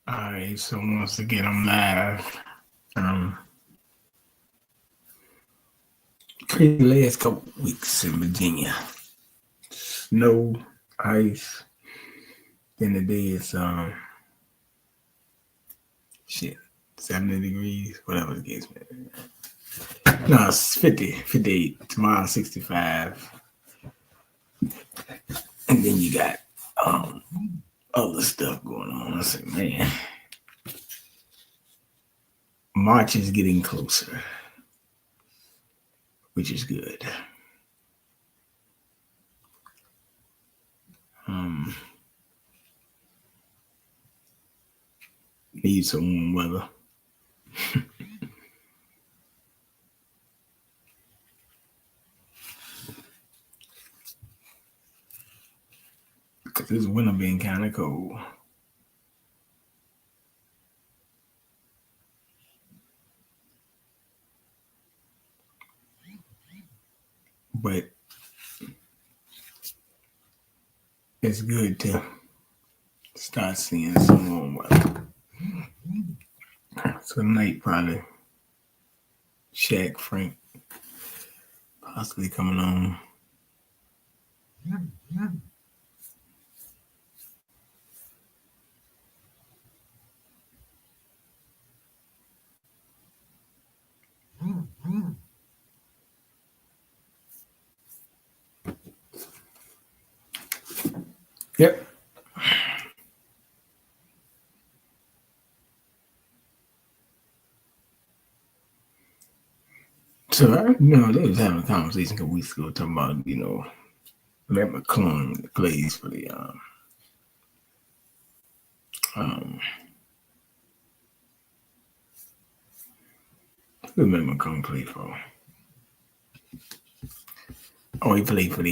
All right, so once again, I'm live. Crazy last couple weeks in Virginia. Snow, ice. Then today it's 70 degrees, whatever the case may be. No, it's 50, 58. Tomorrow 65. And then you got other stuff going on. I say, man, March is getting closer, which is good. Need some warm weather. Because this winter been kind of cold. But it's good to start seeing some warm weather. So tonight probably Chak, Frank possibly coming on. Yep. So they was having a conversation a couple weeks ago talking about, Matt McClung plays for the who Matt McClung play for? Oh, he played for the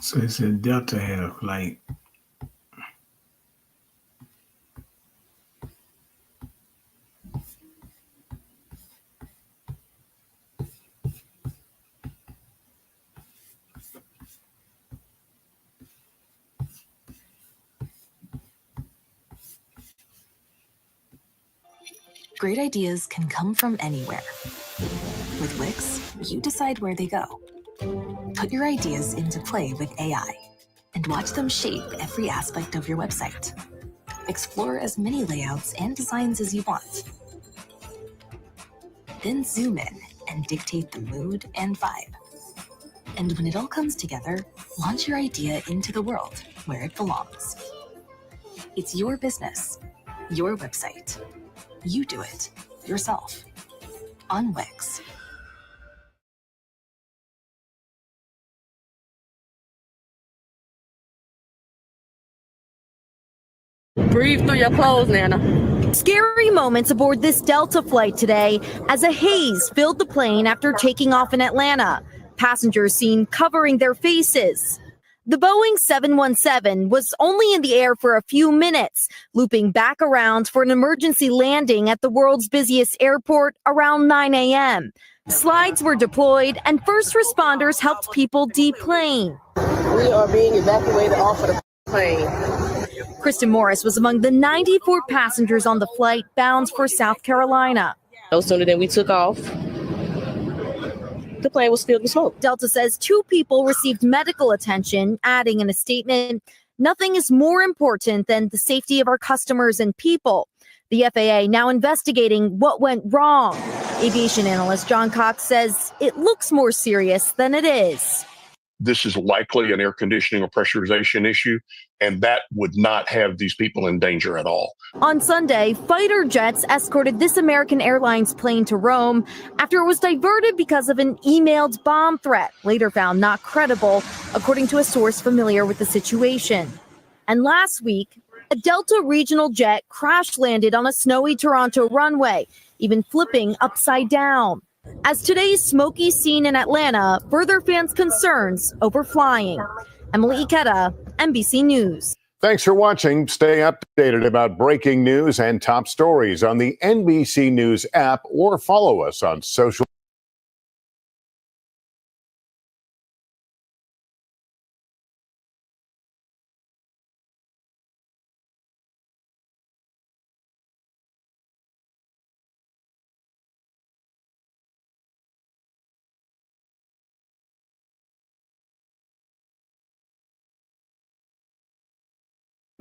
so it said Delta had a flight. Great ideas can come from anywhere. With Wix, you decide where they go. Put your ideas into play with AI and watch them shape every aspect of your website. Explore as many layouts and designs as you want. Then zoom in and dictate the mood and vibe. And when it all comes together, launch your idea into the world where it belongs. It's your business, your website. You do it yourself on Wix. Breathe through your clothes, Nana. Scary moments aboard this Delta flight today as a haze filled the plane after taking off in Atlanta. Passengers seen covering their faces. The Boeing 717 was only in the air for a few minutes, looping back around for an emergency landing at the world's busiest airport around 9 a.m. Slides were deployed and first responders helped people deplane. We are being evacuated off of the plane. Kristen Morris was among the 94 passengers on the flight bound for South Carolina. No sooner than we took off, the plane was filled with smoke. Delta says 2 people received medical attention, adding in a statement, Nothing is more important than the safety of our customers and people. The FAA now investigating what went wrong. Aviation analyst John Chak says it looks more serious than it is. This is likely an air conditioning or pressurization issue, and that would not have these people in danger at all. On Sunday, fighter jets escorted this American Airlines plane to Rome after it was diverted because of an emailed bomb threat, later found not credible, according to a source familiar with the situation. And last week, a Delta regional jet crash-landed on a snowy Toronto runway, even flipping upside down. As today's smoky scene in Atlanta further fans' concerns over flying. Emily Ikeda, NBC News. Thanks for watching. Stay updated about breaking news and top stories on the NBC News app or follow us on social.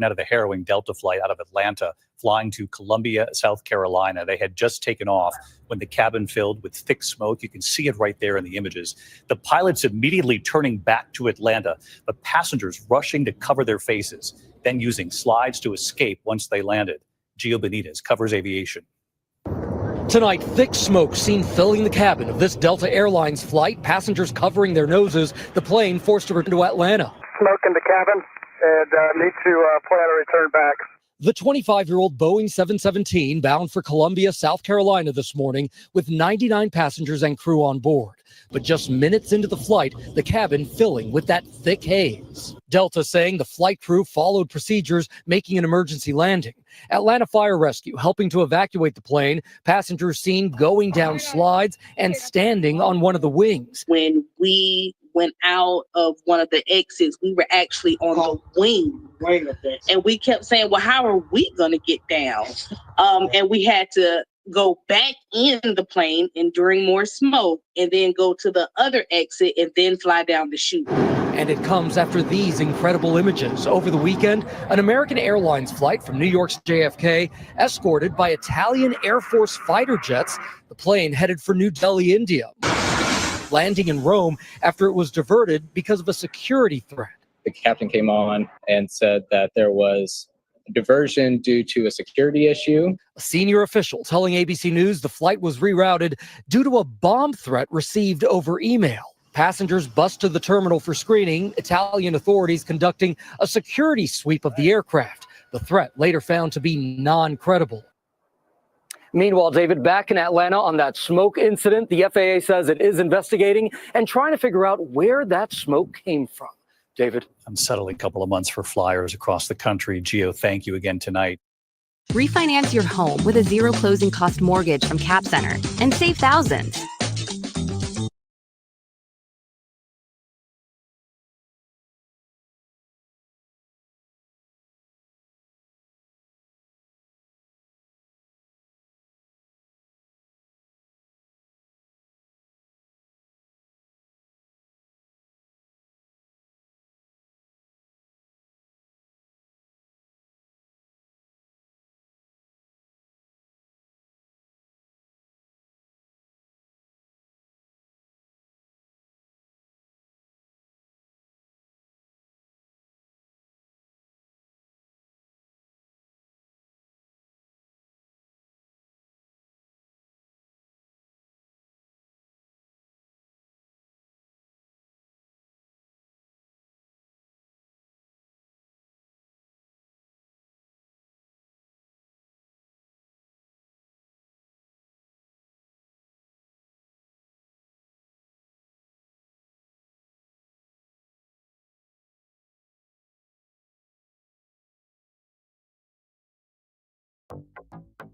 Out of the harrowing Delta flight out of Atlanta, flying to Columbia, South Carolina. They had just taken off when the cabin filled with thick smoke. You can see it right there in the images. The pilots immediately turning back to Atlanta, but passengers rushing to cover their faces, then using slides to escape once they landed. Gio Benitez covers aviation. Tonight, thick smoke seen filling the cabin of this Delta Airlines flight, passengers covering their noses, the plane forced to return to Atlanta. Smoke in the cabin. And need to plan a return back. The 25-year-old Boeing 717 bound for Columbia, South Carolina this morning with 99 passengers and crew on board. But just minutes into the flight, the cabin filling with that thick haze. Delta saying the flight crew followed procedures, making an emergency landing. Atlanta Fire Rescue helping to evacuate the plane. Passengers seen going down slides and standing on one of the wings. When we went out of one of the exits, we were actually on the wing. And we kept saying, well, how are we going to get down? And we had to go back in the plane enduring more smoke and then go to the other exit and then fly down the chute. And it comes after these incredible images. Over the weekend, an American Airlines flight from New York's JFK escorted by Italian Air Force fighter jets. The plane headed for New Delhi, India, landing in Rome after it was diverted because of a security threat. The captain came on and said that there was a diversion due to a security issue. A senior official telling ABC News the flight was rerouted due to a bomb threat received over email. Passengers bussed to the terminal for screening, Italian authorities conducting a security sweep of the aircraft. The threat later found to be non-credible. Meanwhile, David, back in Atlanta on that smoke incident, the FAA says it is investigating and trying to figure out where that smoke came from. David. Unsettling couple of months for flyers across the country. Gio, thank you again tonight. Refinance your home with a zero closing cost mortgage from Cap Center and save thousands.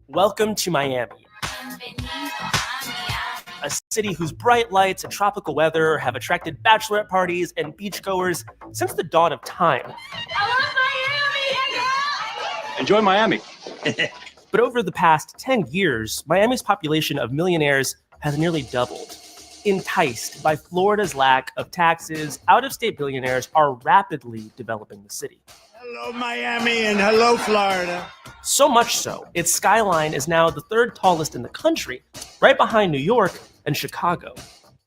Welcome to Miami, a city whose bright lights and tropical weather have attracted bachelorette parties and beachgoers since the dawn of time. I love Miami! Enjoy Miami. But over the past 10 years, Miami's population of millionaires has nearly doubled. Enticed by Florida's lack of taxes, out-of-state billionaires are rapidly developing the city. Hello, Miami, and hello, Florida. So much so, its skyline is now the third tallest in the country, right behind New York and Chicago.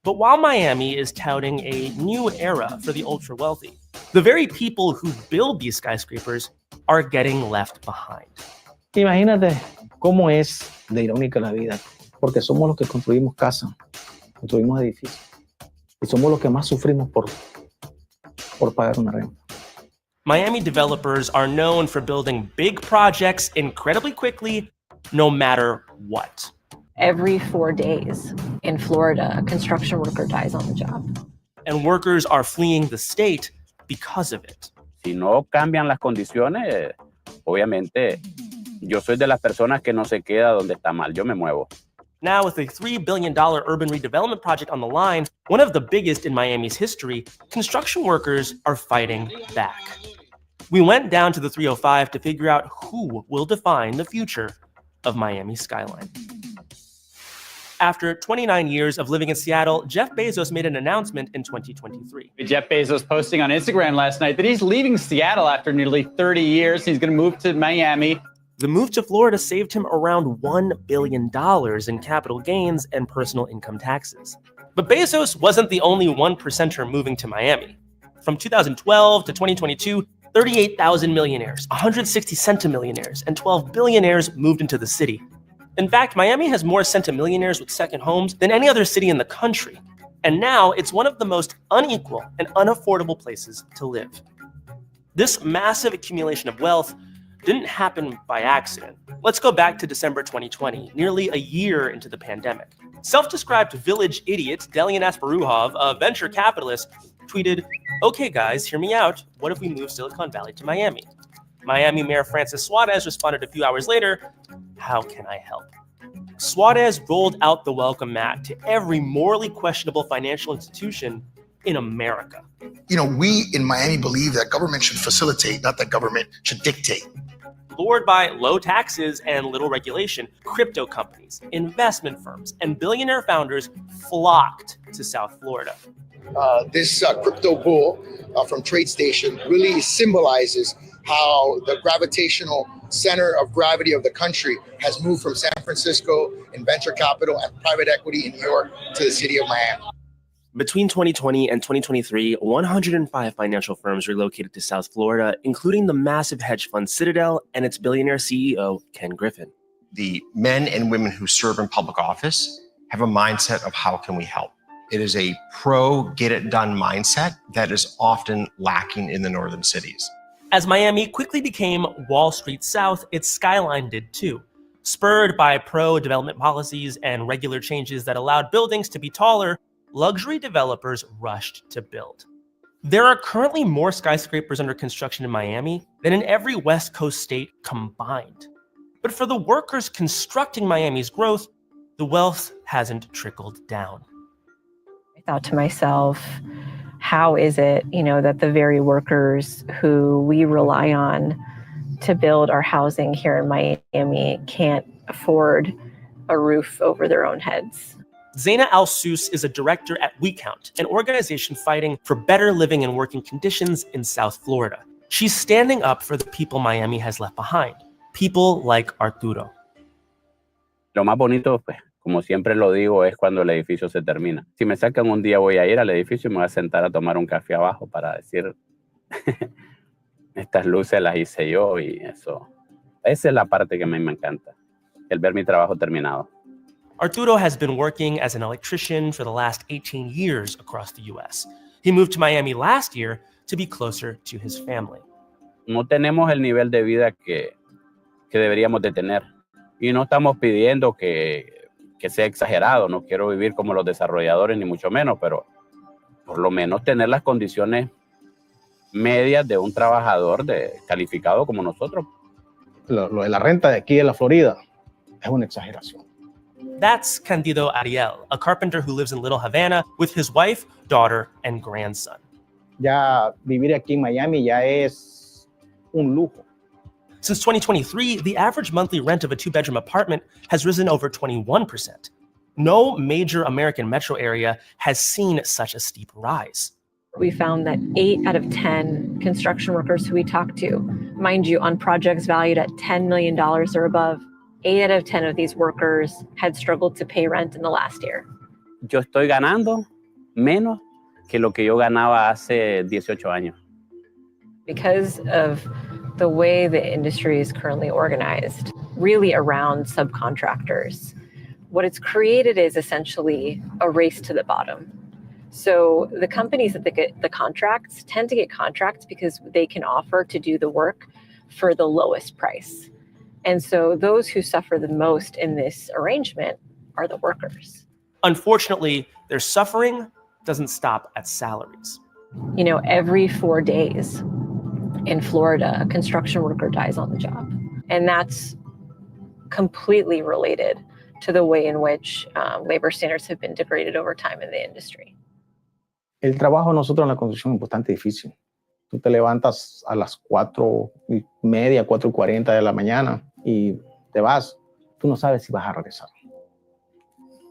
But while Miami is touting a new era for the ultra-wealthy, the very people who build these skyscrapers are getting left behind. Imagínate cómo es de irónica la vida, porque somos los que construimos casas, construimos edificios, y somos los que más sufrimos por pagar una renta. Miami developers are known for building big projects incredibly quickly, no matter what. Every 4 days in Florida, a construction worker dies on the job. And workers are fleeing the state because of it. Si no cambian las condiciones, obviamente, yo soy de las personas que no se queda donde está mal, yo me muevo. Now, with a $3 billion urban redevelopment project on the line, one of the biggest in Miami's history, construction workers are fighting back. We went down to the 305 to figure out who will define the future of Miami's skyline. After 29 years of living in Seattle, Jeff Bezos made an announcement in 2023. Jeff Bezos posting on Instagram last night that he's leaving Seattle after nearly 30 years. He's going to move to Miami. The move to Florida saved him around $1 billion in capital gains and personal income taxes. But Bezos wasn't the only 1%er moving to Miami. From 2012 to 2022, 38,000 millionaires, 160 centimillionaires, and 12 billionaires moved into the city. In fact, Miami has more centimillionaires with second homes than any other city in the country. And now it's one of the most unequal and unaffordable places to live. This massive accumulation of wealth didn't happen by accident. Let's go back to December 2020, nearly a year into the pandemic. Self-described village idiot Delian Asparuhov, a venture capitalist, tweeted, "Okay guys, hear me out. What if we move Silicon Valley to Miami?" Miami Mayor Francis Suarez responded a few hours later, "How can I help?" Suarez rolled out the welcome mat to every morally questionable financial institution in America. You know, we in Miami believe that government should facilitate, not that government should dictate. Lured by low taxes and little regulation, crypto companies, investment firms, and billionaire founders flocked to South Florida. This crypto bull from TradeStation really symbolizes how the gravitational center of gravity of the country has moved from San Francisco in venture capital and private equity in New York to the city of Miami. Between 2020 and 2023, 105 financial firms relocated to South Florida, including the massive hedge fund Citadel and its billionaire CEO, Ken Griffin. The men and women who serve in public office have a mindset of how can we help? It is a get it done mindset that is often lacking in the northern cities. As Miami quickly became Wall Street South, its skyline did too. Spurred by pro-development policies and regular changes that allowed buildings to be taller, luxury developers rushed to build. There are currently more skyscrapers under construction in Miami than in every West Coast state combined. But for the workers constructing Miami's growth, the wealth hasn't trickled down. I thought to myself, how is it, that the very workers who we rely on to build our housing here in Miami can't afford a roof over their own heads? Zaina Al-Sus is a director at We Count, an organization fighting for better living and working conditions in South Florida. She's standing up for the people Miami has left behind, people like Arturo. Lo más bonito, pues, como siempre lo digo, es cuando el edificio se termina. Si me sacan un día, voy a ir al edificio y me voy a sentar a tomar un café abajo para decir, estas luces las hice yo y eso. Esa es la parte que a mí me encanta, el ver mi trabajo terminado. Arturo has been working as an electrician for the last 18 years across the U.S. He moved to Miami last year to be closer to his family. No tenemos el nivel de vida que deberíamos de tener. Y no estamos pidiendo que sea exagerado. No quiero vivir como los desarrolladores, ni mucho menos, pero por lo menos tener las condiciones medias de un trabajador calificado como nosotros. Lo de la renta de aquí en la Florida es una exageración. That's Candido Ariel, a carpenter who lives in Little Havana with his wife, daughter, and grandson. Ya vivir aquí en Miami ya es un lujo. Since 2023, the average monthly rent of a two-bedroom apartment has risen over 21%. No major American metro area has seen such a steep rise. We found that 8 out of 10 construction workers who we talked to, mind you, on projects valued at $10 million or above, 8 out of 10 of these workers had struggled to pay rent in the last year. Yo estoy ganando menos que lo que yo ganaba hace 18 años. Because of the way the industry is currently organized, really around subcontractors, what it's created is essentially a race to the bottom. So the companies that get the contracts tend to get contracts because they can offer to do the work for the lowest price. And so those who suffer the most in this arrangement are the workers. Unfortunately, their suffering doesn't stop at salaries. You know, every 4 days in Florida, a construction worker dies on the job. And that's completely related to the way in which labor standards have been degraded over time in the industry. El trabajo de nosotros en la construcción es bastante difícil. Tú te levantas a las 4:30, 4:40 de la mañana y te vas. Tú no sabes si vas a regresar.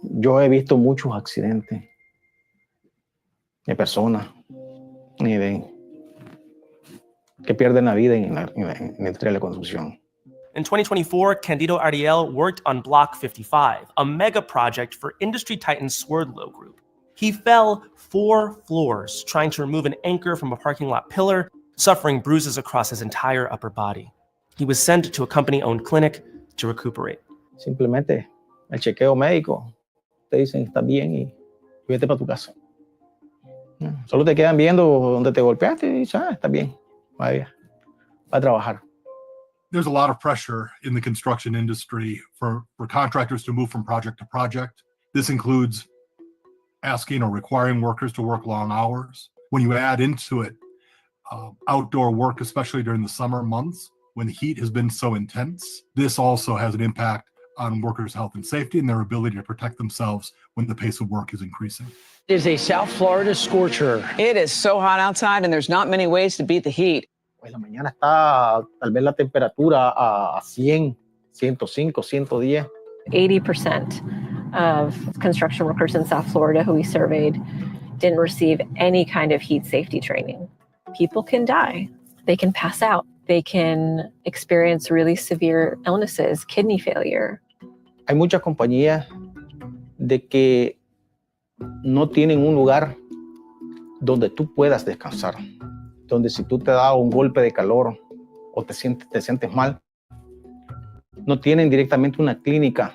Yo he visto muchos accidentes de personas que pierden la vida en la industria de la construcción. In 2024, Candido Ariel worked on Block 55, a mega project for industry titan Swerdlow Group. He fell 4 floors trying to remove an anchor from a parking lot pillar, suffering bruises across his entire upper body. He was sent to a company-owned clinic to recuperate. Simplemente el chequeo médico, te dicen estás bien y vete para tu casa. Solo te quedan viendo donde te golpeaste y dicen, estás bien, va a trabajar. There's a lot of pressure in the construction industry for contractors to move from project to project. This includes asking or requiring workers to work long hours. When you add into it outdoor work, especially during the summer months when the heat has been so intense, this also has an impact on workers' health and safety and their ability to protect themselves when the pace of work is increasing. It is a South Florida scorcher. It is so hot outside and there's not many ways to beat the heat. Pues la mañana está tal vez la temperatura a 100, 105, 110. 80% of construction workers in South Florida who we surveyed didn't receive any kind of heat safety training. People can die. They can pass out. They can experience really severe illnesses, kidney failure. Hay muchas compañías de que no tienen un lugar donde tú puedas descansar, donde si tú te das un golpe de calor o te sientes mal, no tienen directamente una clínica.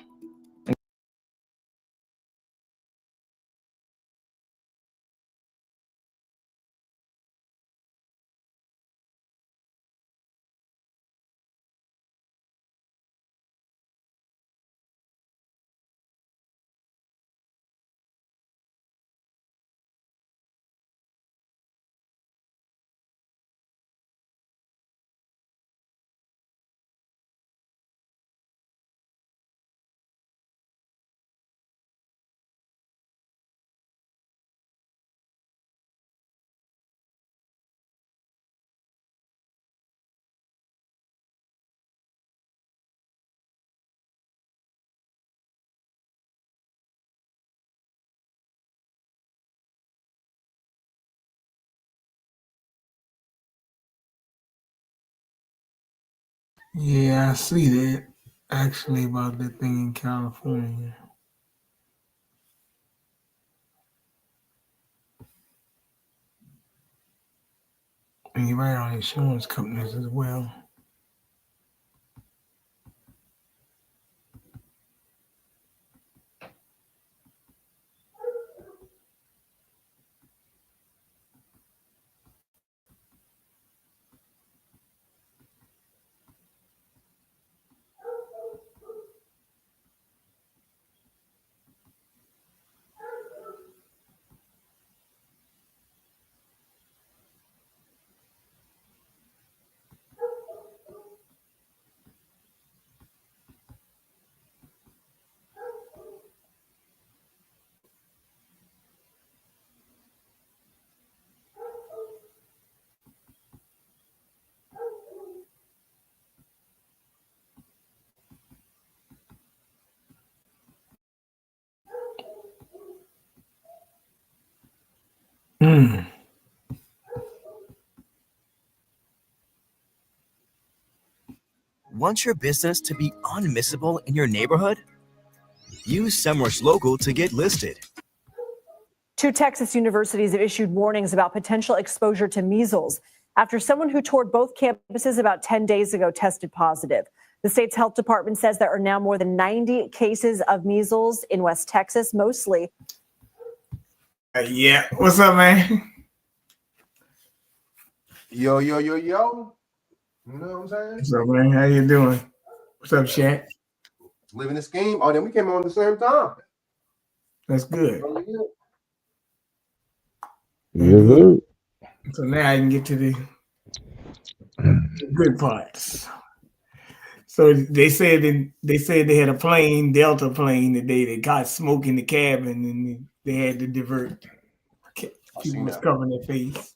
Yeah, I see that actually about that thing in California. And you're right on insurance companies as well. Want your business to be unmissable in your neighborhood? Use Semrush Local to get listed. 2 Texas universities have issued warnings about potential exposure to measles after someone who toured both campuses about 10 days ago tested positive. The state's health department says there are now more than 90 cases of measles in West Texas, mostly. Yeah, what's up, man? Yo. You know what I'm saying? What's up, man? How you doing? What's up, Chak? Living this game. Oh, then we came on at the same time. That's good. Yes, So now I can get to the good parts. So they said they had a plane, Delta plane, today that got smoke in the cabin, and they had to divert. People was covering their face.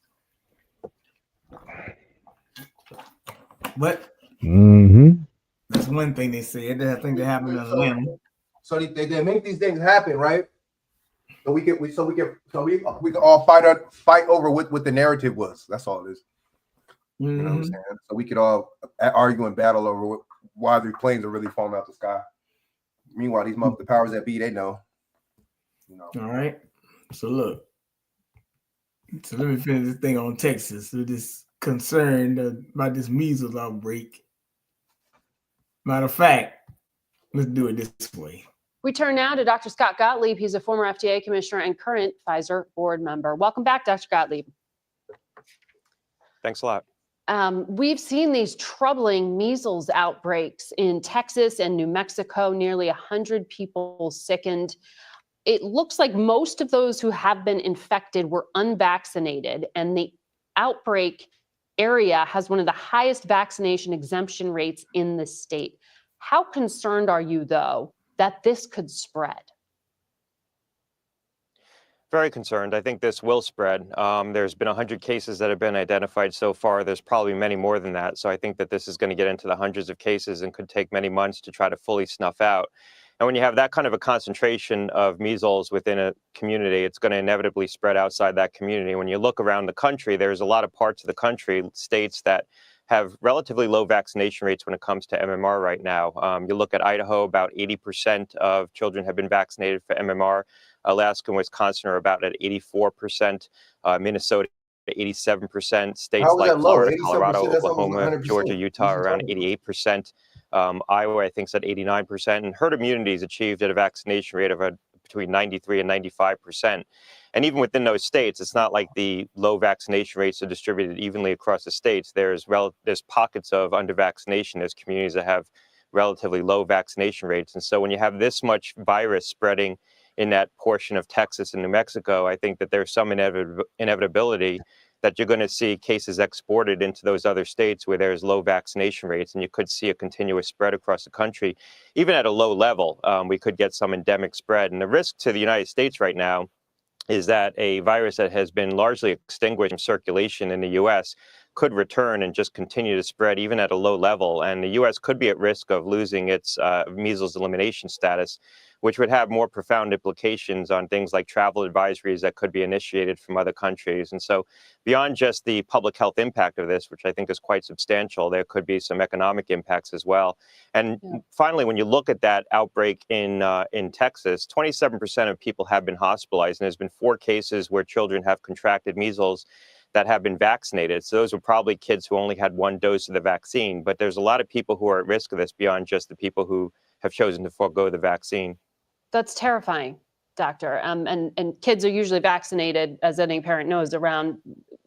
But that's one thing they said. I think that happened in Atlanta. So they make these things happen, right? So we can all fight over what the narrative was. That's all it is. You know what I'm saying? So we could all argue and battle over why the planes are really falling out the sky. Meanwhile, the powers that be, they know. All right. So look. So let me finish this thing on Texas. So this concerned about this measles outbreak. Matter of fact, let's do it this way. We turn now to Dr. Scott Gottlieb. He's a former FDA commissioner and current Pfizer board member. Welcome back, Dr. Gottlieb. Thanks a lot. We've seen these troubling measles outbreaks in Texas and New Mexico, nearly 100 people sickened. It looks like most of those who have been infected were unvaccinated, and the outbreak area has one of the highest vaccination exemption rates in the state. How concerned are you, though, that this could spread? Very concerned. I think this will spread. There's been 100 cases that have been identified so far. There's probably many more than that. So I think that this is going to get into the hundreds of cases and could take many months to try to fully snuff out. And when you have that kind of a concentration of measles within a community, it's going to inevitably spread outside that community. When you look around the country, there's a lot of parts of the country, states that have relatively low vaccination rates when it comes to MMR right now. You look at Idaho, about 80% of children have been vaccinated for MMR. Alaska and Wisconsin are about at 84%. Minnesota, 87%. States like Florida, Colorado, Oklahoma, Georgia, Utah are around 88%. Iowa, I think, is at 89%. And herd immunity is achieved at a vaccination rate of between 93 and 95%. And even within those states, it's not like the low vaccination rates are distributed evenly across the states. There's pockets of under-vaccination. There's communities that have relatively low vaccination rates. And so when you have this much virus spreading in that portion of Texas and New Mexico, I think that there's some inevitability that you're going to see cases exported into those other states where there's low vaccination rates, and you could see a continuous spread across the country. Even at a low level, we could get some endemic spread. And the risk to the United States right now is that a virus that has been largely extinguished from circulation in the U.S. could return and just continue to spread even at a low level. And the U.S. could be at risk of losing its measles elimination status, which would have more profound implications on things like travel advisories that could be initiated from other countries. And so beyond just the public health impact of this, which I think is quite substantial, there could be some economic impacts as well. And finally, when you look at that outbreak in Texas, 27% of people have been hospitalized, and there's been 4 cases where children have contracted measles that have been vaccinated. So those were probably kids who only had 1 dose of the vaccine. But there's a lot of people who are at risk of this beyond just the people who have chosen to forego the vaccine. That's terrifying, doctor. And kids are usually vaccinated, as any parent knows, around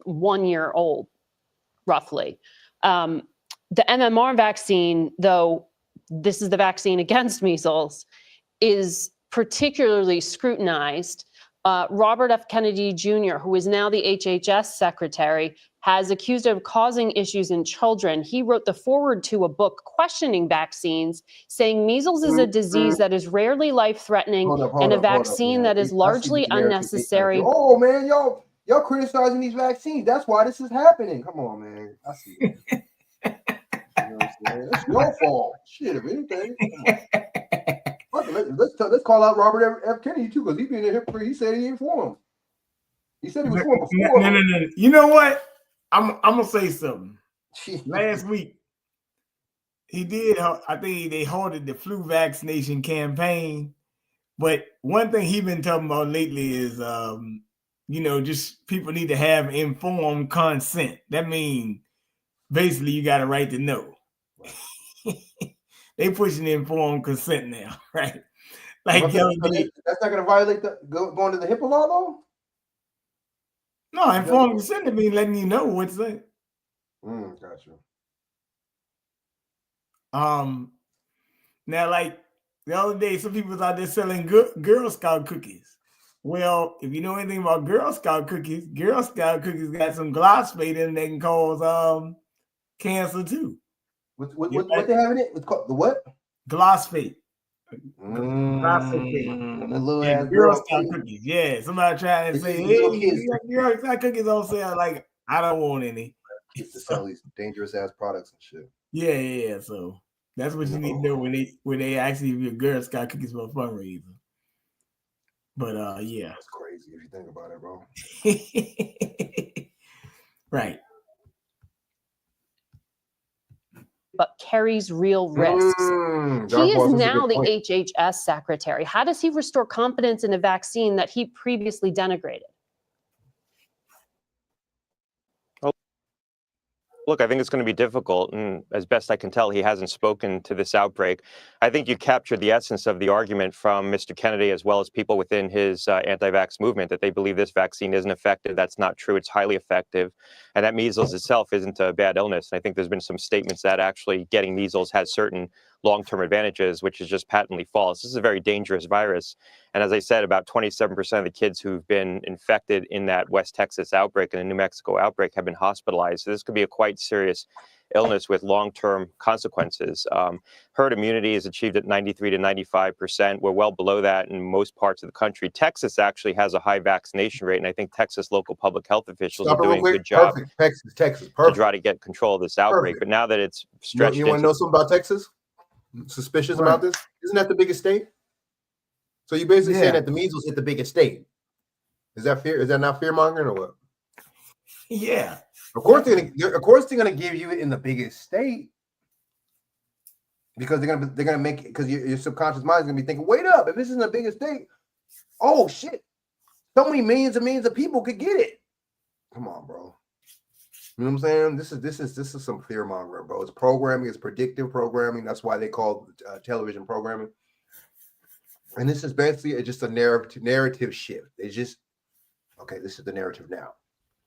1 year old, roughly. The MMR vaccine, though, this is the vaccine against measles, is particularly scrutinized. Robert F. Kennedy Jr., who is now the HHS secretary, has accused of causing issues in children. He wrote the foreword to a book questioning vaccines, saying measles is a disease that is rarely life-threatening and a vaccine that is largely unnecessary. Oh, man, y'all criticizing these vaccines. That's why this is happening. Come on, man. I see it. You know what I'm saying? That's your fault. Shit, if anything. Let's call out Robert F. Kennedy, too, because he's being a hypocrite. He said he ain't for him. He said he was for him before. No. You know what? I'm going to say something. Last week, he did. I think they halted the flu vaccination campaign. But one thing he's been talking about lately is, just people need to have informed consent. That means basically you got a right to know. They pushing informed consent now, right? Like that's not going to violate going to the HIPAA law, though. No, informed consent means letting you know what's there. Gotcha. Now, like the other day, some people was out there selling Girl Scout cookies. Well, if you know anything about Girl Scout cookies got some glyphosate in them that can cause cancer too. What they have in it? It's called the what? Glyphosate. Little Girl Scout cookies. Yeah, somebody trying to say, "Hey, you got Girl Scout cookies on sale." Like, I don't want any. Used to sell these dangerous ass products and shit. Yeah. So that's what you need to know when they actually give Girl Scout cookies for a fundraiser. But yeah, that's crazy if you think about it, bro. Right. But carries real risks. He is now the HHS secretary. How does he restore confidence in a vaccine that he previously denigrated? Look, I think it's going to be difficult, and as best I can tell, he hasn't spoken to this outbreak. I think you captured the essence of the argument from Mr. Kennedy, as well as people within his anti-vax movement, that they believe this vaccine isn't effective. That's not true. It's highly effective, and that measles itself isn't a bad illness. And I think there's been some statements that actually getting measles has certain long-term advantages, which is just patently false. This is a very dangerous virus. And as I said, about 27% of the kids who've been infected in that West Texas outbreak and the New Mexico outbreak have been hospitalized. So this could be a quite serious illness with long-term consequences. Herd immunity is achieved at 93 to 95%. We're well below that in most parts of the country. Texas actually has a high vaccination rate, and I think Texas local public health officials are doing a good job Texas, to try to get control of this outbreak. But now that it's stretched you want to know something about Texas? Suspicious about this? Isn't that the biggest state? So you basically saying that the measles hit the biggest state. Is that fear? Is that not fear mongering or what? Yeah. Of course they're gonna give you it in the biggest state because they're gonna make it because your subconscious mind is gonna be thinking, wait up, if this is the biggest state, oh shit, so many millions of people could get it. Come on, bro. You know what I'm saying? This is some fear mongering, bro. It's programming, it's predictive programming. That's why they call television programming. And this is basically just a narrative shift. It's just okay. This is the narrative now.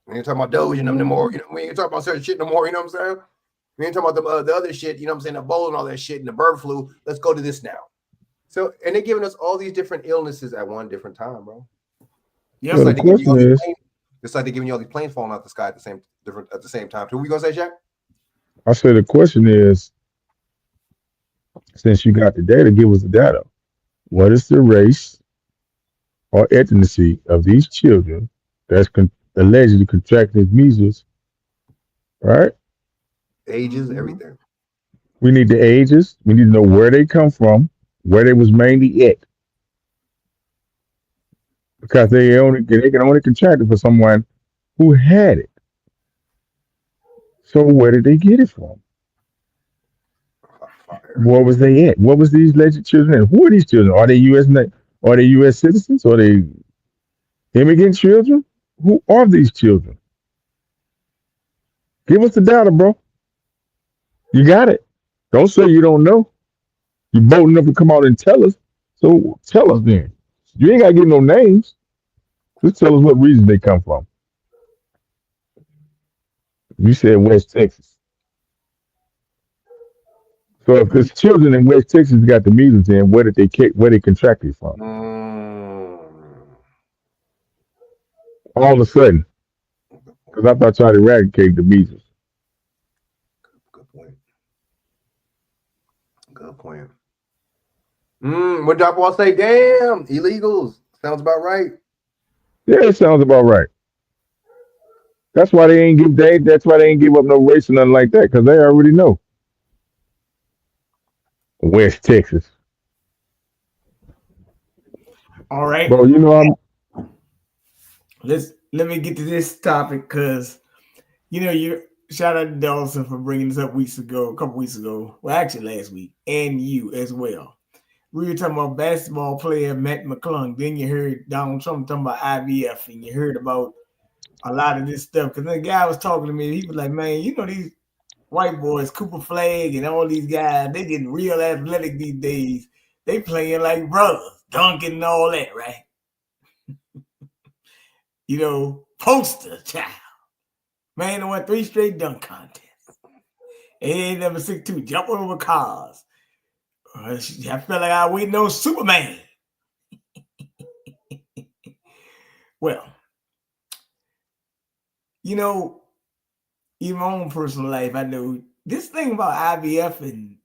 We ain't talking about Doge and them no more. You know, we ain't talking about certain shit no more. You know what I'm saying? We ain't talking about the other shit. You know what I'm saying? Ebola and all that shit and the bird flu. Let's go to this now. So, and they're giving us all these different illnesses at one different time, bro. Yeah. Just like they're giving you all these planes falling out the sky at the same time. So, what we gonna say, Chak? I say the question is, since you got the data, give us the data. What is the race or ethnicity of these children that's allegedly contracted measles? Right? Ages, everything. We need the ages. We need to know where they come from, where they was mainly at, because they can only contract it for someone who had it. So where did they get it from? Where was they at? What was these alleged children at? Who are these children? Are they U.S. citizens? Are they immigrant children? Who are these children? Give us the data, bro. You got it. Don't say you don't know. You're bold enough to come out and tell us. So tell us then. You ain't got to give no names. Just tell us what region they come from. You said West Texas. So if there's children in West Texas got the measles, then where they contracted from? All of a sudden, because I thought y'all eradicated the measles. Good point. What Dr. Wall say? Damn, illegals. Sounds about right. Yeah, it sounds about right. That's why they ain't give up no race or nothing like that, because they already know. West Texas. All right. Bro, you know let me get to this topic because you shout out to Dawson for bringing this up a couple weeks ago. Well, actually last week, and you as well. We were talking about basketball player Matt McClung. Then you heard Donald Trump talking about IVF, and you heard about a lot of this stuff. Because the guy was talking to me, he was like, man, you know, these white boys, Cooper Flagg and all these guys, they getting real athletic these days. They playing like brothers, dunking and all that, right? You know, poster child. Man, won 3 straight dunk contests. And number 6'2", jumping over cars. I felt like I was waiting on Superman. Well, you know, in my own personal life, I know this thing about IVF and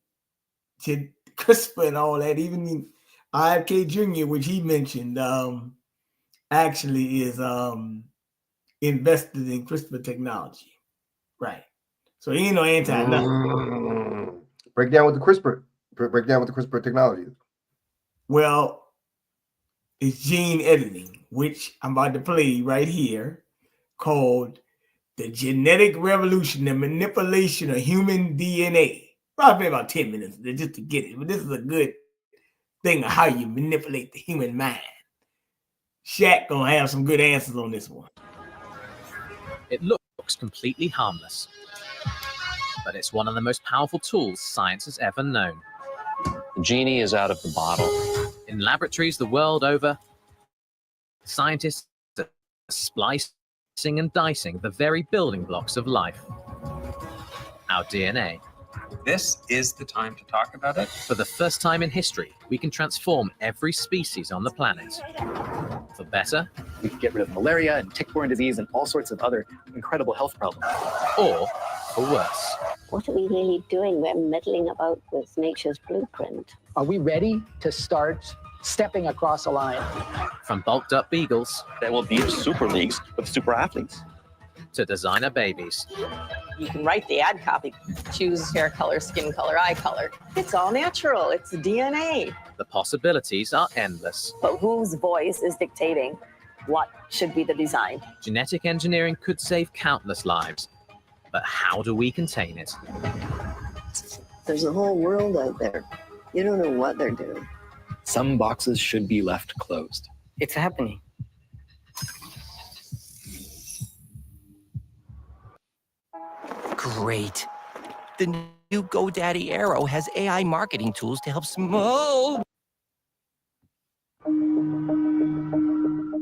CRISPR and all that, even RFK Jr., which he mentioned, actually is invested in CRISPR technology. Right. So he ain't no anti-nothing. Break down what the CRISPR technology is. Well, it's gene editing, which I'm about to play right here, called the genetic revolution, the manipulation of human DNA. Probably about 10 minutes just to get it, but this is a good thing of how you manipulate the human mind. Shaq gonna have some good answers on this one. It looks completely harmless, but it's one of the most powerful tools science has ever known. The genie is out of the bottle. In laboratories the world over, scientists are splicing and dicing the very building blocks of life. Our DNA. This is the time to talk about it. For the first time in history, we can transform every species on the planet. For better. We can get rid of malaria and tick-borne disease and all sorts of other incredible health problems. Or for worse. What are we really doing? We're meddling about with nature's blueprint. Are we ready to start stepping across a line? From bulked up beagles. There will be super leagues with super athletes. To designer babies. You can write the ad copy, choose hair color, skin color, eye color. It's all natural. It's DNA. The possibilities are endless. But whose voice is dictating what should be the design? Genetic engineering could save countless lives. But how do we contain it? There's a whole world out there. You don't know what they're doing. Some boxes should be left closed. It's happening. Great. The new GoDaddy Arrow has AI marketing tools to help small.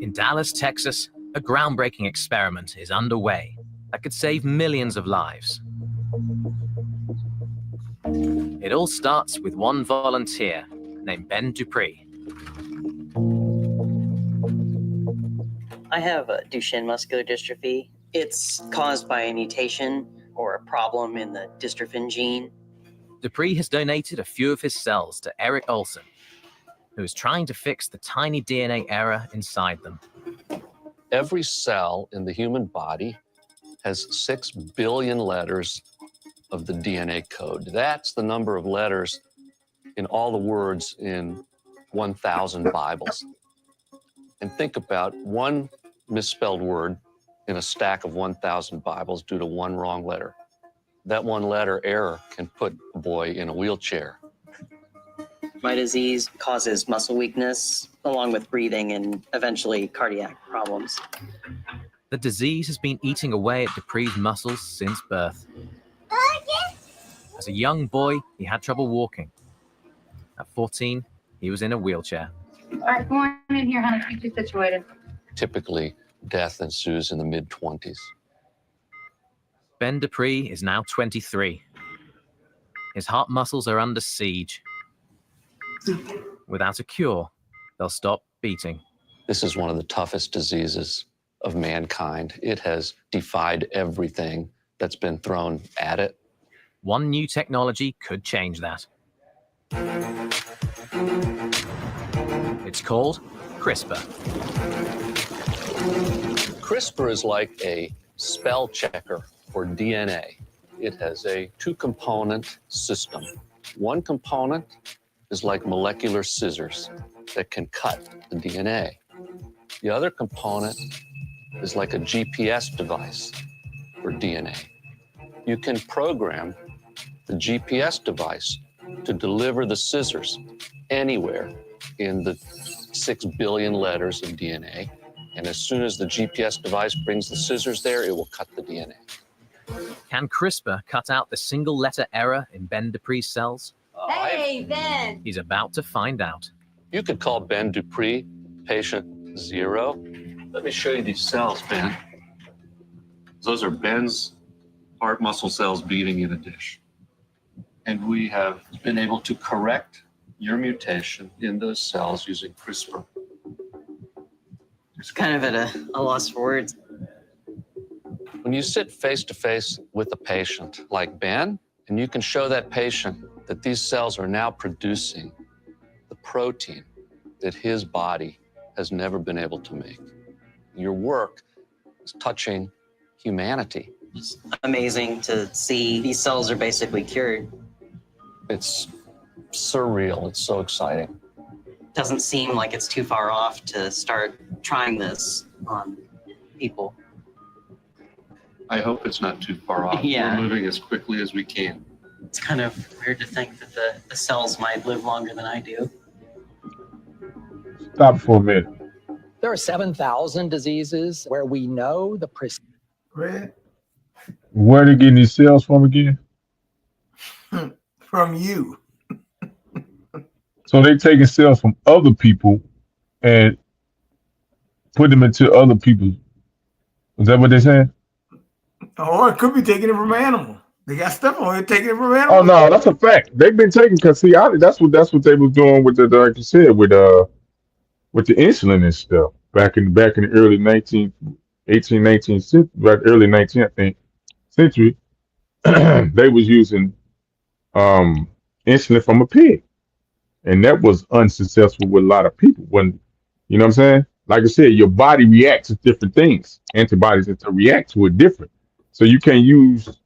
In Dallas, Texas, a groundbreaking experiment is underway that could save millions of lives. It all starts with one volunteer named Ben Dupree. I have Duchenne muscular dystrophy. It's caused by a mutation or a problem in the dystrophin gene. Dupree has donated a few of his cells to Eric Olson, who is trying to fix the tiny DNA error inside them. Every cell in the human body has 6 billion letters of the DNA code. That's the number of letters in all the words in 1,000 Bibles. And think about one misspelled word in a stack of 1,000 Bibles due to one wrong letter. That one letter error can put a boy in a wheelchair. My disease causes muscle weakness, along with breathing and eventually cardiac problems. The disease has been eating away at Dupree's muscles since birth. As a young boy, he had trouble walking. At 14, he was in a wheelchair. All right, come on in here, honey. Keep you situated. Typically, death ensues in the mid-20s. Ben Dupree is now 23. His heart muscles are under siege. Without a cure, they'll stop beating. This is one of the toughest diseases of mankind. It has defied everything that's been thrown at it. One new technology could change that. It's called CRISPR. CRISPR is like a spell checker for DNA. It has a 2-component system. One component is like molecular scissors that can cut the DNA. The other component is like a GPS device for DNA. You can program the GPS device to deliver the scissors anywhere in the 6 billion letters of DNA. And as soon as the GPS device brings the scissors there, it will cut the DNA. Can CRISPR cut out the single letter error in Ben Dupree's cells? Hey, Ben. He's about to find out. You could call Ben Dupree patient 0. Let me show you these cells, Ben. Those are Ben's heart muscle cells beating in a dish. And we have been able to correct your mutation in those cells using CRISPR. It's kind of at a loss for words. When you sit face to face with a patient like Ben, and you can show that patient that these cells are now producing the protein that his body has never been able to make. Your work is touching humanity. It's amazing to see these cells are basically cured. It's surreal. It's so exciting. Doesn't seem like it's too far off to start trying this on people. I hope it's not too far off. Yeah. We're moving as quickly as we can. It's kind of weird to think that the cells might live longer than I do. Stop for a minute. There are 7,000 diseases where we know the Red? Where are they getting these cells from again? From you. So they taking cells from other people and put them into other people. Is that what they're saying? Or it could be taking it from animal. They got stuff on it, taking it from animal. Oh no, that's a fact. They've been taking because see, that's what they was doing with the like you said with the insulin and stuff back in the early 19th century, right, early 19th I think century. They was using insulin from a pig, and that was unsuccessful with a lot of people. When you know what I'm saying, like I said, your body reacts to different things. Antibodies to react to it different, so you can't use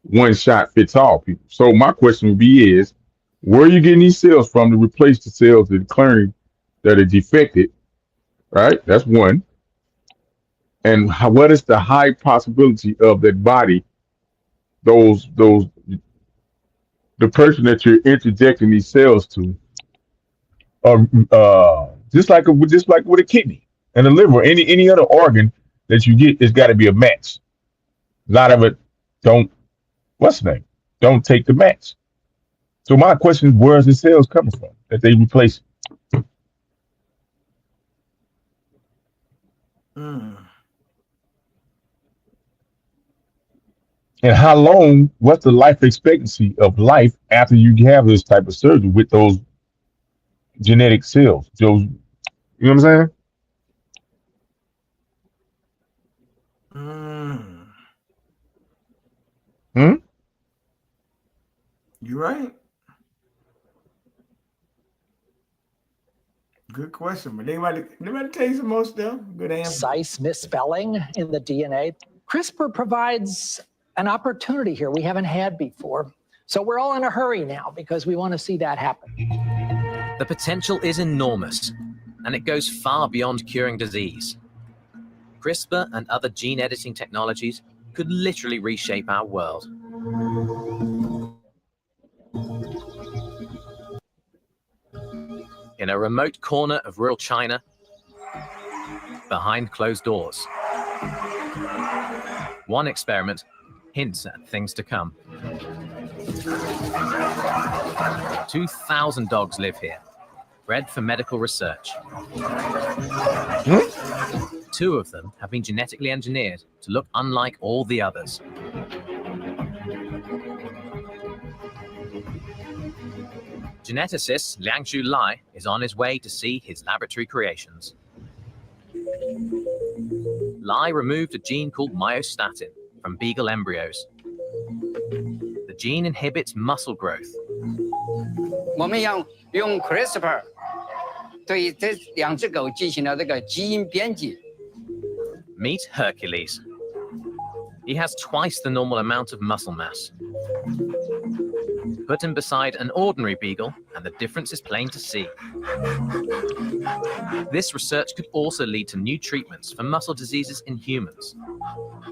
one shot fits all people. So my question would be is, where are you getting these cells from to replace the cells that are clearing that are defected? Right, that's one. And what is the high possibility of that body, the person that you're interjecting these cells to, just like with a kidney and a liver, any other organ that you get, it's got to be a match. A lot of it don't take the match. So my question is, where is the cells coming from that they replace? And how long, what's the life expectancy of life after you have this type of surgery with those genetic cells? Those, you know what I'm saying? You're right. Good question, but anybody tell you some more stuff? Good answer. precise misspelling in the DNA. CRISPR provides an opportunity here we haven't had before. So we're all in a hurry now because we want to see that happen. The potential is enormous, and it goes far beyond curing disease. CRISPR and other gene editing technologies could literally reshape our world. In a remote corner of rural China, behind closed doors, one experiment hints at things to come. 2,000 dogs live here, bred for medical research. 2 of them have been genetically engineered to look unlike all the others. Geneticist Liangshu Lai is on his way to see his laboratory creations. Lai removed a gene called myostatin from beagle embryos. The gene inhibits muscle growth. 我们要用 CRISPR 对这2只狗进行了这个基因编辑。 Meet Hercules. He has twice the normal amount of muscle mass. Put him beside an ordinary beagle, and the difference is plain to see. This research could also lead to new treatments for muscle diseases in humans.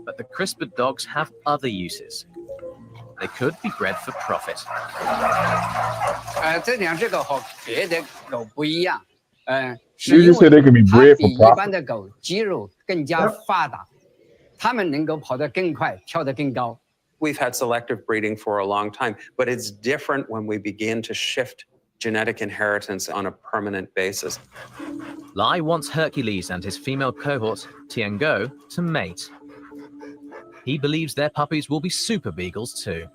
But the CRISPR dogs have other uses. they could be bred for profit. 这两只狗和别的狗不一样，是 You 因 just said 为 they can be 它 bred 比 for 一 profit. 般的狗肌肉更加发达，它们能够跑得更快，跳得更高。 We've had selective breeding for a long time, but it's different when we begin to shift genetic inheritance on a permanent basis. Lai wants Hercules and his female cohort, Tiango, to mate. He believes their puppies will be super beagles too.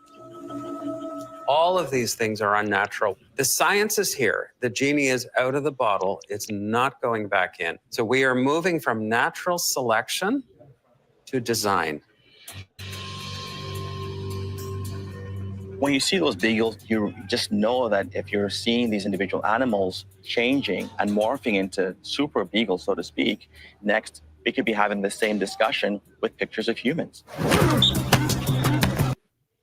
All of these things are unnatural. The science is here. The genie is out of the bottle. It's not going back in. So we are moving from natural selection to design. When you see those beagles, you just know that if you're seeing these individual animals changing and morphing into super beagles, so to speak, next we could be having the same discussion with pictures of humans.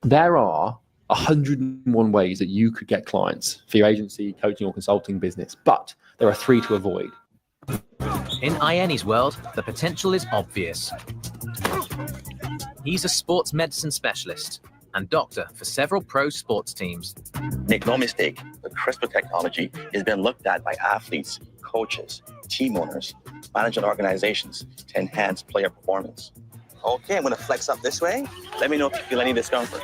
There are 101 ways that you could get clients for your agency, coaching, or consulting business, but there are 3 to avoid. In Ieni's world, the potential is obvious. He's a sports medicine specialist and doctor for several pro sports teams. Make no mistake, the CRISPR technology has been looked at by athletes, coaches, team owners, management organizations to enhance player performance. Okay, I'm going to flex up this way. Let me know if you feel any discomfort.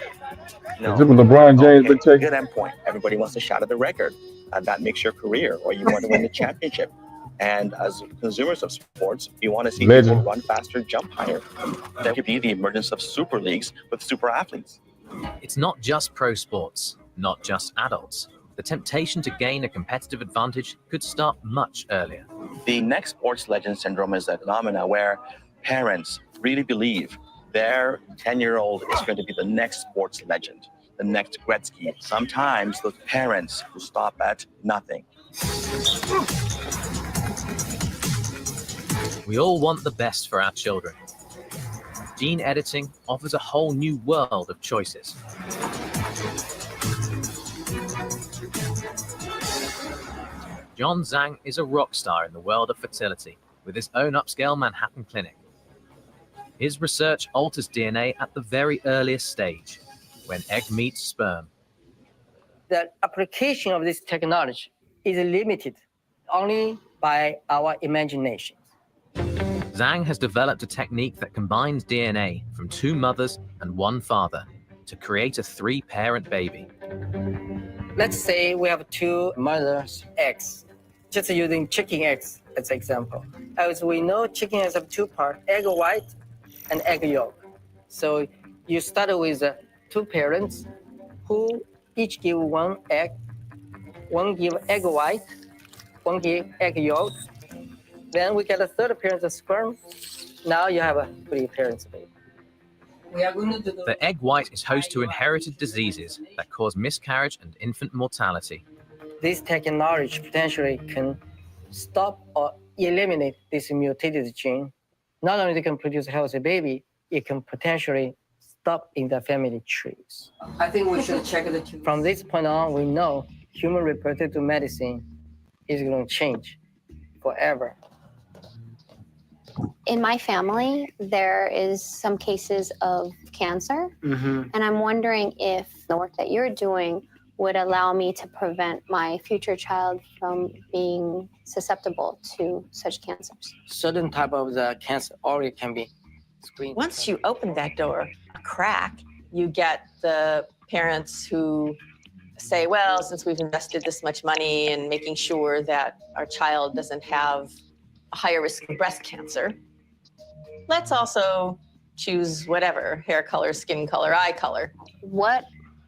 No. Is it what LeBron James been taking? Good endpoint. Everybody wants a shot at the record, and that makes your career, or you want to win the championship. And as consumers of sports, you want to see people run faster, jump higher. There could be the emergence of super leagues with super athletes. It's not just pro sports, not just adults. The temptation to gain a competitive advantage could start much earlier. The next sports legend syndrome is a phenomenon where parents really believe their 10-year-old is going to be the next sports legend, the next Gretzky. Sometimes those parents will stop at nothing. We all want the best for our children. Gene editing offers a whole new world of choices. John Zhang is a rock star in the world of fertility with his own upscale Manhattan clinic. His research alters DNA at the very earliest stage, when egg meets sperm. The application of this technology is limited only by our imagination. Zhang has developed a technique that combines DNA from 2 mothers and 1 father to create a 3-parent baby. Let's say we have 2 mothers' eggs, just using chicken eggs as an example. As we know, chicken eggs have 2 parts, egg white and egg yolk. So you start with 2 parents who each give 1 egg, 1 give egg white, 1 give egg yolk. Then we get a 3rd parent of sperm. Now you have a 3 parents baby. We are going to do The egg white is host to inherited diseases that cause miscarriage and infant mortality. This technology potentially can stop or eliminate this mutated gene. Not only it can produce a healthy baby, it can potentially stop in the family trees. I think we should check the two. From this point on, we know human reproductive medicine is going to change forever. In my family, there is some cases of cancer, and I'm wondering if the work that you're doing would allow me to prevent my future child from being susceptible to such cancers. Certain type of the cancer already can be screened. Once you open that door, a crack, you get the parents who say, well, since we've invested this much money in making sure that our child doesn't have a higher risk of breast cancer, let's also choose whatever, hair color, skin color, eye color. What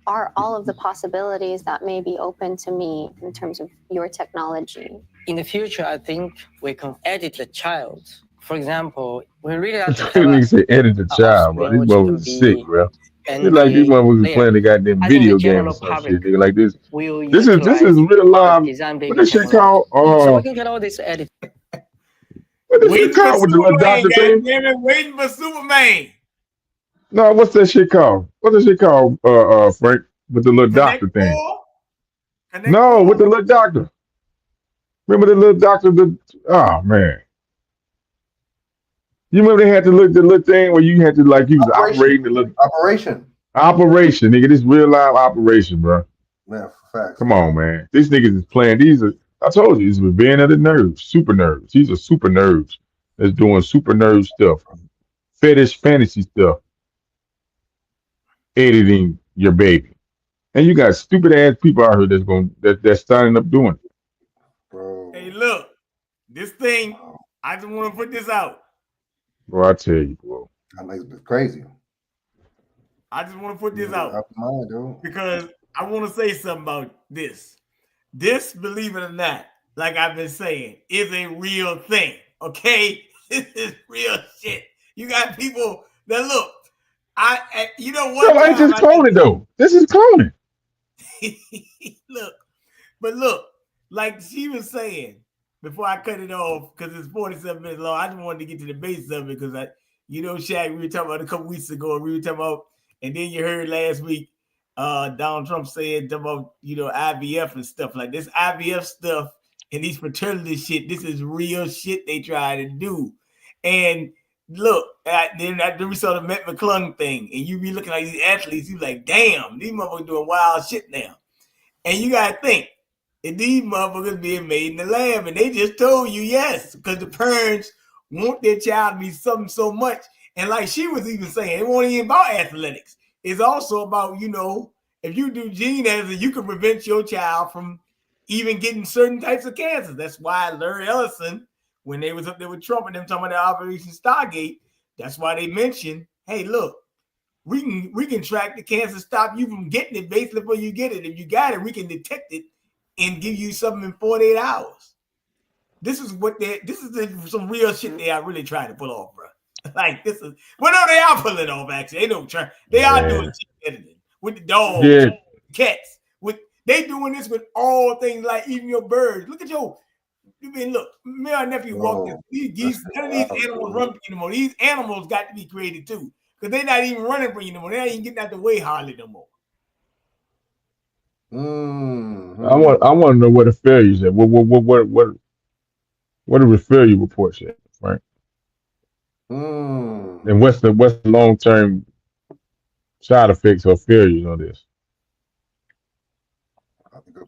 are all of the possibilities that may be open to me in terms of your technology? In the future, I think we can edit the child. For example, we really have to Nigga say edit the child, bro. These motherfuckers are sick, bro. It's like these motherfuckers playing the goddamn video game or some shit, nigga. Like this. This is real live. What this shit called? So we can get all this edited. What this shit called with the little doctor thing? Waiting for Superman. No, what's that shit called? What's that shit called, Frank? With the little doctor thing? No, with the little doctor. Remember the little doctor? Oh man. You remember they had to look the little thing where you had to like you was operating the little operation. Operation, nigga. This real live operation, bro. Man, facts. Come on, man. These niggas is playing. I told you, it's revenge of the nerves. Super nerves. These are super nerves that's doing super nerve stuff. Fetish fantasy stuff. Editing your baby. And you got stupid ass people out here that's signing up doing it. Bro. Hey, look, this thing, I just want to put this out. Bro, I tell you, bro. It's crazy. I just want to put this out mind, dude. because I want to say something about this. This, believe it or not, like I've been saying, is a real thing. Okay, this is real shit. You got people that look. You know what? So I just cloning though. This is cloning. Look, like she was saying before I cut it off, because it's 47 minutes long. I just wanted to get to the base of it because Shaq, we were talking about a couple weeks ago. We were talking about, and then you heard last week, Donald Trump said about IVF and stuff like this. IVF stuff and these fertility shit. This is real shit they try to do. And look, then we saw the Matt McClung thing, and you be looking at these athletes. You like, damn, these motherfuckers doing wild shit now. And you gotta think, if these motherfuckers being made in the lab, and they just told you yes, because the parents want their child to be something so much. And like she was even saying, it wasn't even about athletics. It's also about, if you do gene editing, you can prevent your child from even getting certain types of cancers. That's why Larry Ellison, when they was up there with Trump and them talking about the Operation Stargate, that's why they mentioned, hey, look, we can track the cancer, stop you from getting it basically before you get it. If you got it, we can detect it and give you something in 48 hours. This is some real shit they are really trying to pull off, bro. Like they are pulling it off. Actually, they are doing editing with the dogs, cats. They doing this with all things, like even your birds. Look at look. Me and my nephew walked in. None of these animals run for you no more. These animals got to be created too, because they're not even running for you no more. They're not even getting out the way hardly no more. Mm-hmm. I want to know what the failures at. What the failure report said, right? And what's the long term side effects or failures on this?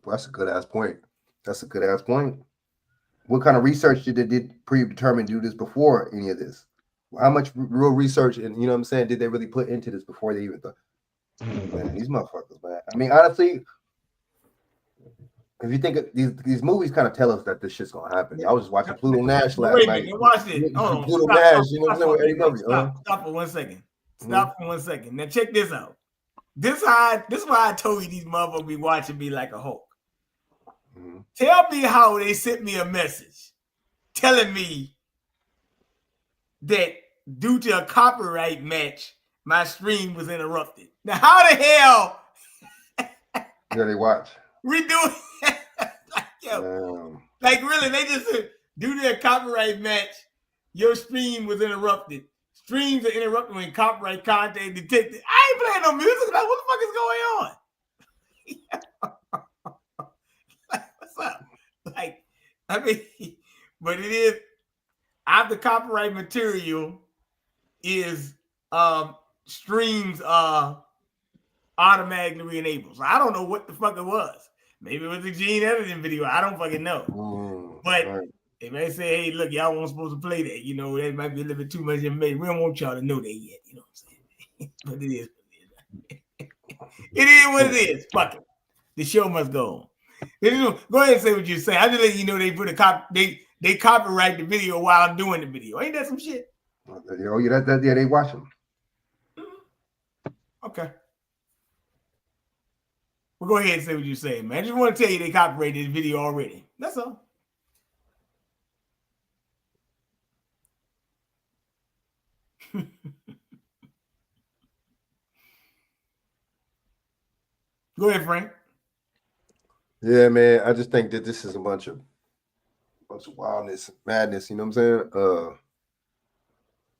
That's a good ass point. What kind of research did predetermine do this before any of this? How much real research and did they really put into this before they even thought? Man, these motherfuckers, man. I mean, honestly, if you think these movies kind of tell us that this shit's gonna happen. I was just watching Pluto Nash last night. Watch it. Pluto Nash, Stop for 1 second. Stop for 1 second. Now check this out. This is why I told you these motherfuckers be watching me like a Hulk. Tell me how they sent me a message telling me that due to a copyright match, my stream was interrupted. Now, how the hell? Yeah, they watch. We doing like really? They just said, due to a copyright match, your stream was interrupted. Streams are interrupted when copyright content detected. I ain't playing no music. Like, what the fuck is going on? What's up? Like, I mean, but it is after copyright material is streams automatically enabled. So I don't know what the fuck it was. Maybe it was a gene editing video. I don't fucking know. But they may say, hey, look, y'all weren't supposed to play that. That might be a little bit too much information. We don't want y'all to know that yet. You know what I'm saying? But it is it is what it is. Fuck it. The show must go on. Go ahead and say what you say. I just let you know they put they copyright the video while doing the video. Ain't that some shit? Yeah, they watch them. Okay. Well, go ahead and say what you're saying, man. I just want to tell you they copyrighted this video already. That's all. Go ahead, Frank. Yeah, man. I just think that this is a bunch of wildness, madness. You know what I'm saying?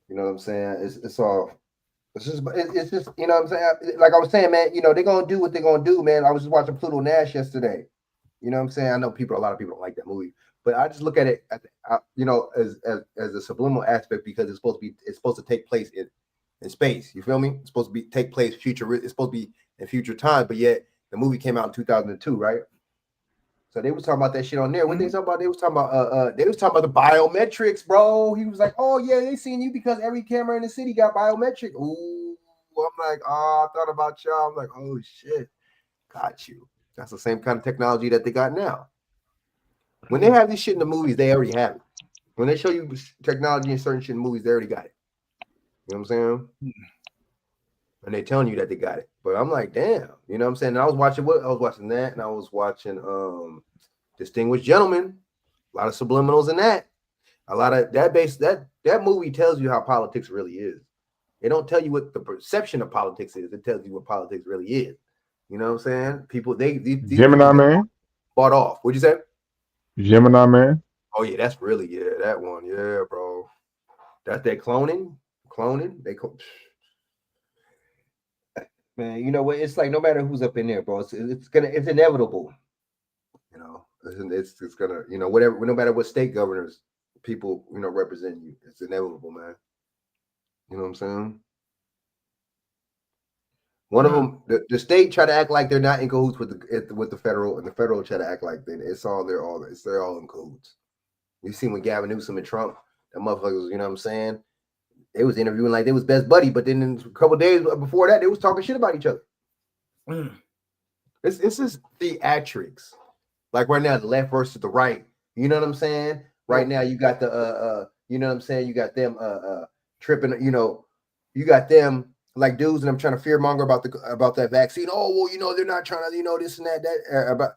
You know what I'm saying? It's just you know what I'm saying? Like I was saying, man. They're gonna do what they're gonna do, man. I was just watching Pluto Nash yesterday. You know what I'm saying? I know a lot of people don't like that movie, but I just look at it as a subliminal aspect because it's supposed to take place in space. You feel me? It's supposed to be take place future. It's supposed to be in future times, but yet the movie came out in 2002, right? So they was talking about that shit on there. What they talking about? They was talking about the biometrics, bro. He was like, "Oh yeah, they seen you because every camera in the city got biometric." Ooh, I'm like, oh, I thought about y'all. I'm like, oh shit, got you. That's the same kind of technology that they got now. When they have this shit in the movies, they already have it. When they show you technology in certain shit in movies, they already got it. You know what I'm saying? And they telling you that they got it. But I'm like, damn. You know what I'm saying? And I was watching that, and I was watching Distinguished Gentleman. A lot of subliminals in that. A lot of that movie tells you how politics really is. They don't tell you what the perception of politics is. It tells you what politics really is. You know what I'm saying? People, these Gemini Man. Bought off. What'd you say? Gemini Man. Oh yeah, that's really that one. Yeah, bro. That's that cloning. Man, you know what? It's like no matter who's up in there, bro. It's inevitable. You know, it's gonna, you know, whatever. No matter what state governors people, you know, represent you, it's inevitable, man. You know what I'm saying? One of them, the state try to act like they're not in cahoots with the federal, and the federal try to act like they're all in cahoots. You see when Gavin Newsom and Trump, the motherfuckers, you know what I'm saying? They was interviewing like they was best buddy, but then in a couple of days before that, they was talking shit about each other. It's just theatrics. Like right now, the left versus the right. You know what I'm saying? Right now, you got the you know what I'm saying? You got them tripping. You know, you got them like dudes, and I'm trying to fearmonger about that vaccine. Oh well, you know they're not trying to, you know, this and that about.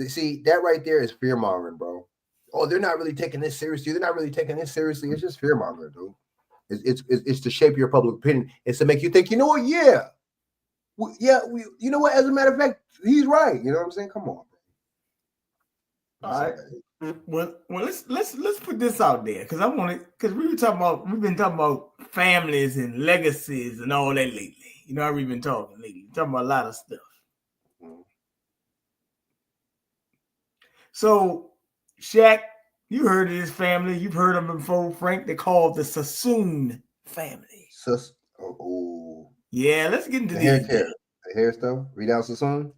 See that right there is fearmongering, bro. Oh, they're not really taking this seriously. They're not really taking this seriously. It's just fearmongering, dude. It's to shape your public opinion. It's to make you think, you know what? Yeah, you know what? As a matter of fact, he's right. You know what I'm saying? Come on. All right. Well, let's put this out there because we've been talking about families and legacies and all that lately. You know how we've been talking lately. Talking about a lot of stuff. So, Shaq, you heard of this family. You've heard of them before, Frank. They're called the Sassoon family. Yeah, let's get into this. The hair stuff. Read out Sassoon.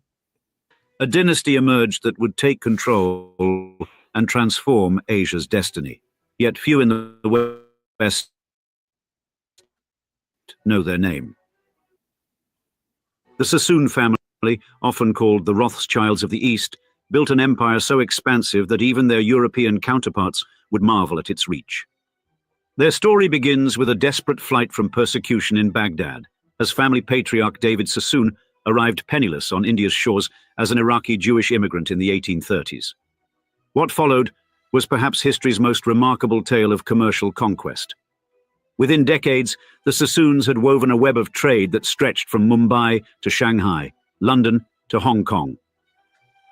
A dynasty emerged that would take control and transform Asia's destiny. Yet few in the West know their name. The Sassoon family, often called the Rothschilds of the East, built an empire so expansive that even their European counterparts would marvel at its reach. Their story begins with a desperate flight from persecution in Baghdad, as family patriarch David Sassoon arrived penniless on India's shores as an Iraqi Jewish immigrant in the 1830s. What followed was perhaps history's most remarkable tale of commercial conquest. Within decades, the Sassoons had woven a web of trade that stretched from Mumbai to Shanghai, London to Hong Kong.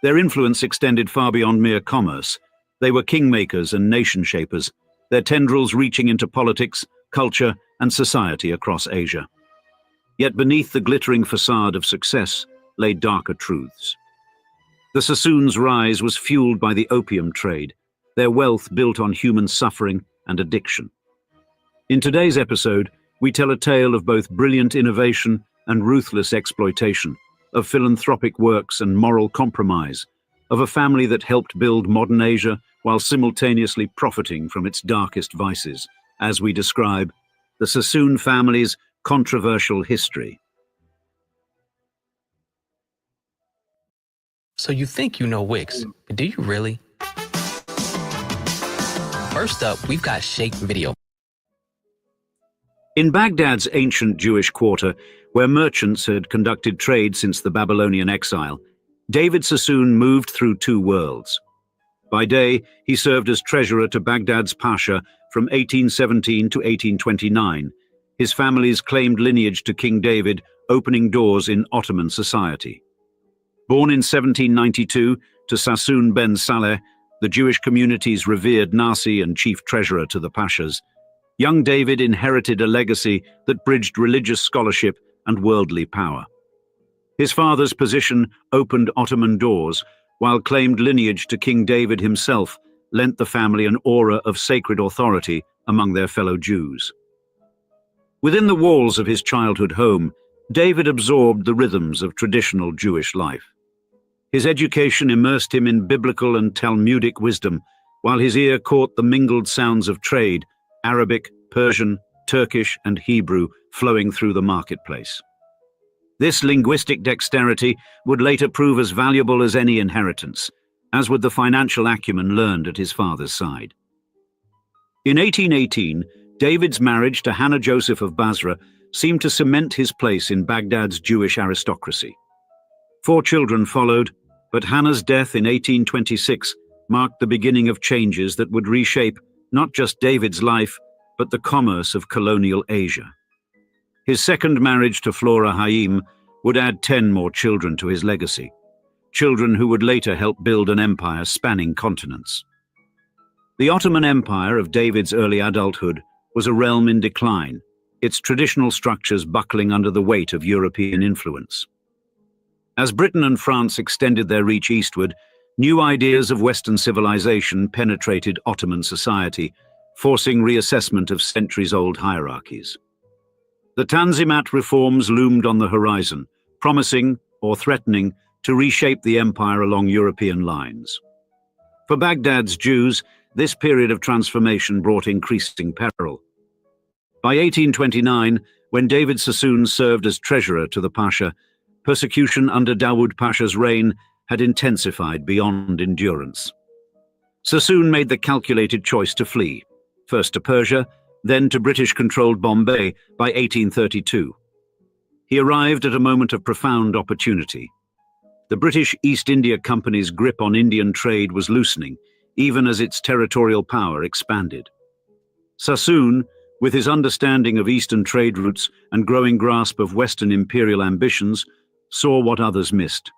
Their influence extended far beyond mere commerce. They were kingmakers and nation-shapers, their tendrils reaching into politics, culture, and society across Asia. Yet beneath the glittering facade of success lay darker truths. The Sassoons' rise was fueled by the opium trade, their wealth built on human suffering and addiction. In today's episode, we tell a tale of both brilliant innovation and ruthless exploitation, of philanthropic works and moral compromise, of a family that helped build modern Asia while simultaneously profiting from its darkest vices, as we describe the Sassoon family's controversial history. So you think you know Wix, but do you really? First up, we've got Shake Video. In Baghdad's ancient Jewish quarter, where merchants had conducted trade since the Babylonian exile, David Sassoon moved through two worlds. By day, he served as treasurer to Baghdad's Pasha from 1817 to 1829, his family's claimed lineage to King David opening doors in Ottoman society. Born in 1792 to Sassoon ben Saleh, the Jewish community's revered Nasi and chief treasurer to the Pashas, young David inherited a legacy that bridged religious scholarship and worldly power. His father's position opened Ottoman doors, while claimed lineage to King David himself lent the family an aura of sacred authority among their fellow Jews. Within the walls of his childhood home, David absorbed the rhythms of traditional Jewish life. His education immersed him in biblical and Talmudic wisdom, while his ear caught the mingled sounds of trade, Arabic, Persian, Turkish, and Hebrew flowing through the marketplace. This linguistic dexterity would later prove as valuable as any inheritance, as would the financial acumen learned at his father's side. In 1818, David's marriage to Hannah Joseph of Basra seemed to cement his place in Baghdad's Jewish aristocracy. 4 children followed, but Hannah's death in 1826 marked the beginning of changes that would reshape not just David's life, but the commerce of colonial Asia. His second marriage to Flora Haim would add 10 more children to his legacy, children who would later help build an empire spanning continents. The Ottoman Empire of David's early adulthood was a realm in decline, its traditional structures buckling under the weight of European influence. As Britain and France extended their reach eastward, new ideas of Western civilization penetrated Ottoman society, forcing reassessment of centuries-old hierarchies. The Tanzimat reforms loomed on the horizon, promising, or threatening, to reshape the empire along European lines. For Baghdad's Jews, this period of transformation brought increasing peril. By 1829, when David Sassoon served as treasurer to the Pasha, persecution under Dawood Pasha's reign had intensified beyond endurance. Sassoon made the calculated choice to flee, first to Persia, then to British-controlled Bombay by 1832. He arrived at a moment of profound opportunity. The British East India Company's grip on Indian trade was loosening, even as its territorial power expanded. Sassoon, with his understanding of Eastern trade routes and growing grasp of Western imperial ambitions, saw what others missed.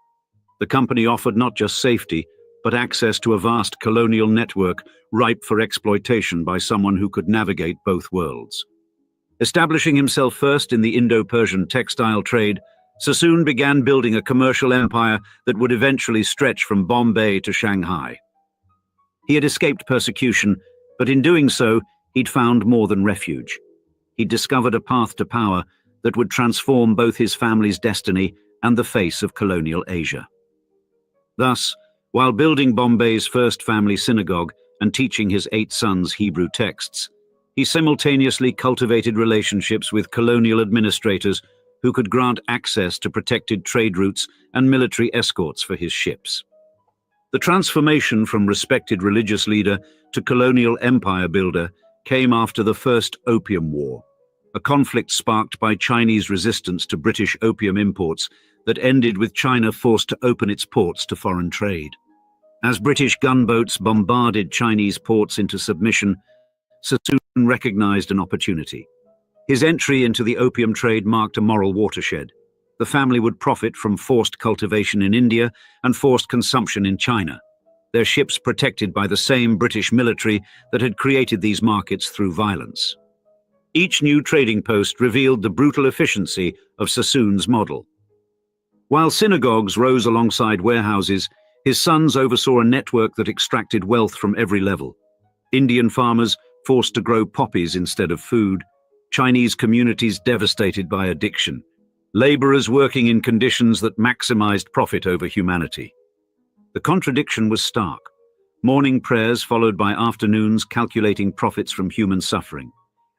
The company offered not just safety, but access to a vast colonial network ripe for exploitation by someone who could navigate both worlds. Establishing himself first in the Indo-Persian textile trade, Sassoon began building a commercial empire that would eventually stretch from Bombay to Shanghai. He had escaped persecution, but in doing so, he'd found more than refuge. He'd discovered a path to power that would transform both his family's destiny and the face of colonial Asia. Thus, while building Bombay's first family synagogue and teaching his 8 sons Hebrew texts, he simultaneously cultivated relationships with colonial administrators who could grant access to protected trade routes and military escorts for his ships. The transformation from respected religious leader to colonial empire builder came after the First Opium War, a conflict sparked by Chinese resistance to British opium imports that ended with China forced to open its ports to foreign trade. As British gunboats bombarded Chinese ports into submission, Sassoon recognized an opportunity. His entry into the opium trade marked a moral watershed. The family would profit from forced cultivation in India and forced consumption in China, their ships protected by the same British military that had created these markets through violence. Each new trading post revealed the brutal efficiency of Sassoon's model. While synagogues rose alongside warehouses, his sons oversaw a network that extracted wealth from every level. Indian farmers forced to grow poppies instead of food, Chinese communities devastated by addiction, laborers working in conditions that maximized profit over humanity. The contradiction was stark. Morning prayers followed by afternoons calculating profits from human suffering.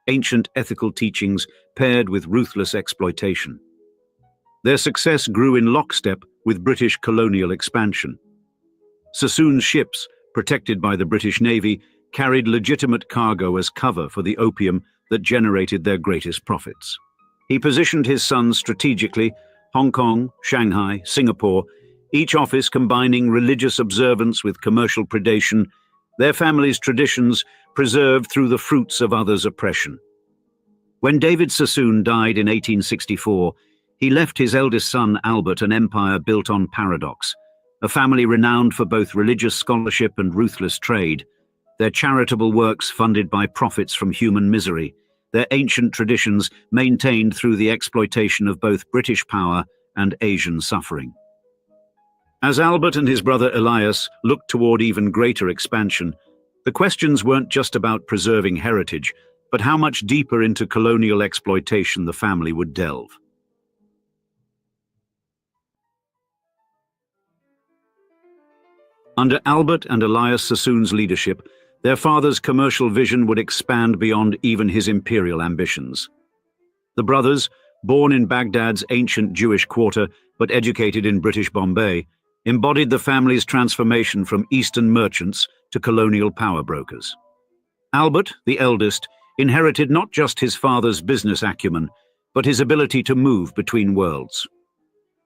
Ancient ethical teachings paired with ruthless exploitation. Their success grew in lockstep with British colonial expansion. Sassoon's ships, protected by the British Navy, carried legitimate cargo as cover for the opium that generated their greatest profits. He positioned his sons strategically, Hong Kong, Shanghai, Singapore, each office combining religious observance with commercial predation, their families' traditions preserved through the fruits of others' oppression. When David Sassoon died in 1864, he left his eldest son Albert an empire built on paradox, a family renowned for both religious scholarship and ruthless trade, their charitable works funded by profits from human misery, their ancient traditions maintained through the exploitation of both British power and Asian suffering. As Albert and his brother Elias looked toward even greater expansion, the questions weren't just about preserving heritage, but how much deeper into colonial exploitation the family would delve. Under Albert and Elias Sassoon's leadership, their father's commercial vision would expand beyond even his imperial ambitions. The brothers, born in Baghdad's ancient Jewish quarter but educated in British Bombay, embodied the family's transformation from Eastern merchants to colonial power brokers. Albert, the eldest, inherited not just his father's business acumen, but his ability to move between worlds.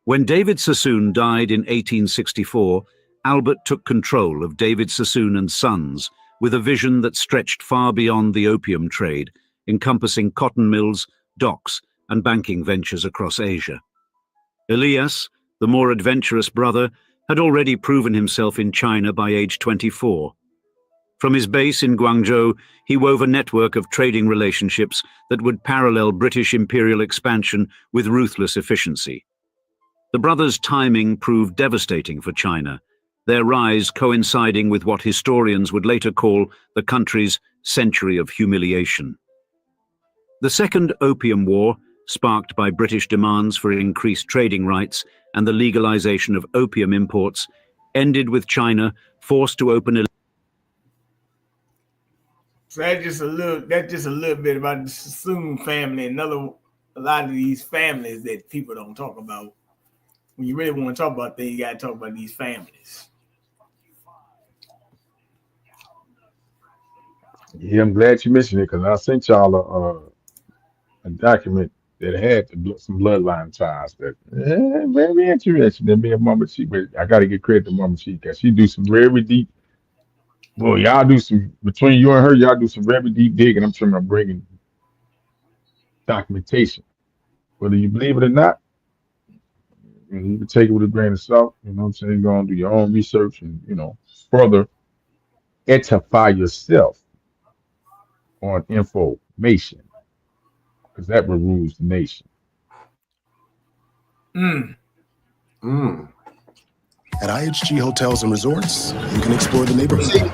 When David Sassoon died in 1864, Albert took control of David Sassoon and Sons with a vision that stretched far beyond the opium trade, encompassing cotton mills, docks, and banking ventures across Asia. Elias, the more adventurous brother, had already proven himself in China by age 24. From his base in Guangzhou, he wove a network of trading relationships that would parallel British imperial expansion with ruthless efficiency. The brothers' timing proved devastating for China, their rise coinciding with what historians would later call the country's century of humiliation. The Second Opium War, sparked by British demands for increased trading rights and the legalization of opium imports, ended with China forced to open a... So that's just a little bit about the Sassoon family and a lot of these families that people don't talk about. When you really want to talk about things, you got to talk about these families. Yeah, I'm glad you mentioned it because I sent y'all a document that had some bloodline ties that very interesting. That be a Mama Chi, but I got to give credit to Mama Chi because she do some very deep. Well, y'all do some between you and her. Y'all do some very deep digging. I'm trying to bring in documentation, whether you believe it or not. You can take it with a grain of salt. You know what I'm saying? Go and do your own research and further edify yourself on information, because that will rules the nation. At IHG Hotels and Resorts, you can explore the neighborhood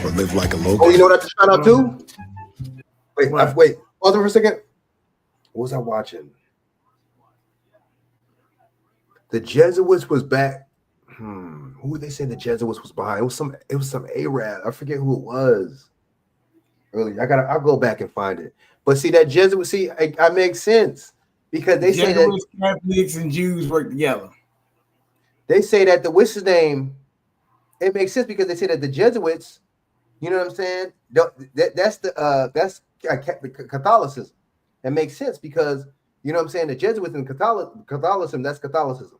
or live like a local. Oh, you know what I have to shout out to? Wait, hold on for a second. What was I watching? The Jesuits was back. Who would they say the Jesuits was behind? It was some Arab. I forget who it was. Really, I'll go back and find it. But see that Jesuit, I make sense because they say that Catholics and Jews work together. They say that what's his name? It makes sense because they say that the Jesuits, you know what I'm saying? That's Catholicism. It makes sense because you know what I'm saying. The Jesuits and Catholicism, that's Catholicism.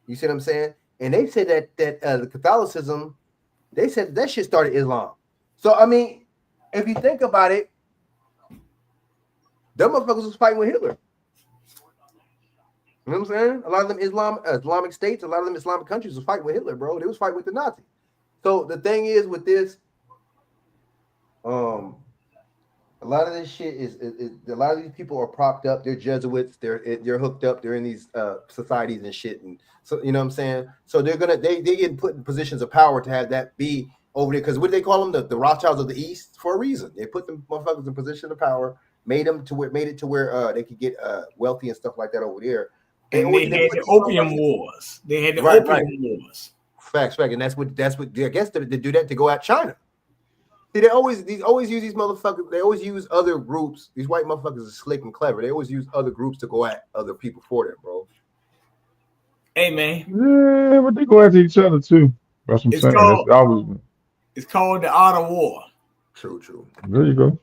You see what I'm saying? And they said that the Catholicism, they said that shit started Islam. So I mean, if you think about it, them motherfuckers was fighting with Hitler. You know what I'm saying? A lot of them Islamic states, a lot of them Islamic countries was fighting with Hitler, bro. They was fighting with the Nazis. So the thing is with this, a lot of this shit is a lot of these people are propped up. They're Jesuits. They're hooked up. They're in these societies and shit. And so you know what I'm saying. So they get put in positions of power to have that be over there. Because what do they call them? The Rothschilds of the East for a reason. They put them motherfuckers in position of power, made it to where they could get wealthy and stuff like that over there. They had the opium wars. They had the opium wars. Facts. And that's what I guess they do that to go at China. See, they always use these motherfuckers. They always use other groups. These white motherfuckers are slick and clever. They always use other groups to go at other people for them, bro. Hey, man. Yeah, but they go after each other too. That's what I'm saying. It's called the Art of War. True. There you go.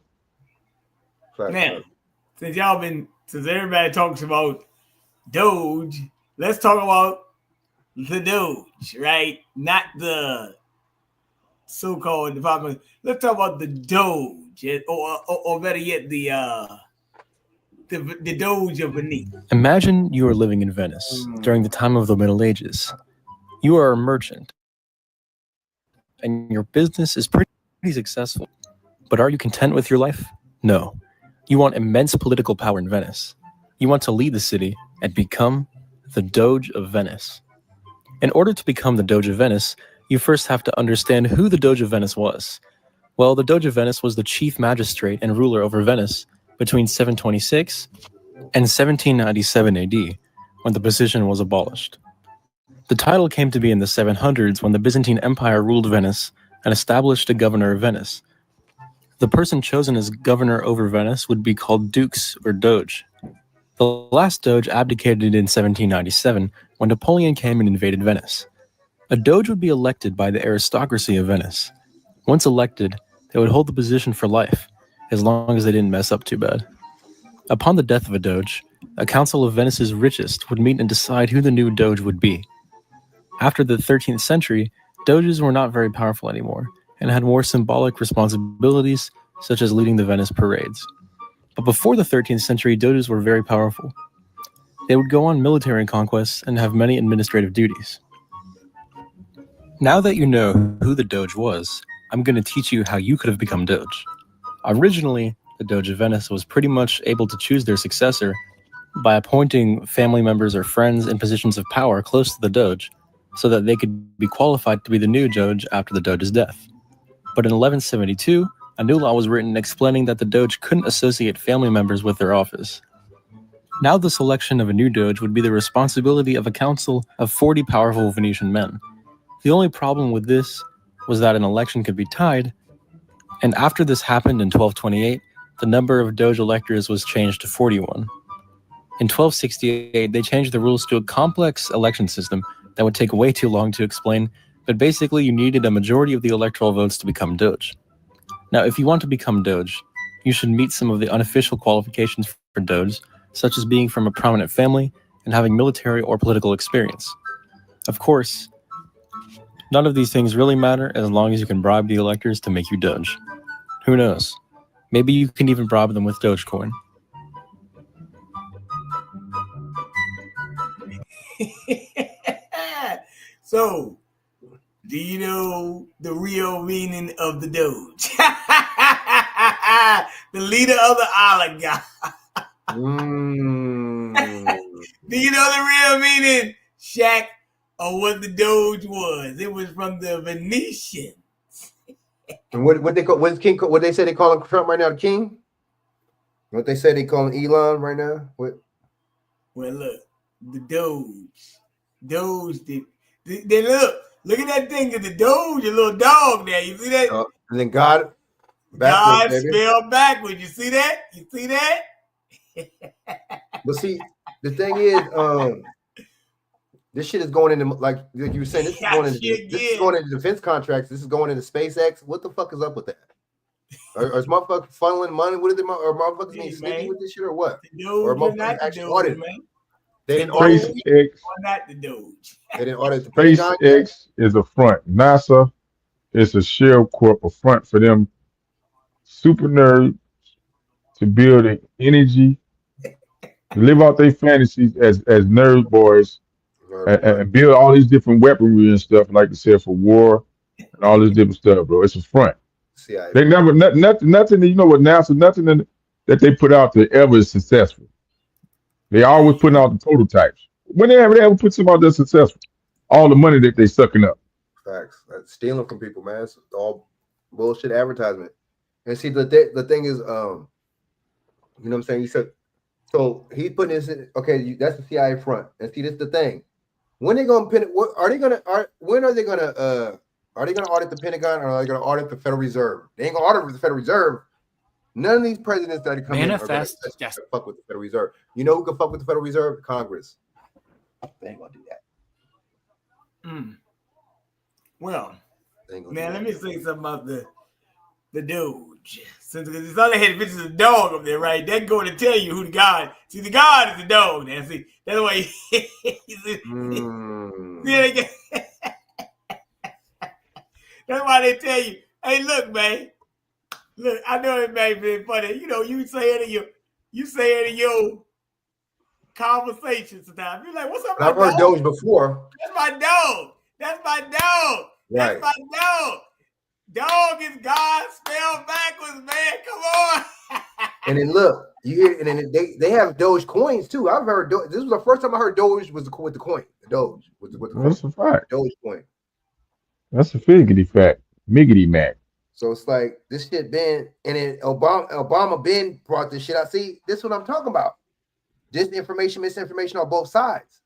Now, since everybody talks about Doge, let's talk about the Doge, right? Not the so-called department. Let's talk about the Doge, or better yet, the Doge of Beneath. Imagine you are living in Venice during the time of the Middle Ages. You are a merchant, and your business is pretty successful. But are you content with your life? No. You want immense political power in Venice. You want to lead the city and become the Doge of Venice. In order to become the Doge of Venice, you first have to understand who the Doge of Venice was. Well, the Doge of Venice was the chief magistrate and ruler over Venice between 726 and 1797 AD, when the position was abolished. The title came to be in the 700s when the Byzantine Empire ruled Venice and established a governor of Venice. The person chosen as governor over Venice would be called dux or doge. The last doge abdicated in 1797 when Napoleon came and invaded Venice. A doge would be elected by the aristocracy of Venice. Once elected, they would hold the position for life, as long as they didn't mess up too bad. Upon the death of a doge, a council of Venice's richest would meet and decide who the new doge would be. After the 13th century, doges were not very powerful anymore, and had more symbolic responsibilities, such as leading the Venice parades. But before the 13th century, doges were very powerful. They would go on military conquests and have many administrative duties. Now that you know who the doge was, I'm going to teach you how you could have become doge. Originally, the Doge of Venice was pretty much able to choose their successor by appointing family members or friends in positions of power close to the Doge, so that they could be qualified to be the new Doge after the Doge's death. But in 1172, a new law was written explaining that the Doge couldn't associate family members with their office. Now the selection of a new Doge would be the responsibility of a council of 40 powerful Venetian men. The only problem with this was that an election could be tied, and after this happened in 1228, the number of Doge electors was changed to 41. In 1268, they changed the rules to a complex election system that would take way too long to explain, but basically you needed a majority of the electoral votes to become Doge. Now, if you want to become Doge, you should meet some of the unofficial qualifications for Doge, such as being from a prominent family and having military or political experience. Of course, none of these things really matter as long as you can bribe the electors to make you Doge. Who knows? Maybe you can even bribe them with Dogecoin. So, do you know the real meaning of the Doge? The leader of the oligarch. Do you know the real meaning, Shaq, of what the Doge was? It was from the Venetians. And what they call what's King? What they say they call him Trump right now, the king? What they say they call him Elon right now? What? Well, look, the Doge. They look at that thing of the Doge, a little dog there. You see that? And then God spelled backwards. You see that? You see that? But see, the thing is, this shit is going into like you were saying. This is going into defense contracts. This is going into SpaceX. What the fuck is up with that? Or is motherfuckers funneling money? What is it? Or motherfuckers being sneaky with this shit, or what? Or motherfuckers actually audit? They didn't audit SpaceX. Not the Doge. They didn't audit the SpaceX is a front. NASA is a shell corp, a front for them super nerds to build an energy, to live out their fantasies as nerd boys, and build all these different weaponry and stuff, like I said, for war and all this different stuff, bro. It's a front. They never nothing. You know what NASA? Nothing that they put out there ever is successful. They always putting out the prototypes. When they ever put something out that's successful, all the money that they sucking up. Facts. That's stealing from people, man. It's all bullshit advertisement. And see, the thing is, you know what I'm saying? He said, so he put this in. Okay, that's the CIA front. And see, this is the thing. When they gonna pin it? When are they gonna audit the Pentagon, or are they gonna audit the Federal Reserve? They ain't gonna audit the Federal Reserve. None of these presidents that come in are gonna fuck with the Federal Reserve. You know who can fuck with the Federal Reserve? Congress. They ain't gonna do that. Well, man, let me say something about the Doge. Since it's all they had pictures of the dog up there, right? That's going to tell you who the God. See, the God is the dog. Now, see, that's why that's why they tell you, hey, look, man. Look, I know it may be funny. You know, you say it in your conversation sometimes. You're like, what's up, I've heard Doge before. That's my dog. That's my dog. Right. That's my dog. Dog is God spelled backwards, man. Come on. And then look, you hear, and then they have Doge coins too. I've heard Doge. This was the first time I heard Doge was with the coin. The Doge with the That's a fact. Doge coin. That's a figgity fact. Miggity mac. So it's like this shit been, and then Obama been brought this shit out. See, this is what I'm talking about. Disinformation, misinformation on both sides.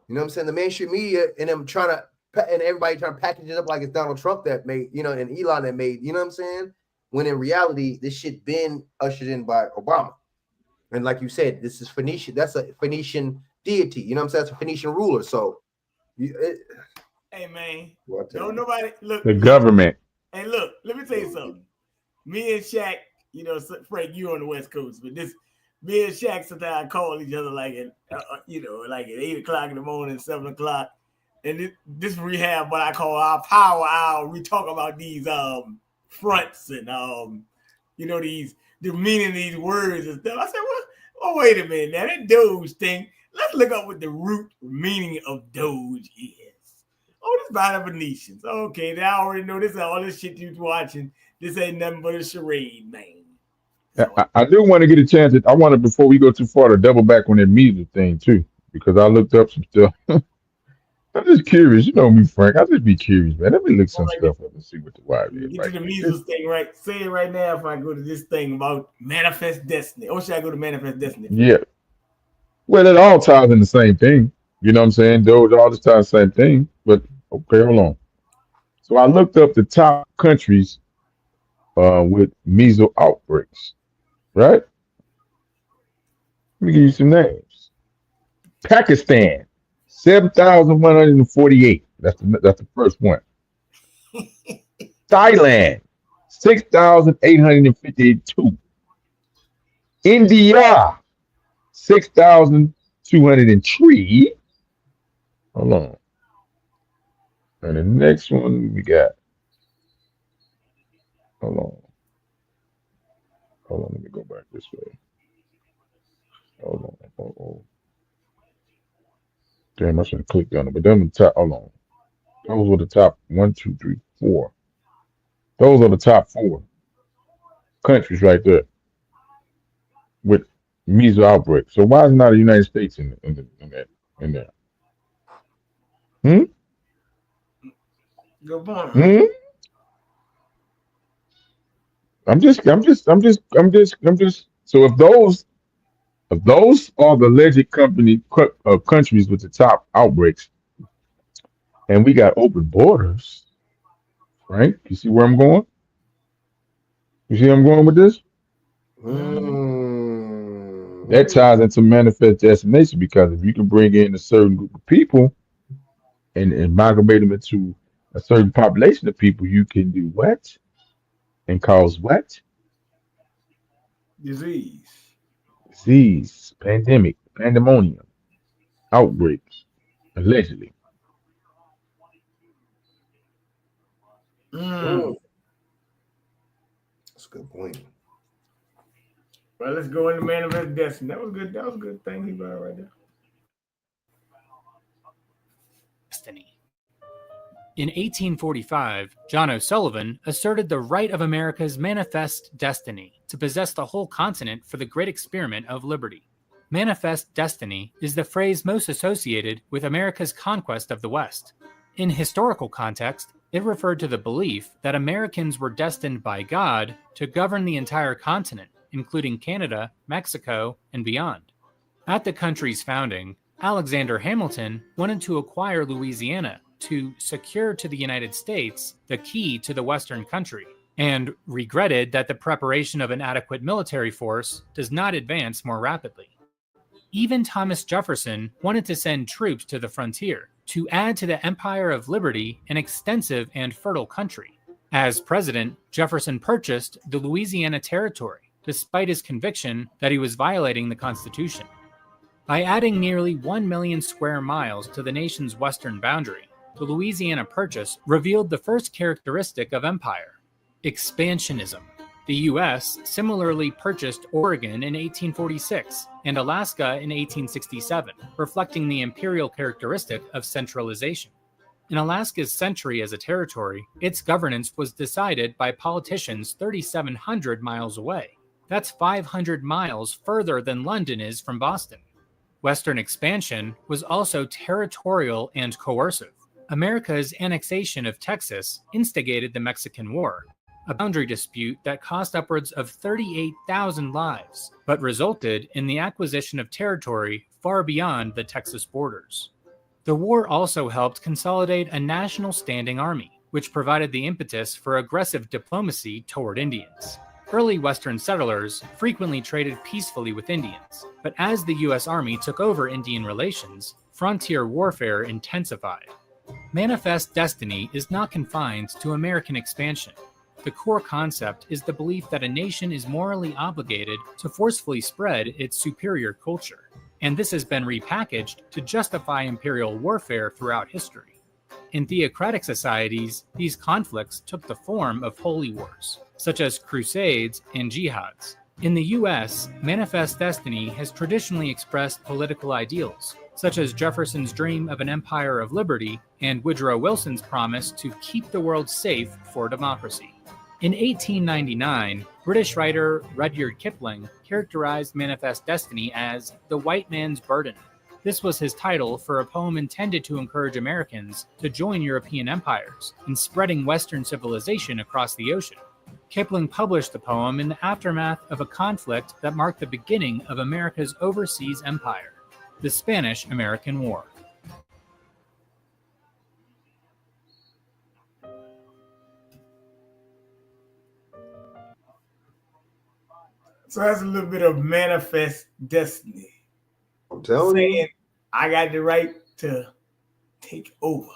You know what I'm saying? The mainstream media and them trying to, and everybody trying to package it up like it's Donald Trump that made, you know, and Elon that made, you know what I'm saying? When in reality, this shit been ushered in by Obama. And like you said, this is Phoenician. That's a Phoenician deity. You know what I'm saying? That's a Phoenician ruler. So, hey man, what don't nobody look. The government. Hey, look, let me tell you something. Me and Shaq, you know, Frank, you on the West Coast, but me and Shaq sometimes call each other like at, like at 8 o'clock in the morning, 7 o'clock. And this rehab, what I call our power hour. We talk about these fronts and the meaning of these words and stuff. I said, well, oh, wait a minute now, that Doge thing. Let's look up what the root meaning of Doge is. Oh, this by the Venetians. Okay, they already know this. All this shit you're watching. This ain't nothing but a charade, man. I do want to get a chance. I wanted, before we go too far, to double back on that measles thing too, because I looked up some stuff. I'm just curious. You know me, Frank. I just be curious, man. Let me look some stuff up and see what the wire is. Get to the measles thing, right? Say it right now if I go to this thing about manifest destiny. Or should I go to manifest destiny? Yeah. Well, it all ties in the same thing. You know what I'm saying? Those all just ties the same thing. But okay, hold on. So I looked up the top countries with measles outbreaks. Right? Let me give you some names. Pakistan, 7,148. That's the first one. Thailand, 6,852. India, 6,203. Hold on. And the next one we got. Hold on, let me go back this way. Hold on. Damn, I should have clicked on it. But then the top, hold on. Those were the top 1, 2, 3, 4. Those are the top 4 countries right there with measles outbreak. So why is not the United States in there? Good point. I'm just. So if those are the alleged countries with the top outbreaks, and we got open borders, right? You see where I'm going? You see where I'm going with this? That ties into manifest destination, because if you can bring in a certain group of people and amalgamate them into a certain population of people, you can do what? And cause what? Disease, pandemic, pandemonium, outbreaks, allegedly. That's a good point. Well, let's go into manifest destiny. That was good. That was a good thing he brought right there. Destiny. In 1845, John O'Sullivan asserted the right of America's manifest destiny to possess the whole continent for the great experiment of liberty. Manifest destiny is the phrase most associated with America's conquest of the West. In historical context, it referred to the belief that Americans were destined by God to govern the entire continent, including Canada, Mexico, and beyond. At the country's founding, Alexander Hamilton wanted to acquire Louisiana to secure to the United States the key to the Western country, and regretted that the preparation of an adequate military force does not advance more rapidly. Even Thomas Jefferson wanted to send troops to the frontier to add to the Empire of Liberty an extensive and fertile country. As president, Jefferson purchased the Louisiana Territory, despite his conviction that he was violating the Constitution. By adding nearly 1 million square miles to the nation's western boundary, the Louisiana Purchase revealed the first characteristic of empire: expansionism. The U.S. similarly purchased Oregon in 1846 and Alaska in 1867, reflecting the imperial characteristic of centralization. In Alaska's century as a territory, its governance was decided by politicians 3,700 miles away. That's 500 miles further than London is from Boston. Western expansion was also territorial and coercive. America's annexation of Texas instigated the Mexican War, a boundary dispute that cost upwards of 38,000 lives, but resulted in the acquisition of territory far beyond the Texas borders. The war also helped consolidate a national standing army, which provided the impetus for aggressive diplomacy toward Indians. Early Western settlers frequently traded peacefully with Indians, but as the U.S. Army took over Indian relations, frontier warfare intensified. Manifest Destiny is not confined to American expansion. The core concept is the belief that a nation is morally obligated to forcefully spread its superior culture, and this has been repackaged to justify imperial warfare throughout history. In theocratic societies, these conflicts took the form of holy wars, such as crusades and jihads. In the US, Manifest Destiny has traditionally expressed political ideals, such as Jefferson's dream of an empire of liberty and Woodrow Wilson's promise to keep the world safe for democracy. In 1899, British writer Rudyard Kipling characterized Manifest Destiny as the white man's burden. This was his title for a poem intended to encourage Americans to join European empires in spreading Western civilization across the ocean. Kipling published the poem in the aftermath of a conflict that marked the beginning of America's overseas empire, the Spanish-American War. So that's a little bit of Manifest Destiny. I'm telling you. I got the right to take over.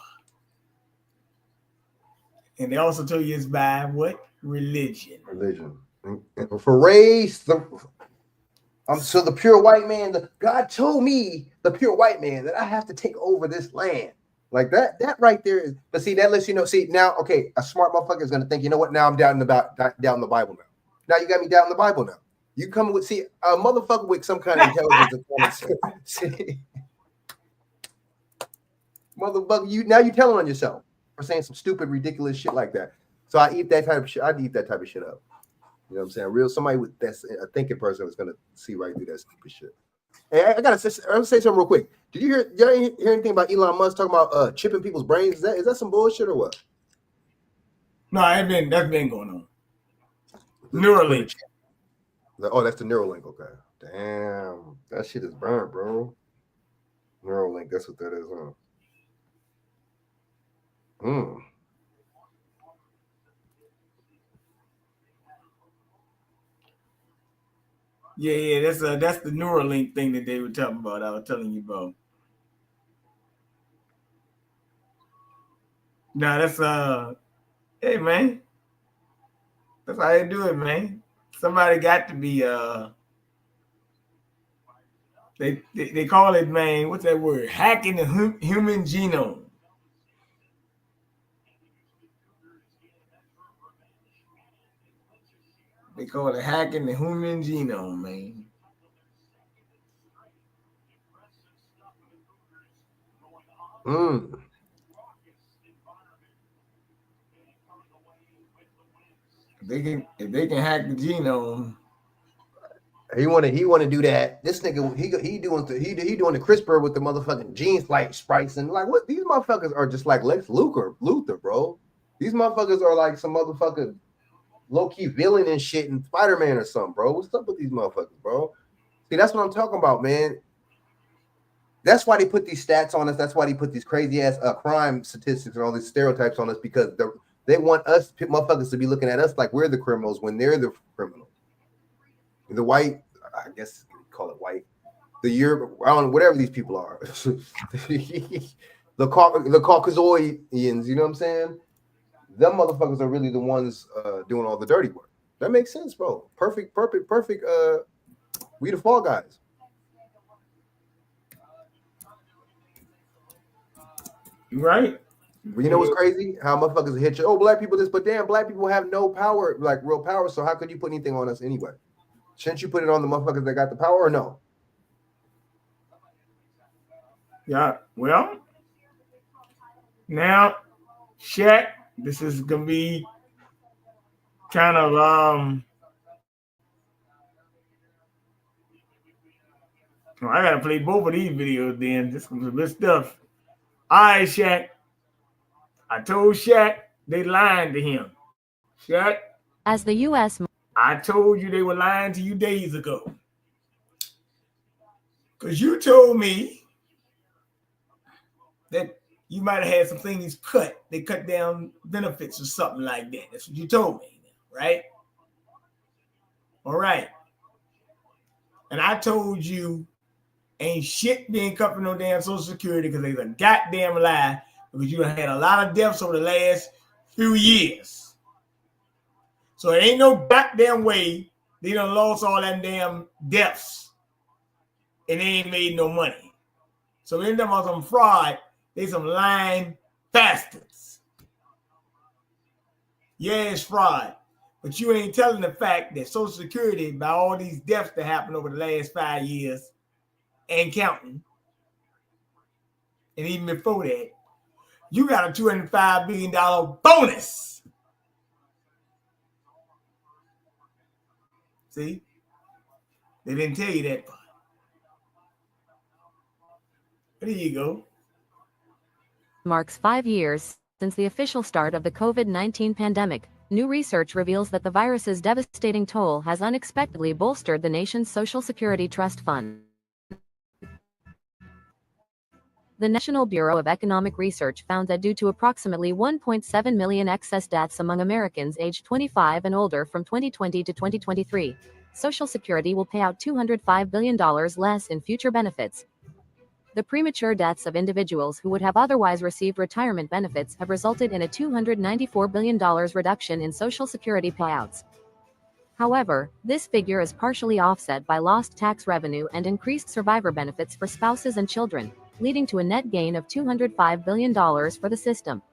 And they also told you it's by what? Religion. Religion. And for race, so the pure white man, God told me, the pure white man, that I have to take over this land. Like that right there is, but see, that lets you know, see, now, okay, a smart motherfucker is going to think, you know what, now I'm down in the Bible now. Now you got me down in the Bible now. You come with, see, a motherfucker with some kind of intelligence. See, motherfucker, you telling on yourself for saying some stupid, ridiculous shit like that. So I eat that type of shit. I'd eat that type of shit up. You know what I'm saying? Somebody with that's a thinking person is gonna see right through that stupid shit. Hey, I gotta say something real quick. Did you hear anything about Elon Musk talking about chipping people's brains? Is that some bullshit or what? No, that's been going on. Neuralink. Oh, that's the Neuralink. Okay. Damn, that shit is burnt, bro. Neuralink, that's what that is, huh? Yeah, that's the Neuralink thing that they were talking about. I was telling you about. Now that's hey man, that's how they do it, man. Somebody got to be they call it, man, what's that word? Hacking the human genome. They call it hacking the human genome, man. If they can hack the genome, he want to do that. This nigga he doing the CRISPR with the motherfucking gene splice and like what these motherfuckers are just like Lex Luthor, bro. These motherfuckers are like some motherfucking low-key villain and shit in Spider-Man or something, bro. What's up with these motherfuckers, bro? See, that's what I'm talking about, man. That's why they put these stats on us. That's why they put these crazy ass crime statistics and all these stereotypes on us, because they want us motherfuckers to be looking at us like we're the criminals when they're the criminal. The white, I guess you call it white. The Europe, I don't know, whatever these people are. the Caucasians, you know what I'm saying? Them motherfuckers are really the ones doing all the dirty work. That makes sense, bro. Perfect. We the fall guys. Right. You know what's crazy? How motherfuckers hit you. Oh, black people this, but damn, black people have no power, like real power. So how could you put anything on us anyway? Shouldn't you put it on the motherfuckers that got the power or no? Yeah. Well, now, Shaq, this is gonna be kind of I gotta play both of these videos then. This is good stuff. All right, Shaq. I told Shaq they lying to him. Shaq, As the U.S. I told you they were lying to you days ago. Because you told me that you might have had some things cut. They cut down benefits or something like that. That's what you told me, right? All right. And I told you ain't shit being cut from no damn Social Security because they's a goddamn lie because you done had a lot of deaths over the last few years. So there ain't no goddamn way they done lost all them damn deaths and they ain't made no money. So they talking about some fraud. They some lying bastards. Yeah, it's fraud. But you ain't telling the fact that Social Security, by all these deaths that happened over the last 5 years and counting, and even before that, you got a $205 billion bonus. See? They didn't tell you that part. There you go. Marks 5 years since the official start of the COVID-19 pandemic. New research reveals that the virus's devastating toll has unexpectedly bolstered the nation's Social Security Trust Fund. The National Bureau of Economic Research found that due to approximately 1.7 million excess deaths among Americans aged 25 and older from 2020 to 2023, Social Security will pay out $205 billion less in future benefits. The premature deaths of individuals who would have otherwise received retirement benefits have resulted in a $294 billion reduction in Social Security payouts. However, this figure is partially offset by lost tax revenue and increased survivor benefits for spouses and children, leading to a net gain of $205 billion for the system.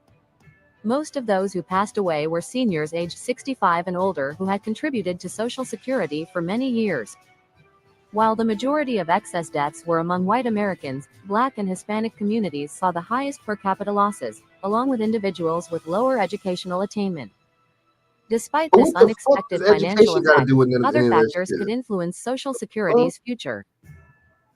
Most of those who passed away were seniors aged 65 and older who had contributed to Social Security for many years. While the majority of excess deaths were among white Americans, Black and Hispanic communities saw the highest per capita losses, along with individuals with lower educational attainment. Despite this unexpected financial effect, other factors could influence Social Security's future.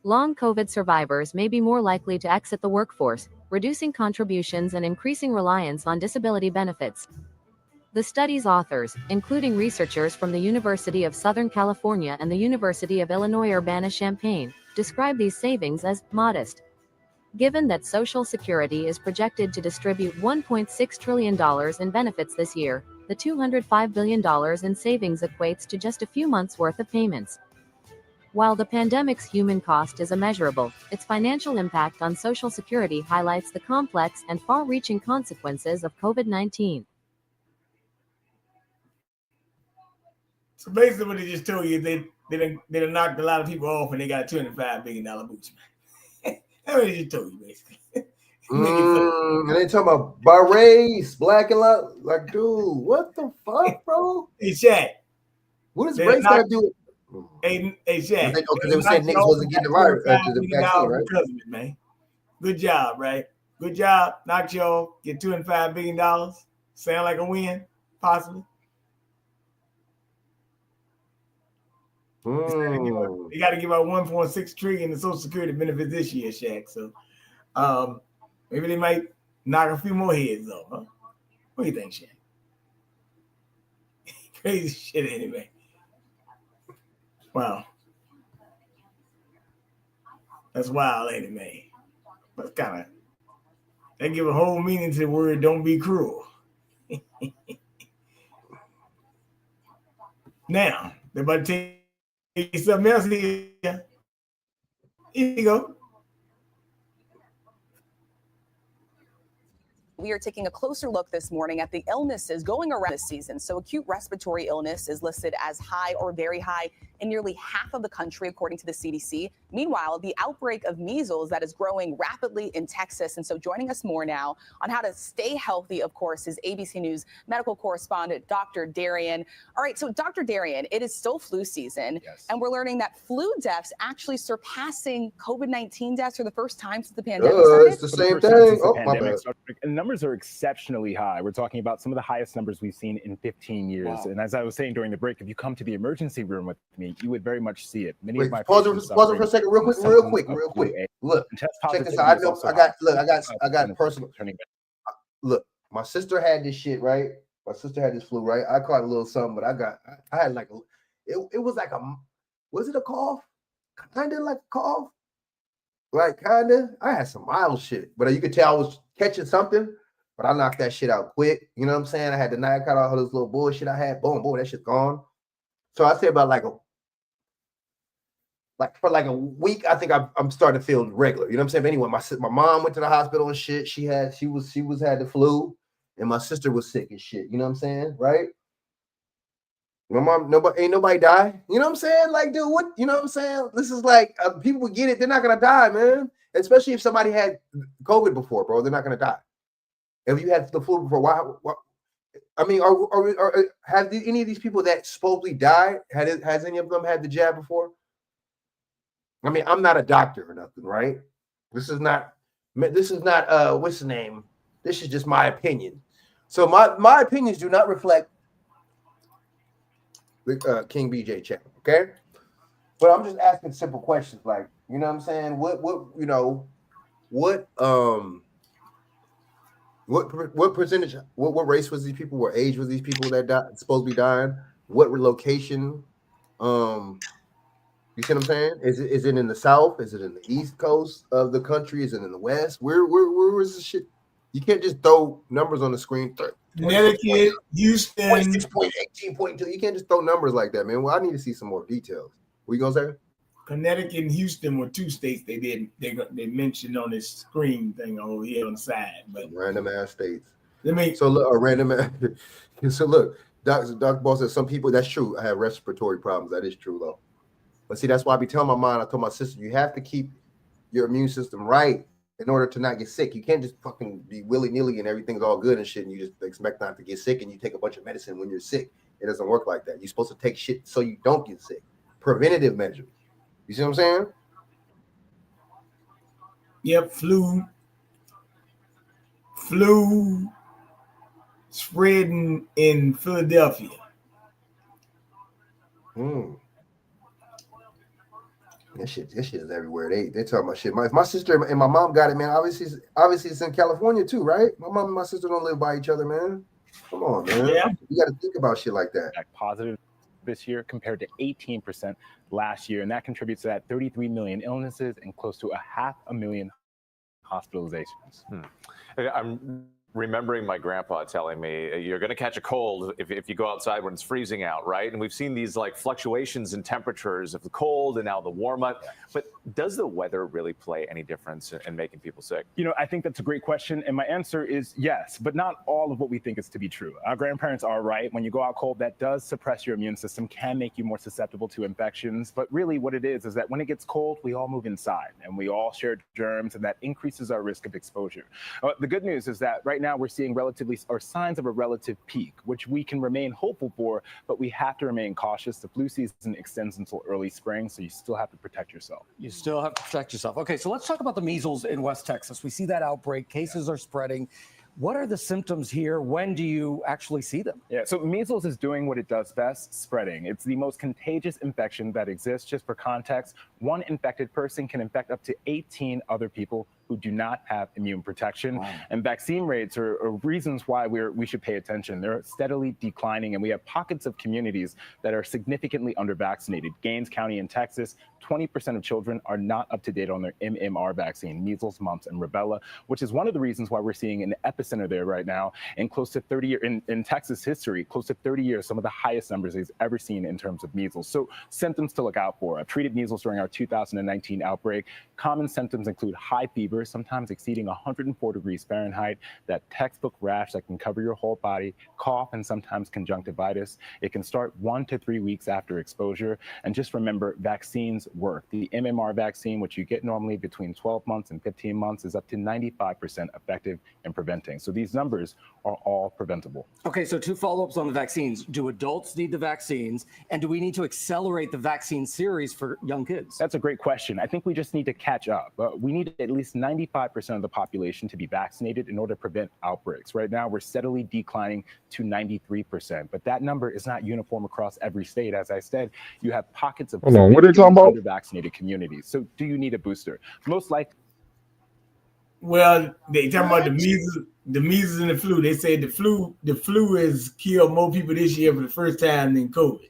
Long COVID survivors may be more likely to exit the workforce, reducing contributions and increasing reliance on disability benefits. The study's authors, including researchers from the University of Southern California and the University of Illinois Urbana-Champaign, describe these savings as modest. Given that Social Security is projected to distribute $1.6 trillion in benefits this year, the $205 billion in savings equates to just a few months' worth of payments. While the pandemic's human cost is immeasurable, its financial impact on Social Security highlights the complex and far-reaching consequences of COVID-19. So basically what they just told you, they done knocked a lot of people off and they got a $205 billion boost. That's what they just told you, basically. And they talking about by race, black and like, dude, what the fuck, bro? Hey, Chak. What does race got to do with Hey, Chak. Because they were saying niggas wasn't getting the virus, the vaccine, right? Because of it, man. Good job, right? Good job. Knocked y'all, get $205 billion. Sound like a win, possibly. You got to give out 1.6 trillion in Social Security benefits this year, Shaq. So maybe they might knock a few more heads off, huh? What do you think, Shaq? Crazy shit anyway. Wow. That's wild, ain't it, man? But they give a whole meaning to the word don't be cruel. Now, they're about to take something else here. Here you go. We are taking a closer look this morning at the illnesses going around this season. So acute respiratory illness is listed as high or very high in nearly half of the country, according to the CDC. Meanwhile, the outbreak of measles that is growing rapidly in Texas. And so joining us more now on how to stay healthy, of course, is ABC News medical correspondent, Dr. Darian. All right, so Dr. Darian, it is still flu season, and we're learning that flu deaths actually surpassing COVID-19 deaths for the first time since the pandemic started. It's the same thing. Oh, my bad. And numbers are exceptionally high. We're talking about some of the highest numbers we've seen in 15 years. Wow. And as I was saying during the break, if you come to the emergency room with me, you would very much see it. Many Wait, of my pause patients it for a second, real quick. Look, test check this positivity out. is also I got personal. Look, my sister had this shit, right? My sister had this flu, right? I caught a little something, but I had like it was like was it a cough? Kind of like a cough. Like kinda. I had some mild shit, but you could tell I was catching something, but I knocked that shit out quick. You know what I'm saying? I had to knock out all this little bullshit I had. Boom, boom, that shit's gone. So I say about for like a week, I think I'm starting to feel regular. You know what I'm saying? But anyway, my mom went to the hospital and shit. She had the flu, and my sister was sick and shit. You know what I'm saying? Right? My mom, ain't nobody die. You know what I'm saying? Like, dude, what? You know what I'm saying? This is like people get it. They're not gonna die, man. Especially if somebody had COVID before, bro. They're not gonna die. If you had the flu before, why I mean, have any of these people that supposedly died? Has any of them had the jab before? I mean, I'm not a doctor or nothing, right? This is not what's the name? This is just my opinion. So my opinions do not reflect the King BJ channel, okay? But I'm just asking simple questions, like, you know what I'm saying? What percentage, what race was these people? What age was these people that supposed to be dying? What location? You see what I'm saying? Is it in the South? Is it in the East Coast of the country? Is it in the West? Where is this shit? You can't just throw numbers on the screen. Connecticut, Houston, 26.18.2. You can't just throw numbers like that, man. Well, I need to see some more details. What you gonna say? Connecticut and Houston were two states they mentioned on this screen thing over here on the side, but random ass states. So look, a random ass. So look, Dr. Ball says some people. That's true. I have respiratory problems. That is true though. But see, that's why I be telling my mom. I told my sister, you have to keep your immune system right in order to not get sick. You can't just fucking be willy-nilly and everything's all good and shit, and you just expect not to get sick and you take a bunch of medicine when you're sick. It doesn't work like that. You're supposed to take shit so you don't get sick. Preventative measures. You see what I'm saying? Yep, flu spreading in Philadelphia. That shit is everywhere. They talking about shit. My sister and my mom got it, man. Obviously it's in California too, right? My mom and my sister don't live by each other, man. Come on, man. Yeah. You got to think about shit like that. Positive this year compared to 18% last year, and that contributes to that 33 million illnesses and close to 500,000 hospitalizations. I'm remembering my grandpa telling me you're going to catch a cold if you go outside when it's freezing out, right? And we've seen these like fluctuations in temperatures of the cold and now the warm up. But does the weather really play any difference in making people sick? You know, I think that's a great question. And my answer is yes, but not all of what we think is to be true. Our grandparents are right. When you go out cold, that does suppress your immune system, can make you more susceptible to infections. But really what it is that when it gets cold, we all move inside and we all share germs, and that increases our risk of exposure. The good news is that right now we're seeing signs of a relative peak, which we can remain hopeful for, but we have to remain cautious. The flu season extends until early spring, so you still have to protect yourself. You still have to protect yourself. Okay, so let's talk about the measles in West Texas. We see that outbreak. Cases are spreading. What are the symptoms here? When do you actually see them? Yeah, so measles is doing what it does best, spreading. It's the most contagious infection that exists. Just for context, one infected person can infect up to 18 other people who do not have immune protection. Wow. And vaccine rates are reasons why we should pay attention. They're steadily declining, and we have pockets of communities that are significantly under-vaccinated. Gaines County in Texas, 20% of children are not up to date on their MMR vaccine, measles, mumps, and rubella, which is one of the reasons why we're seeing an epicenter there right now. In close to 30 years, in Texas history, close to 30 years, some of the highest numbers they've ever seen in terms of measles. So symptoms to look out for. I've treated measles during our 2019 outbreak. Common symptoms include high fever, sometimes exceeding 104 degrees Fahrenheit, that textbook rash that can cover your whole body, cough, and sometimes conjunctivitis. It can start 1 to 3 weeks after exposure. And just remember, vaccines work. The MMR vaccine, which you get normally between 12 months and 15 months, is up to 95% effective in preventing. So these numbers are all preventable. Okay, so 2 follow-ups on the vaccines. Do adults need the vaccines? And do we need to accelerate the vaccine series for young kids? That's a great question. I think we just need to catch up. We need at least 95% of the population to be vaccinated in order to prevent outbreaks. Right now, we're steadily declining to 93%, but that number is not uniform across every state. As I said, you have pockets of what are they talking about? Under-vaccinated communities. So do you need a booster? Most likely. Well, they talking about the measles and the flu. They say the flu has killed more people this year for the first time than COVID.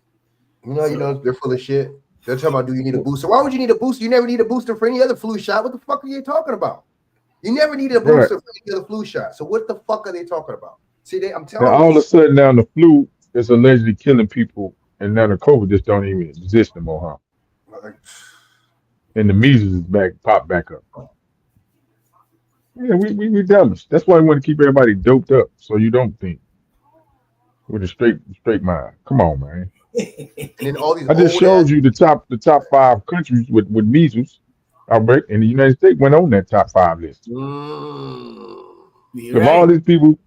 You know, they're full of shit. They're talking about, do you need a booster? Why would you need a booster? You never need a booster for any other flu shot. What the fuck are you talking about? You never need a booster for any other flu shot. So what the fuck are they talking about? See, I'm telling Now you. all of a sudden now the flu is allegedly killing people, and now the COVID just don't even exist anymore, huh? And the measles is popped back up. Yeah, we devilish. That's why we want to keep everybody doped up so you don't think with a straight mind. Come on, man. And then all these I just showed you the top 5 countries with measles outbreak, and the United States went on that top 5 list. Of all these people,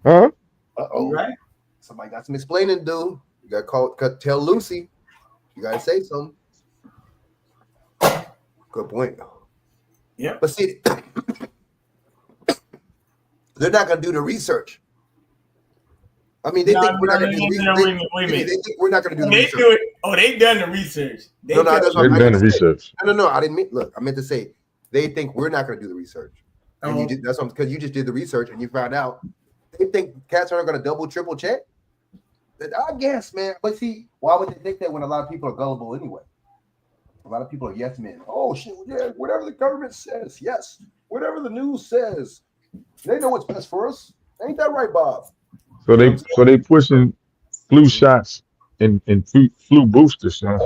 huh? Uh-oh. Right. Somebody got some explaining to do. You gotta tell Lucy. You gotta say something. Good point. Yeah. But see, they're not gonna do the research. I mean, they think we're not gonna do the research. They think we're not gonna do the research. Do it. Oh, they done the research. They've done the research. No, I didn't mean. Look, I meant to say they think we're not gonna do the research. And that's because you just did the research and you found out. They think cats are gonna double, triple check. I guess, man. But see, why would they think that when a lot of people are gullible anyway? A lot of people are yes men. Oh shit, yeah, whatever the government says, yes. Whatever the news says, they know what's best for us. Ain't that right, Bob? So they pushing flu shots and flu boosters. Huh?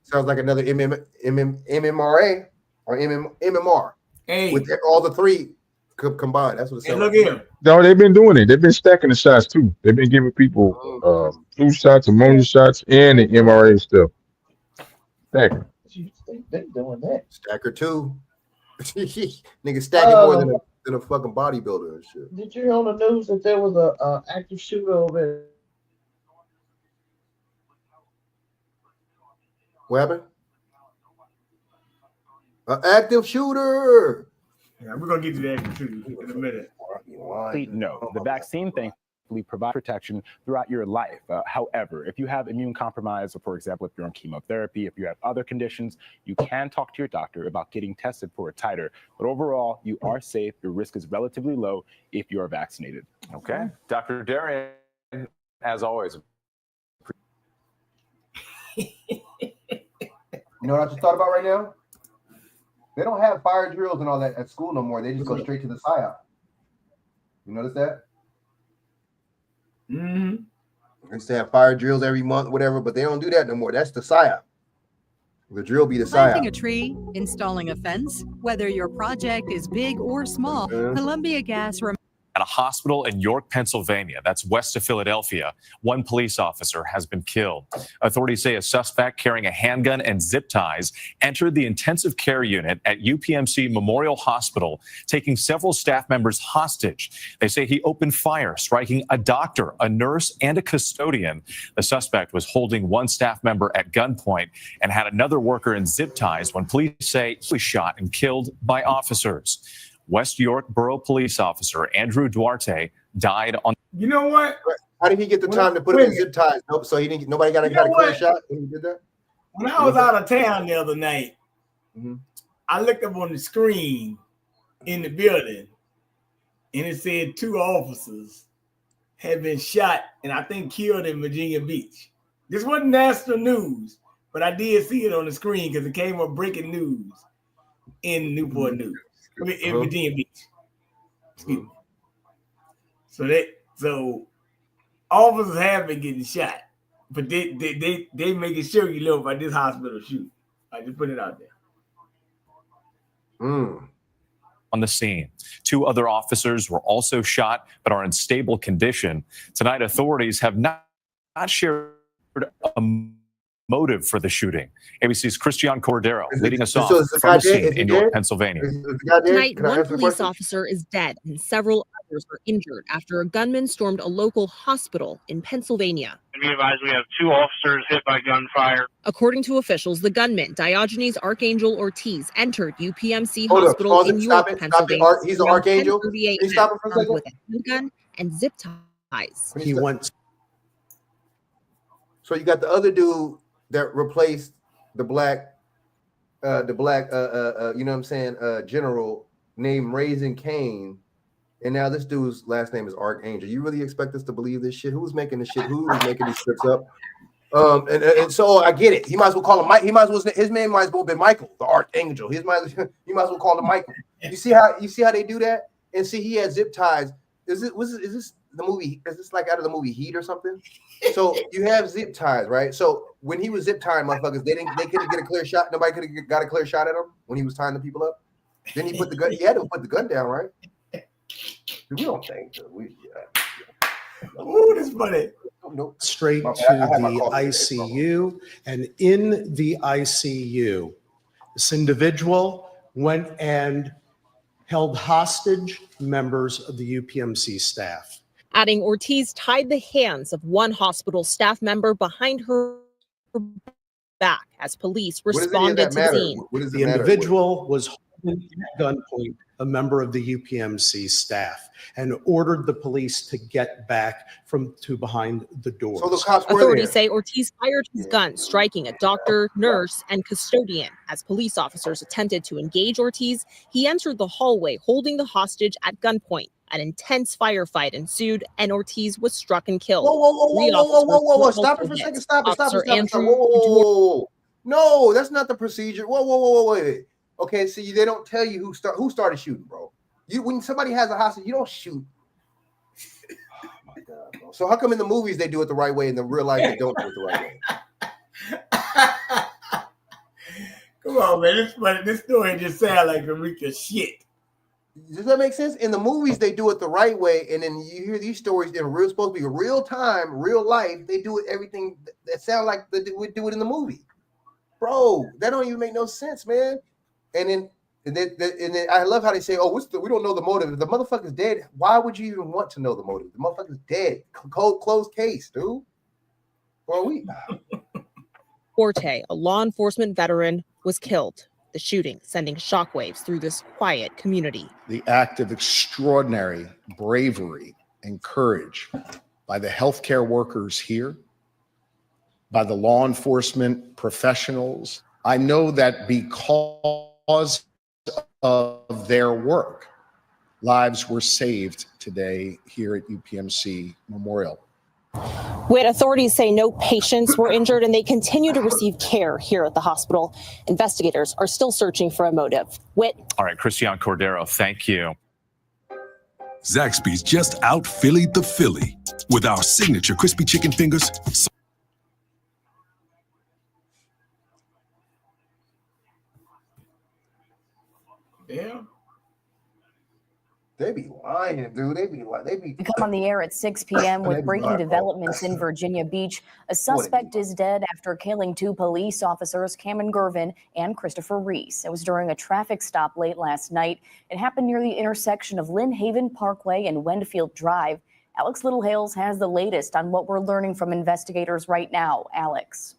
Sounds like another MMRA or MMR. Hey. With all the three combined. That's what it sounds like. Look at him. No, they've been doing it. They've been stacking the shots too. They've been giving people flu shots, ammonia shots, and the MRA stuff. Stacking. They doing that. Stacker too. Nigga stacking more than a fucking bodybuilder and shit. Did you hear on the news that there was a active shooter over there? What happened? An active shooter. Yeah, we're gonna get to that in a minute. No, the vaccine thankfully provides protection throughout your life. However, if you have immune compromise, or for example, if you're on chemotherapy, if you have other conditions, you can talk to your doctor about getting tested for a titer. But overall, you are safe. Your risk is relatively low if you are vaccinated. Okay, Dr. Darian, as always. You know what I just thought about right now? They don't have fire drills and all that at school no more. They just go straight to the PSYOP. You notice that? Mm-hmm. They used to have fire drills every month, whatever, but they don't do that no more. That's the PSYOP. The drill be the Planting PSYOP. a tree, installing a fence, whether your project is big or small, Columbia Gas At a hospital in York, Pennsylvania, that's west of Philadelphia, one police officer has been killed. Authorities say a suspect carrying a handgun and zip ties entered the intensive care unit at UPMC Memorial Hospital, taking several staff members hostage. They say he opened fire, striking a doctor, a nurse, and a custodian. The suspect was holding one staff member at gunpoint and had another worker in zip ties when police say he was shot and killed by officers. West York Borough Police Officer Andrew Duarte died on. You know what? How did he get the time to put him in zip ties? Nope. So he didn't. Nobody got a clear shot when he did that. When I was out of town the other night, I looked up on the screen in the building, and it said 2 officers had been shot and I think killed in Virginia Beach. This wasn't national news, but I did see it on the screen because it came up breaking news in Newport News. I mean, in Virginia Beach. Excuse me. So officers have been getting shot, but they making sure you know about this hospital shoot. I just put it out there. On the scene. 2 other officers were also shot but are in stable condition. Tonight, authorities have not shared a motive for the shooting. ABC's Christian Cordero leading us off from the scene in York, Pennsylvania. Tonight, one police officer is dead and several others are injured after a gunman stormed a local hospital in Pennsylvania. We advise we have 2 officers hit by gunfire. According to officials, the gunman, Diogenes Archangel Ortiz, entered UPMC Hospital in York, Pennsylvania. He's an archangel. Can you stop him for a second? With a handgun and zip ties. He wants. So you got the other dude that replaced the black, you know what I'm saying, general named Raising Cain, and now this dude's last name is Archangel. You really expect us to believe this shit? Who's making this shit? Who is making these scripts up? And so I get it. He might as well call him Mike. He might as well, his name might as well be Michael, the Archangel. He might as well call him Michael. You see how they do that? And see, he had zip ties. Is this the movie? Is this like out of the movie Heat or something? So you have zip ties, right? So when he was zip tying motherfuckers, they couldn't get a clear shot. Nobody could have got a clear shot at him when he was tying the people up. Then he put the gun. He had to put the gun down, right? We don't think that Ooh, this funny. Nope. Straight to the ICU, and in the ICU, this individual went and held hostage members of the UPMC staff. Adding Ortiz tied the hands of one hospital staff member behind her back as police responded to the scene. The individual was holding at gunpoint a member of the UPMC staff and ordered the police to get back to behind the doors. So the cops were Authorities say Ortiz fired his gun, striking a doctor, nurse, and custodian. As police officers attempted to engage Ortiz, he entered the hallway holding the hostage at gunpoint. An intense firefight ensued, and Ortiz was struck and killed. Whoa. Stop it for a second. Stop it. Whoa. No, that's not the procedure. Whoa. Wait. Okay, see, they don't tell you who started shooting, bro. When somebody has a hostage, you don't shoot. Oh my God, bro. So how come in the movies they do it the right way and in real life they don't do it the right way? Come on, man. This story just sounds like a week of shit. Does that make sense? In the movies, they do it the right way, and then you hear these stories in supposed to be real time, real life. They do it everything that sound like they would do it in the movie, bro. That don't even make no sense, man. And then I love how they say, "Oh, we don't know the motive. If the motherfucker's dead, why would you even want to know the motive? The motherfucker's dead. Closed case, dude." Well, Forte, a law enforcement veteran, was killed. The shooting sending shockwaves through this quiet community. The act of extraordinary bravery and courage by the healthcare workers here, by the law enforcement professionals. I know that because of their work, lives were saved today here at UPMC Memorial. With authorities say no patients were injured and they continue to receive care here at the hospital. Investigators are still searching for a motive. All right, Christian Cordero, thank you. Zaxby's just out Phillied the Philly with our signature crispy chicken fingers. Yeah. They be lying, dude. They be. We come on the air at 6 p.m. with breaking developments in Virginia Beach. A suspect is dead after killing two police officers, Cameron Gervin and Christopher Reese. It was during a traffic stop late last night. It happened near the intersection of Lynn Haven Parkway and Wendfield Drive. Alex Littlehales has the latest on what we're learning from investigators right now. Alex.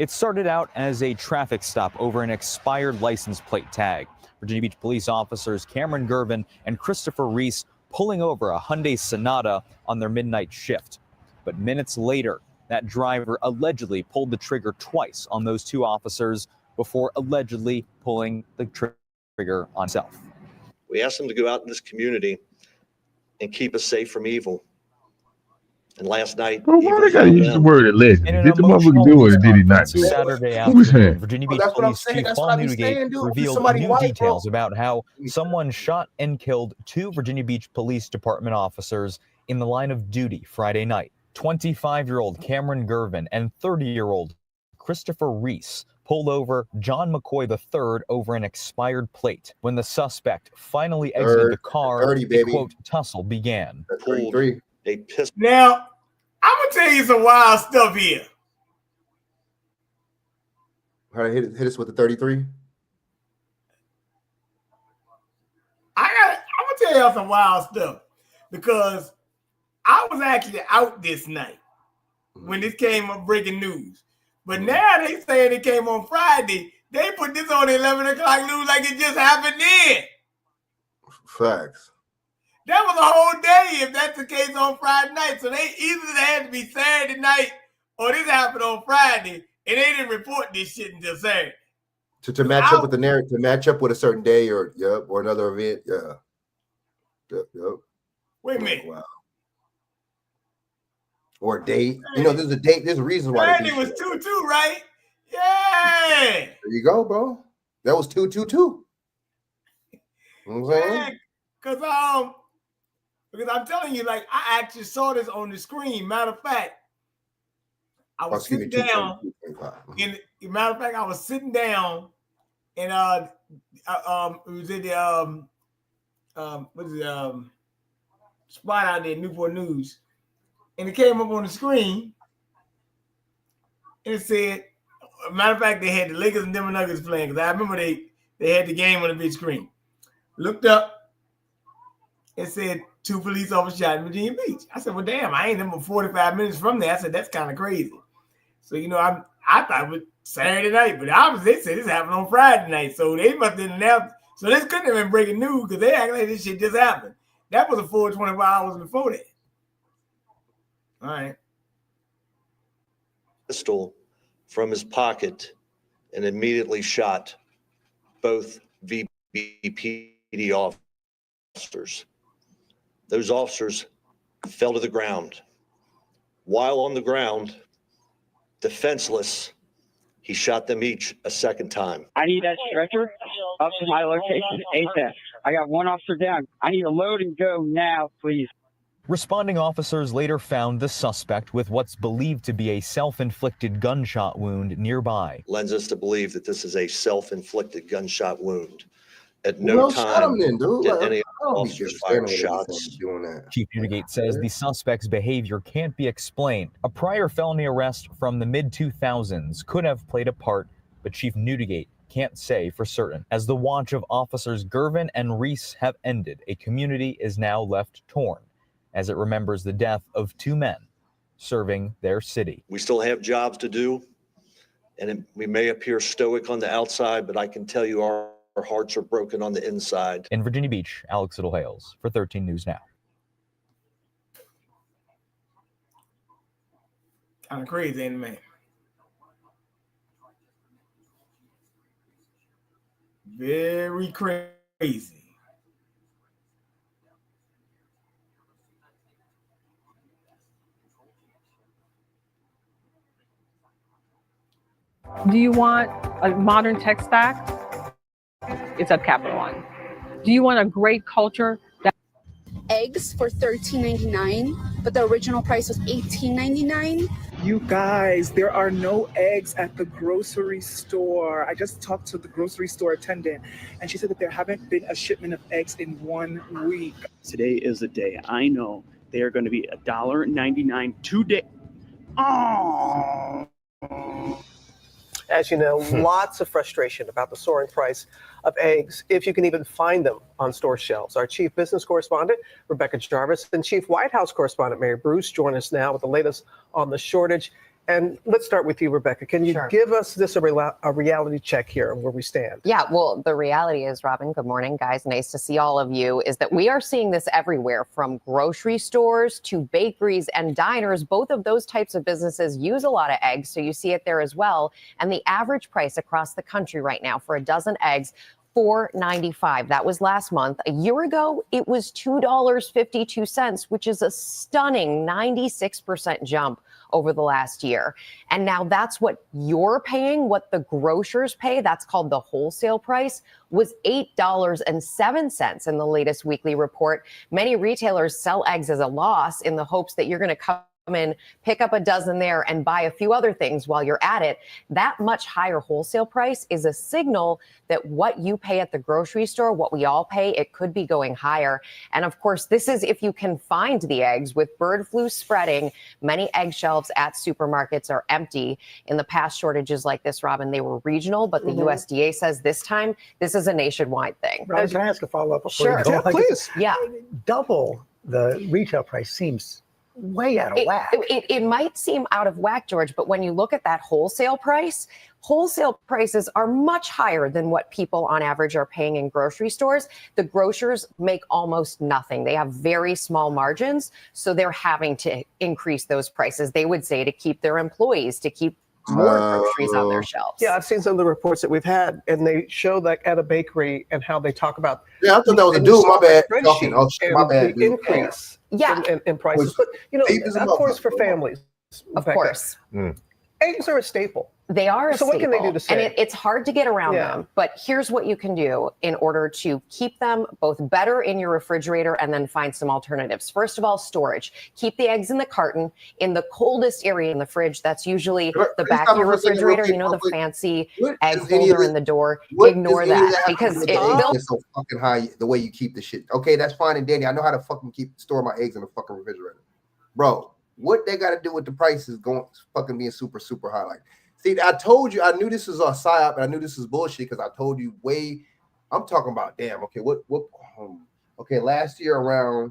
It started out as a traffic stop over an expired license plate tag. Virginia Beach police officers Cameron Gervin and Christopher Reese pulling over a Hyundai Sonata on their midnight shift. But minutes later, that driver allegedly pulled the trigger twice on those two officers before allegedly pulling the trigger on himself. We asked them to go out in this community and keep us safe from evil. And last night, well, why they gotta use the word alleged? Did the motherfucker do it or did he not do it? Saturday Who was afternoon, saying? Virginia Beach Police Chief Paul Newgate revealed new details about how someone shot and killed two Virginia Beach Police Department officers in the line of duty Friday night. 25-year-old Cameron Gervin and 30-year-old Christopher Reese pulled over John McCoy III over an expired plate. When the suspect finally exited the car, a quote tussle began. Now, I'm gonna tell you some wild stuff here. All right, hit us with the 33. I'm gonna tell y'all some wild stuff because I was actually out this night when this came up breaking news. But now they saying it came on Friday. They put this on 11 o'clock news like it just happened then. Facts. That was a whole day if that's the case on Friday night. So they either had to be Saturday night or this happened on Friday and they didn't report this shit until Saturday. To match up with the narrative, to match up with a certain day or another event. Yep. Wait a minute. Wow. Or a date. You know, there's a date. There's a reason why. And it was 2-2, right? Yeah. There you go, bro. That was 2-2-2. You know what I'm saying? Because I'm telling you, like, I actually saw this on the screen. Matter of fact, I was sitting down. Matter of fact, I was sitting down, and it was in the spot out there, Newport News, and it came up on the screen, and it said, matter of fact, they had the Lakers and Denver Nuggets playing, because I remember they had the game on the big screen. Looked up, it said 2 police officers shot in Virginia Beach. I said, well, damn, I ain't number 45 minutes from there. I said, that's kind of crazy. So, you know, I thought it was Saturday night, but obviously they said this happened on Friday night. So they must have announced. So this couldn't have been breaking news because they act like this shit just happened. That was a full 24 hours before that. All right. Pistol from his pocket and immediately shot both VBPD officers. Those officers fell to the ground. While on the ground, defenseless, he shot them each a second time. I need that stretcher up to my location ASAP. I got one officer down. I need to load and go now, please. Responding officers later found the suspect with what's believed to be a self-inflicted gunshot wound nearby. Lends us to believe that this is a self-inflicted gunshot wound. At no time did any officers fire shots. Doing that. Chief Newdigate says the suspect's behavior can't be explained. A prior felony arrest from the mid-2000s could have played a part, but Chief Newdigate can't say for certain. As the watch of officers Gervin and Reese have ended, a community is now left torn as it remembers the death of 2 men serving their city. We still have jobs to do, and we may appear stoic on the outside, but I can tell you our hearts are broken on the inside. In Virginia Beach, Alex Little-Hales for 13 News Now. Kind of crazy, ain't it, man? Very crazy. Do you want a modern tech stack? It's at Capital One. Do you want a great culture? Eggs for $13.99, but the original price was $18.99. You guys, there are no eggs at the grocery store. I just talked to the grocery store attendant, and she said that there haven't been a shipment of eggs in 1 week. Today is the day. I know they are going to be $1.99 today. Oh. As you know, lots of frustration about the soaring price of eggs, if you can even find them on store shelves. Our chief business correspondent, Rebecca Jarvis, and chief White House correspondent, Mary Bruce, join us now with the latest on the shortage. And let's start with you, Rebecca. Can you give us this a reality check here on where we stand? Yeah, well, the reality is, Robin, good morning, guys. Nice to see all of you, is that we are seeing this everywhere, from grocery stores to bakeries and diners. Both of those types of businesses use a lot of eggs, so you see it there as well. And the average price across the country right now for a dozen eggs, $4.95. That was last month. A year ago, it was $2.52, which is a stunning 96% jump over the last year. And now that's what you're paying, what the grocers pay. That's called the wholesale price, was $8.07 in the latest weekly report. Many retailers sell eggs as a loss in the hopes that you're going to come in, pick up a dozen there, and buy a few other things while you're at it. That much higher wholesale price is a signal that what you pay at the grocery store, what we all pay, it could be going higher. And of course, this is if you can find the eggs. With bird flu spreading, many egg shelves at supermarkets are empty. In the past shortages like this, Robin, they were regional, but the USDA says this time, this is a nationwide thing. Robin, can I ask a follow-up? Sure, Yeah, please. Yeah. Double the retail price seems way out of whack. It might seem out of whack, George, but when you look at that wholesale prices are much higher than what people on average are paying in grocery stores. The grocers make almost nothing. They have very small margins, so they're having to increase those prices, they would say, to keep their employees, to keep more groceries on their shelves. Yeah, I've seen some of the reports that we've had, and they show that at a bakery and how they talk about. Yeah, I thought that was a dude. My bad. Talking. Oh, shit, my bad, The dude. increase Yeah. in prices. But, you know, of course, for families. Of course. Eggs are a staple. They are a So staple. what can they do to save? And it's hard to get around them. But here's what you can do in order to keep them both better in your refrigerator and then find some alternatives. First of all, storage. Keep the eggs in the carton in the coldest area in the fridge. That's usually the back of your refrigerator. You know, the fancy egg holder in the door. Ignore that because it is so fucking high. The way you keep the shit. Okay, that's fine and dandy. I know how to fucking store my eggs in the fucking refrigerator, bro. What they got to do with the prices going fucking being super super high? Like, see, I told you, I knew this was a psyop, and I knew this was bullshit because I told you I'm talking about damn. Okay, okay, last year around,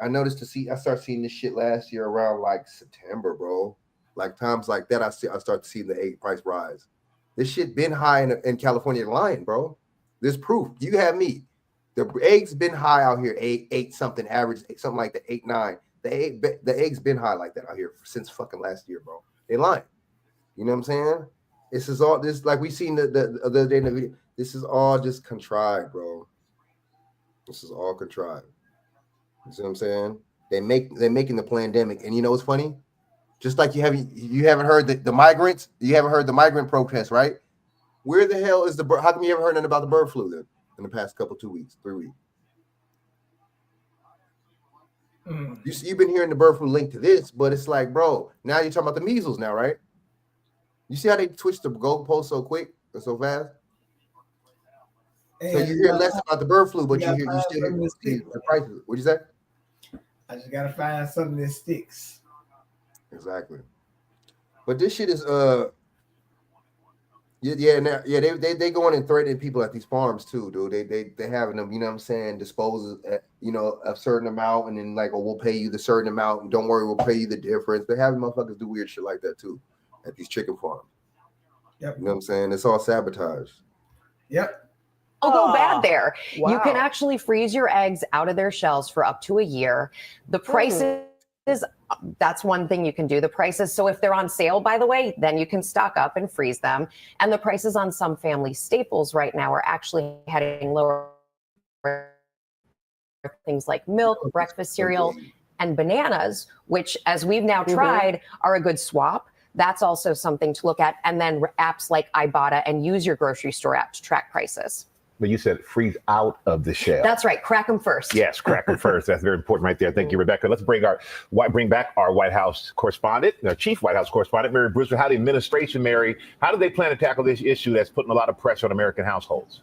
I started seeing this shit last year around like September, bro. Like times like that, I start seeing the egg price rise. This shit been high in California. Lying, bro. There's proof. You have me. The eggs been high out here, eight something average, something like that, 8, 9. The eggs been high like that out here since fucking last year, bro. They lying. You know what I'm saying? This is all this like we seen the other day in the video. This is all just contrived, bro. This is all contrived. You see what I'm saying? They're making the pandemic, and you know what's funny? Just like you haven't heard the migrants, you haven't heard the migrant protests, right? Where the hell is how come you haven't heard nothing about the bird flu then in the past 2 weeks, 3 weeks? You've been hearing the bird flu linked to this, but it's like, bro, now you're talking about the measles now, right? You see how they twitched the goalpost so quick and so fast? So you hear less about the bird flu, but you still hear the prices. What'd you say? I just gotta find something that sticks. Exactly. But this shit is they going and threatening people at these farms too, dude. They having them, you know what I'm saying, dispose a certain amount, and then like, oh, we'll pay you the certain amount. Don't worry, we'll pay you the difference. They having motherfuckers do weird shit like that too at these chicken farms. Yep. You know what I'm saying? It's all sabotage. Yep. Go bad there. Wow. You can actually freeze your eggs out of their shells for up to a year. The prices, that's one thing you can do. The prices, so if they're on sale, by the way, then you can stock up and freeze them. And the prices on some family staples right now are actually heading lower. Things like milk, breakfast cereal, and bananas, which, as we've now tried, are a good swap. That's also something to look at. And then apps like Ibotta, and use your grocery store app to track prices. But you said freeze out of the shell. That's right. Crack them first. Yes, crack them first. That's very important right there. Thank you, Rebecca. Let's bring back our White House correspondent, our chief White House correspondent, Mary Brewster. How the administration, Mary, how do they plan to tackle this issue that's putting a lot of pressure on American households?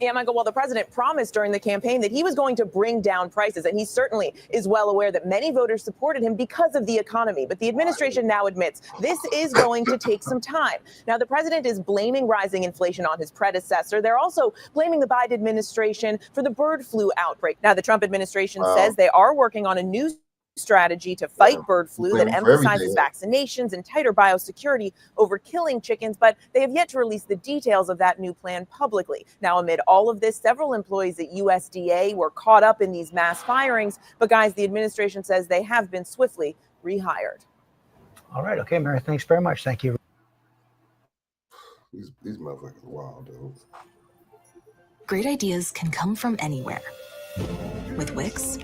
Yeah, Michael, well, the president promised during the campaign that he was going to bring down prices, and he certainly is well aware that many voters supported him because of the economy. But the administration now admits this is going to take some time. Now, the president is blaming rising inflation on his predecessor. They're also blaming the Biden administration for the bird flu outbreak. Now, the Trump administration says they are working on a new strategy to fight bird flu that emphasizes vaccinations and tighter biosecurity over killing chickens, but they have yet to release the details of that new plan publicly. Now, amid all of this, several employees at USDA were caught up in these mass firings, but guys, the administration says they have been swiftly rehired. All right. Okay, Mary, thanks very much. Thank you. These motherfuckers are wild, dude. Great ideas can come from anywhere. With Wix.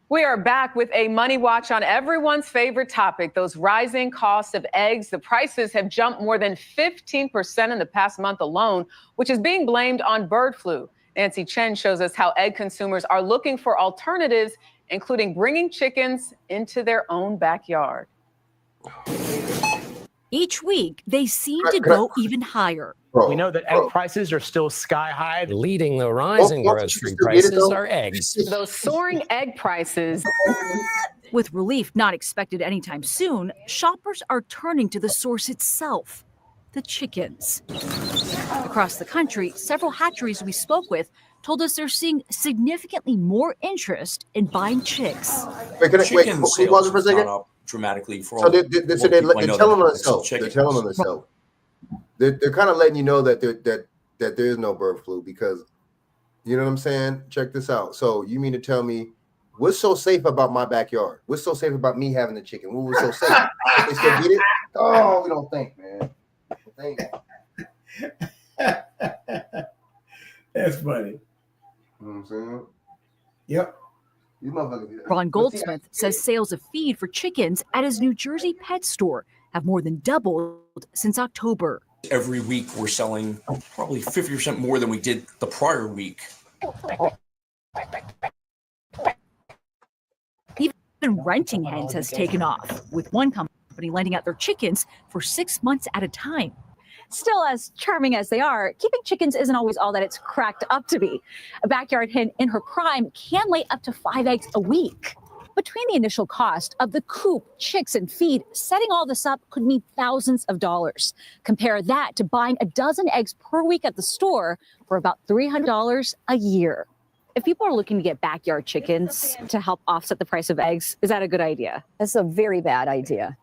We are back with a money watch on everyone's favorite topic, those rising costs of eggs. The prices have jumped more than 15% in the past month alone, which is being blamed on bird flu. Nancy Chen shows us how egg consumers are looking for alternatives, including bringing chickens into their own backyard. Each week, they seem to go even higher. We know that egg prices are still sky high. Leading the rise in grocery prices are eggs. Those soaring egg prices. With relief not expected anytime soon, shoppers are turning to the source itself, the chickens. Across the country, several hatcheries we spoke with told us they're seeing significantly more interest in buying chicks. Chicken sales have gone up dramatically for all. So they're telling on themselves. They're telling on themselves. They're kind of letting you know that there is no bird flu because, you know what I'm saying? Check this out. So you mean to tell me What's so safe about my backyard? What's so safe about me having the chicken? What was so safe? They still get it? Oh, we don't think, man. Think. That's funny. You know what I'm saying? Yep. These motherfuckers. Ron Goldsmith says sales of feed for chickens at his New Jersey pet store have more than doubled since October. Every week we're selling probably 50% more than we did the prior week. Even renting hens has taken off, with one company lending out their chickens for 6 months at a time. Still, as charming as they are, keeping chickens isn't always all that it's cracked up to be. A backyard hen in her prime can lay up to 5 eggs a week. Between the initial cost of the coop, chicks, and feed, setting all this up could mean thousands of dollars. Compare that to buying a dozen eggs per week at the store for about $300 a year. If people are looking to get backyard chickens to help offset the price of eggs, is that a good idea? That's a very bad idea.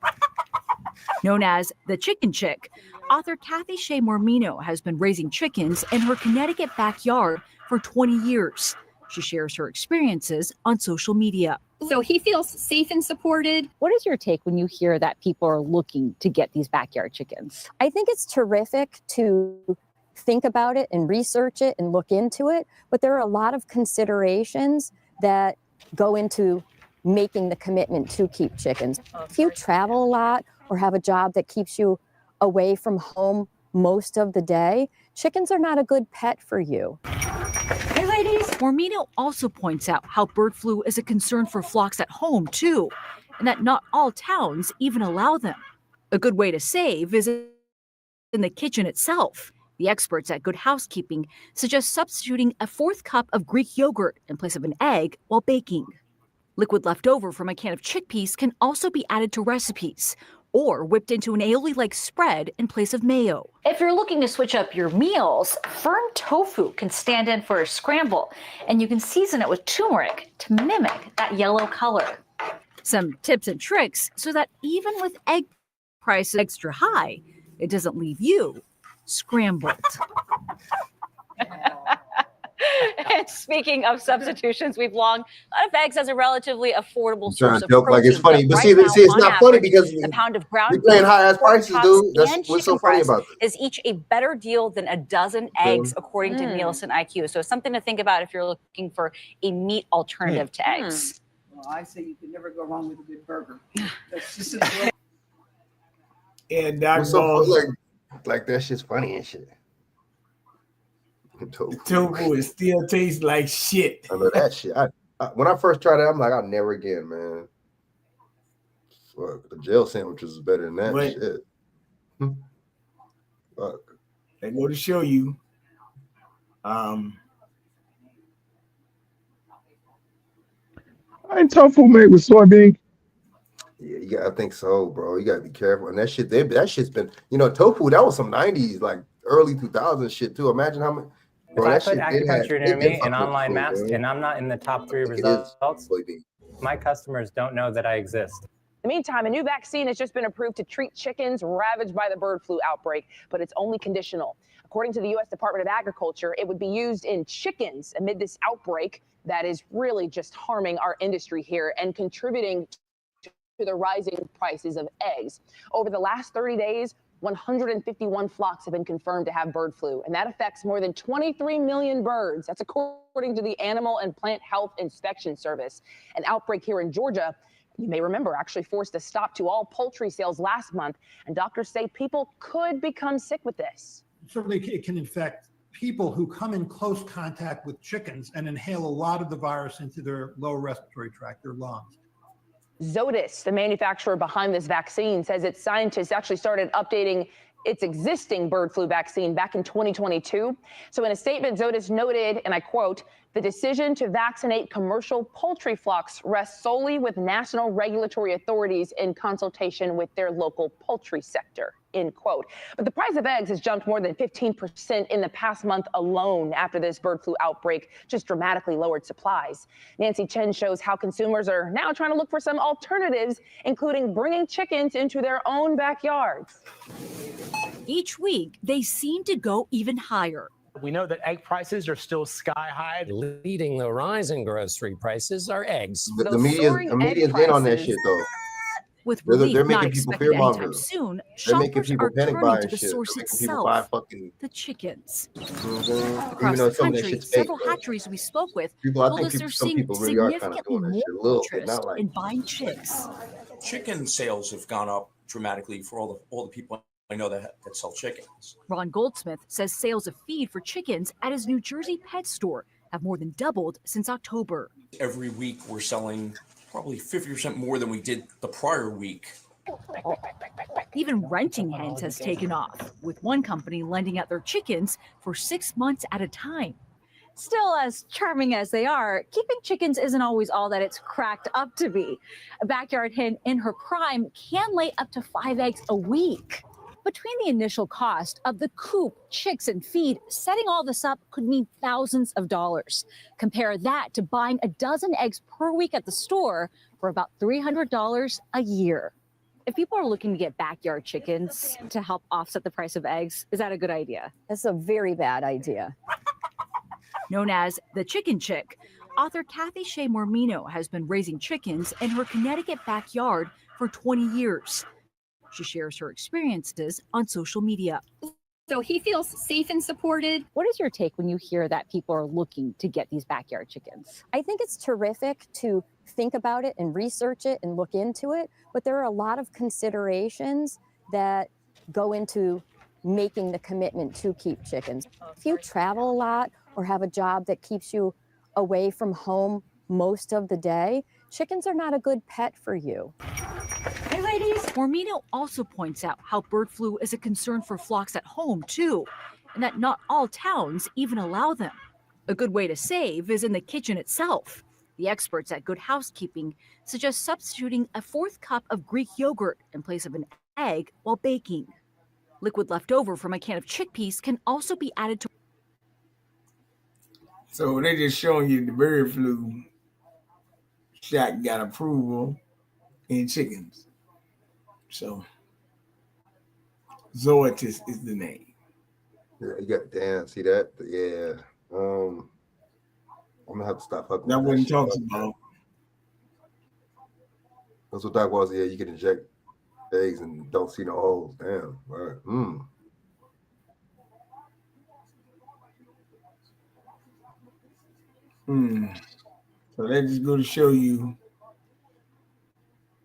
Known as the Chicken Chick, author Kathy Shea Mormino has been raising chickens in her Connecticut backyard for 20 years. She shares her experiences on social media. So he feels safe and supported. What is your take when you hear that people are looking to get these backyard chickens? I think it's terrific to think about it and research it and look into it, but there are a lot of considerations that go into making the commitment to keep chickens. If you travel a lot or have a job that keeps you away from home most of the day, chickens are not a good pet for you. Hey, ladies. Mormino also points out how bird flu is a concern for flocks at home, too, and that not all towns even allow them. A good way to save is in the kitchen itself. The experts at Good Housekeeping suggest substituting a 4th cup of Greek yogurt in place of an egg while baking. Liquid left over from a can of chickpeas can also be added to recipes or whipped into an aioli-like spread in place of mayo. If you're looking to switch up your meals, firm tofu can stand in for a scramble, and you can season it with turmeric to mimic that yellow color. Some tips and tricks so that even with egg prices extra high, it doesn't leave you scrambled. And speaking of substitutions, we've long thought of eggs as a relatively affordable source of joke protein. like it's funny, but see, now, it's on not funny average, because a pound of ground you're paying beef, high ass pork prices, chops, dude. That's and what's so chicken funny breast about that. is each a better deal than a dozen eggs, according to Nielsen IQ. So something to think about if you're looking for a meat alternative to eggs. Well, I say you can never go wrong with a good burger. That's just And Doc What's so Balls, like that shit's funny and shit. tofu it still tastes like shit. I know that shit. When I first tried it, I'm like, I'll never again, man. Fuck, the jail sandwiches is better than that Wait. shit. Fuck. They go to show you. Ain't tofu made with soybean? Yeah, I think so, bro. You gotta be careful. And that shit's been, tofu, that was some 90s, like early 2000s shit too. Imagine how much. If I put acupuncture near me and online maps and I'm not in the top 3 results, my customers don't know that I exist. In the meantime, a new vaccine has just been approved to treat chickens ravaged by the bird flu outbreak, but it's only conditional. According to the U.S. Department of Agriculture, it would be used in chickens amid this outbreak that is really just harming our industry here and contributing to the rising prices of eggs. Over the last 30 days, 151 flocks have been confirmed to have bird flu, and that affects more than 23 million birds. That's according to the Animal and Plant Health Inspection Service. An outbreak here in Georgia, you may remember, actually forced a stop to all poultry sales last month, and doctors say people could become sick with this. Certainly, it can infect people who come in close contact with chickens and inhale a lot of the virus into their lower respiratory tract, their lungs. Zoetis, the manufacturer behind this vaccine, says its scientists actually started updating its existing bird flu vaccine back in 2022. So in a statement, Zoetis noted, and I quote, "The decision to vaccinate commercial poultry flocks rests solely with national regulatory authorities in consultation with their local poultry sector," end quote. But the price of eggs has jumped more than 15% in the past month alone after this bird flu outbreak just dramatically lowered supplies. Nancy Chen shows how consumers are now trying to look for some alternatives, including bringing chickens into their own backyards. Each week, they seem to go even higher. We know that egg prices are still sky high. Leading the rise in grocery prices are eggs. The media's in on that shit though. With They're relief making not people expected anytime fearmonger. soon, They're making shoppers people are panic turning to buying the shit. source They're making people buy itself, fucking. the chickens. Even Across though the some of that country, shit's fake. several hatcheries we spoke with I told think us they're some seeing people really are kind of significantly doing that more shit a little bit, interest not like. in buying chicks. Chicken sales have gone up dramatically for all the people I know that sell chickens. Ron Goldsmith says sales of feed for chickens at his New Jersey pet store have more than doubled since October. Every week we're selling probably 50% more than we did the prior week. Even renting hens has taken off, with one company lending out their chickens for 6 months at a time. Still, as charming as they are, keeping chickens isn't always all that it's cracked up to be. A backyard hen in her prime can lay up to 5 eggs a week. Between the initial cost of the coop, chicks, and feed, setting all this up could mean thousands of dollars. Compare that to buying a dozen eggs per week at the store for about $300 a year. If people are looking to get backyard chickens to help offset the price of eggs, is that a good idea? That's a very bad idea. Known as the Chicken Chick, author Kathy Shea Mormino has been raising chickens in her Connecticut backyard for 20 years. She shares her experiences on social media. So he feels safe and supported. What is your take when you hear that people are looking to get these backyard chickens? I think it's terrific to think about it and research it and look into it, but there are a lot of considerations that go into making the commitment to keep chickens. If you travel a lot or have a job that keeps you away from home most of the day, chickens are not a good pet for you. Hey, ladies. Mormino also points out how bird flu is a concern for flocks at home, too, and that not all towns even allow them. A good way to save is in the kitchen itself. The experts at Good Housekeeping suggest substituting a 4th cup of Greek yogurt in place of an egg while baking. Liquid left over from a can of chickpeas can also be added to. So they just showing you the bird flu shot got approval in chickens. So Zoetis is the name. Yeah, you got damn. See that? Yeah. I'm gonna have to stop fucking. That wasn't talks about. That's what that was. Yeah, you can inject eggs and don't see no holes. Damn. All right. So that just go to show you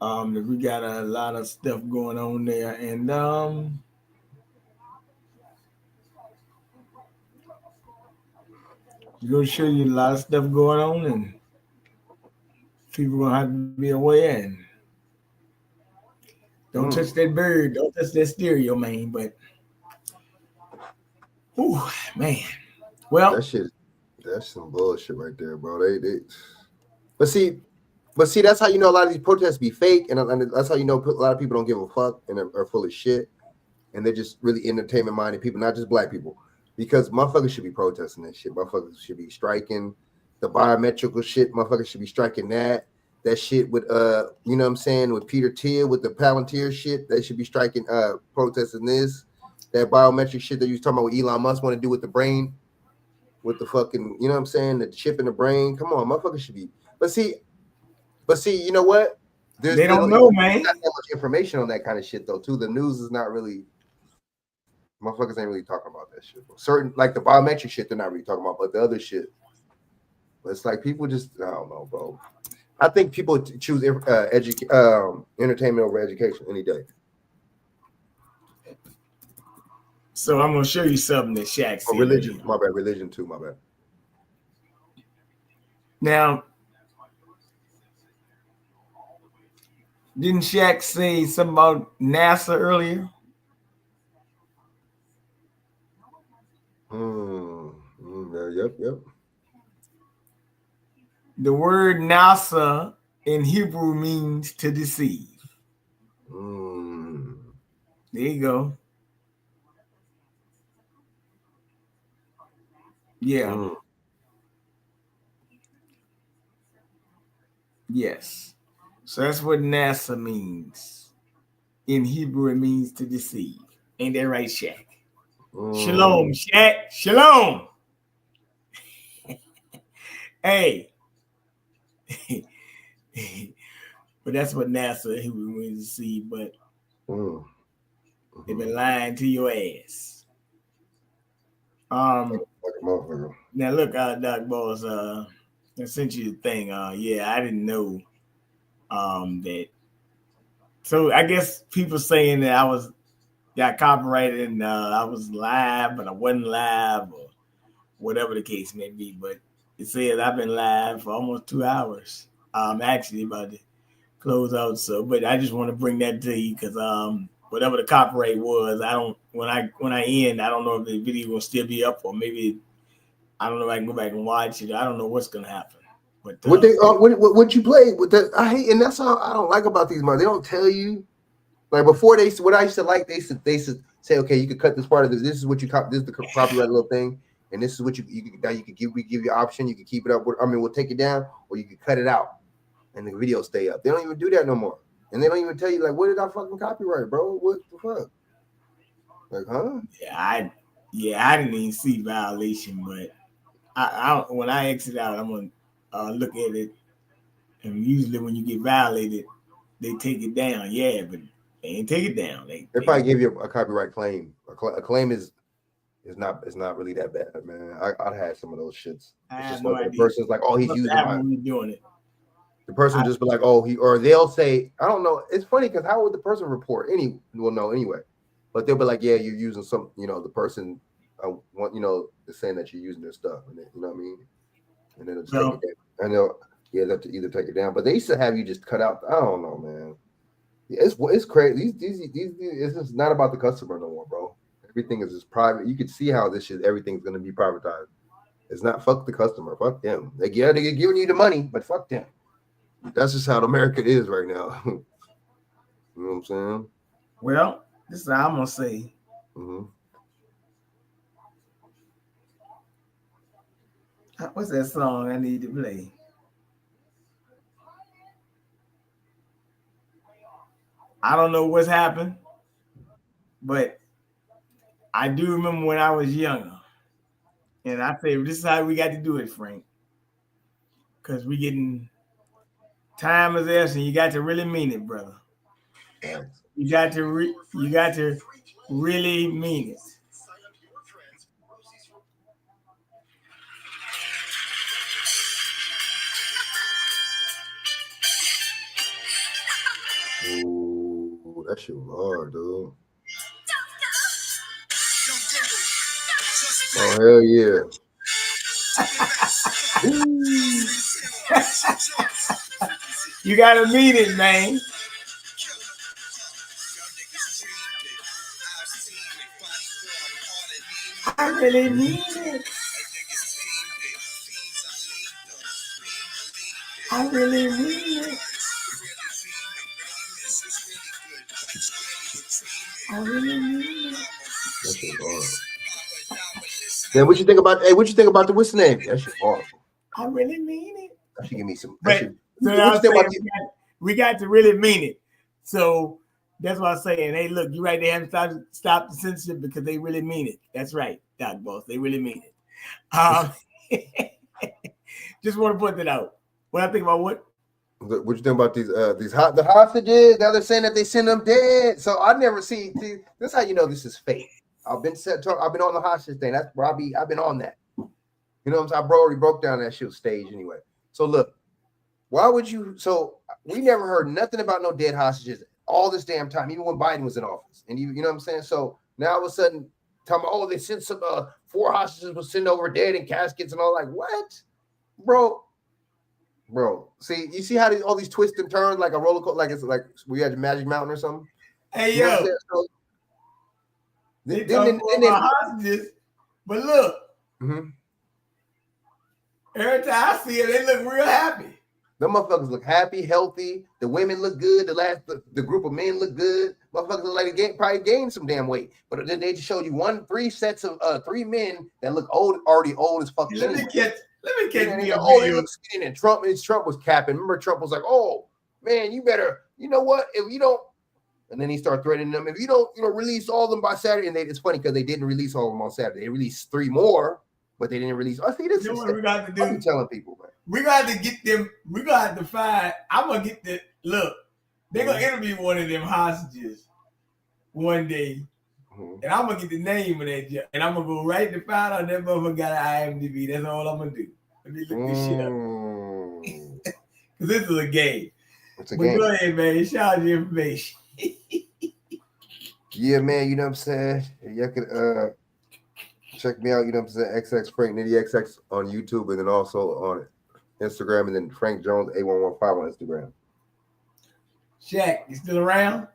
that we got a lot of stuff going on there, and it's going to show you a lot of stuff going on, and people gonna have to be aware. And don't touch that bird, don't touch that stereo, man. But, oh man, well, that's some bullshit right there, bro. But see, that's how you know a lot of these protests be fake, and that's how you know a lot of people don't give a fuck and are full of shit, and they're just really entertainment minded people, not just black people. Because motherfuckers should be protesting that shit. Motherfuckers should be striking the biometrical shit. Motherfuckers should be striking that shit with you know what I'm saying, with Peter Thiel, with the Palantir shit. They should be striking protesting this, that biometric shit that you was talking about what Elon Musk want to do with the brain, with the fucking, you know what I'm saying, the chip in the brain. Come on, motherfuckers should be. But see, you know what? They don't know, man. Not that much information on that kind of shit though. Too, the news is not really. Motherfuckers ain't really talking about that shit. Certain, like the biometric shit, they're not really talking about, but the other shit. But it's like people just, I don't know, bro. I think people choose entertainment over education any day. So I'm gonna show you something that Shaq said. Religion, my bad. Religion too, my bad. Now, didn't Shaq say something about NASA earlier? Yep. The word NASA in Hebrew means to deceive. There you go. Yeah. Yes. So that's what NASA means. In Hebrew, it means to deceive. Ain't that right, Shaq? Shalom, Shaq. Shalom. Hey. But that's what NASA he was wanting to see, but they've been lying to your ass. Now look, Doc Boss, I sent you the thing. Yeah, I didn't know that. So I guess people saying that I got copyrighted and I was live, but I wasn't live, or whatever the case may be. But it says I've been live for almost 2 hours. I'm actually about to close out. So, but I just want to bring that to you because whatever the copyright was, I don't. When I end, I don't know if the video will still be up, or maybe I don't know if I can go back and watch it. I don't know what's gonna happen. But what you play with that? I hate, and that's all I don't like about these. They don't tell you. Like before, what I used to like, they should say, okay, you could cut this part of this. This is what you this is the copyright little thing, and this is what we give you option. You can keep it up. We'll take it down, or you can cut it out, and the video stay up. They don't even do that no more, and they don't even tell you like, what did I fucking copyright, bro? What the fuck? Like, huh? I didn't even see violation, but I when I exit out, I'm gonna look at it, and usually when you get violated, they take it down. Yeah, but they ain't take it down. They probably give you a copyright claim. A claim is not really that bad, man. I had some of those shits. It's just like the person's like, oh, he's using my. Doing it. The person just be like, oh, or they'll say, I don't know. It's funny because how would the person report? Will know anyway, but they'll be like, yeah, you're using some. The person, is saying that you're using their stuff, and you know what I mean. And then they'll take it down. And they have to either take it down, but they used to have you just cut out. I don't know, man. It's crazy. These it's just not about the customer no more, bro. Everything is just private. You can see how everything's gonna be privatized. It's not fuck the customer, fuck them. They're giving you the money, but fuck them. That's just how America is right now. You know what I'm saying? Well, this is what I'm gonna say. What's that song I need to play? I don't know what's happened, but I do remember when I was younger. And I say, this is how we got to do it, Frank. Because we getting time is there, and you got to really mean it, brother. You got to really mean it. Ooh, that shit was hard, dude. Oh, hell yeah. You gotta mean it, man. I really mean it. I really mean it. I really mean it. That shit hard. Then what you think about? Hey, what you think about the what's the name? That shit hard. I really mean it. That should give me some. We got to really mean it. So that's what I'm saying. Hey, look, you're right. They haven't stopped the censorship because they really mean it. That's right, Doc Boss. They really mean it. Just want to put that out. What I think about what? What you think about the hostages? Now they're saying that they send them dead. So I never see. This is how you know this is fake. I've been on the hostage thing. That's where I've been on that. You know what I'm saying? I already broke down that shit stage anyway. So look, why would you? So we never heard nothing about no dead hostages all this damn time, even when Biden was in office. And you know what I'm saying? So now all of a sudden, talking about, oh, they sent some 4 hostages was sent over dead in caskets and all. Like what, bro? See, you see how all these twists and turns like a roller coaster, like it's like we had Magic Mountain or something. Hey, yo. They talking about hostages, but look, every time I see it, they look real happy. Them motherfuckers look happy, healthy. The women look good. The group of men look good. Motherfuckers look like they probably gained some damn weight. But then they just showed you 3 sets of 3 men that look already old as fuck. Let me catch me a video. They look skinny. And Trump was capping. Remember, Trump was like, "Oh man, you better. You know what? If you don't, And then he started threatening them. If you don't, release all of them by Saturday, and it's funny because they didn't release all of them on Saturday. They released 3 more, but they didn't release. I think this is what we got to do. I'm telling people, man. We got to get them. We got to find. I'm gonna get the look. They're gonna interview one of them hostages one day, and I'm gonna get the name of that, and I'm gonna go right to find out that motherfucker got an IMDb. That's all I'm gonna do. Let me look this shit up. Because this is a game. It's a game. Go ahead, man. Shout out your information. Yeah, man. You know what I'm saying? Y'all can check me out. You know what I'm saying? XX Frank Nitty XX on YouTube, and then also on Instagram, and then Frank Jones A115 on Instagram. Chak, you still around?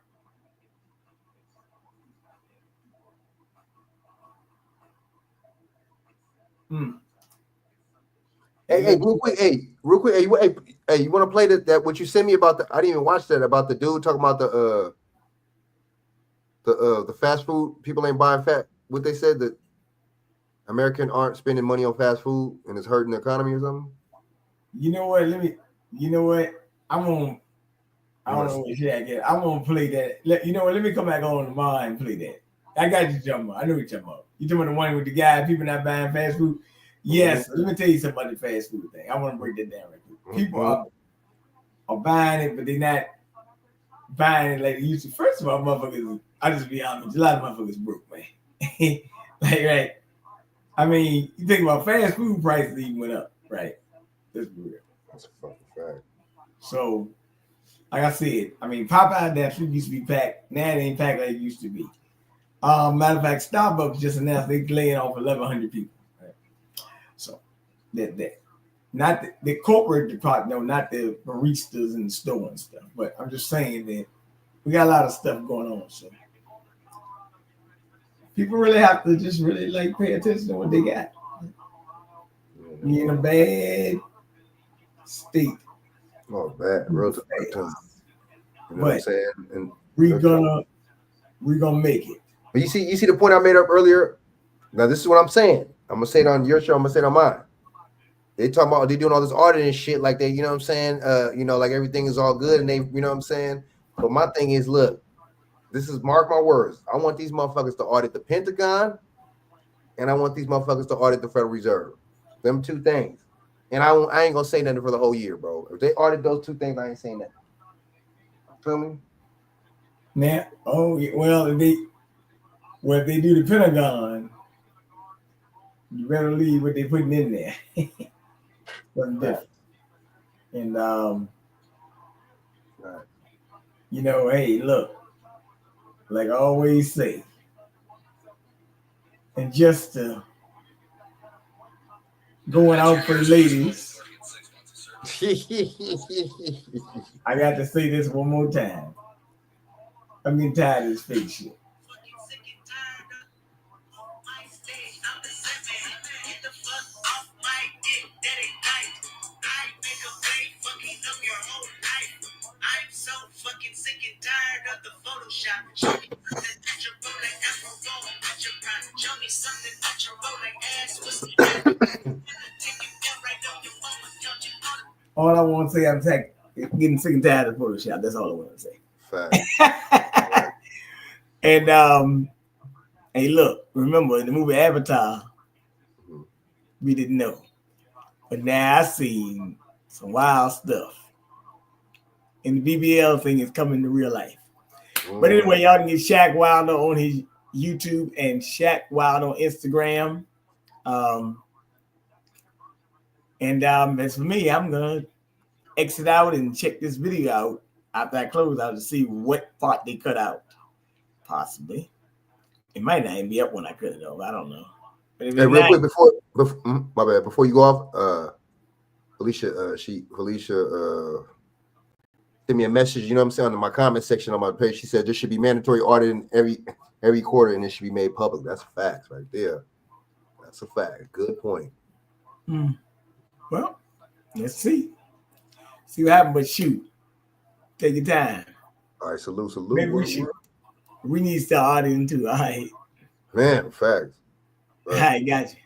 Hey, real quick. Hey, you want to play that what you sent me about the? I didn't even watch that about the dude talking about the fast food. People ain't buying fat. What they said that Americans aren't spending money on fast food and it's hurting the economy or something. You know what? You know what? I don't know what Chak is. I'm gonna play that. You know what? Let me come back on tomorrow and play that. I got you, talking about. I know what you're talking about. You talking about the one with the guy, people not buying fast food? Yes. Let me tell you something about the fast food thing. I want to break that down right quick. People are buying it, but they're not buying it like they used to. First of all, motherfuckers, I just be honest, a lot of motherfuckers broke, man. Right? I mean, you think about fast food prices even went up, right? That's real. That's a fucking fact. So, like I said, I mean, Popeye that food used to be packed. Now it ain't packed like it used to be. Matter of fact, Starbucks just announced they're laying off 1,100 people. Right? So that not the corporate department, no, not the baristas in the store and stuff. But I'm just saying that we got a lot of stuff going on. So people really have to just really like pay attention to what they got. We in a bad state. Oh, bad, real tough. You know what I'm saying? And we're gonna make it. But you see the point I made up earlier. Now this is what I'm saying. I'm gonna say it on your show. I'm gonna say it on mine. They talking about they doing all this audit and shit like they, you know what I'm saying? Like everything is all good and they, you know what I'm saying? But my thing is, look, this is mark my words. I want these motherfuckers to audit the Pentagon, and I want these motherfuckers to audit the Federal Reserve. Them 2 things. And I ain't gonna say nothing for the whole year, bro. If they audit those 2 things, I ain't saying nothing. Feel me? Now, if they do the Pentagon, you better leave what they putting in there. Something different. And hey, look, like I always say, and just going out for the ladies, I got to say this one more time. I'm getting tired of this fake shit. All I want to say, I'm getting sick and tired of Photoshop. That's all I want to say. And hey, look, remember in the movie Avatar, we didn't know, but now I seen some wild stuff, and the BBL thing is coming to real life. But anyway, y'all can get Chak Wilder on his YouTube and Chak Wilder on Instagram. As for me, I'm gonna exit out and check this video out after I close out to see what part they cut out. Possibly, it might not even be up when I cut it off. I don't know. But hey, real quick before my bad, before you go off, Felicia sent me a message. You know what I'm saying, in my comment section on my page. She said there should be mandatory auditing every quarter, and it should be made public. That's a fact right there. That's a fact. Good point. Well, let's see what happens. But shoot, take your time. All right, salute. Maybe we need to start auditing too. All right, man. Facts. All right, got you.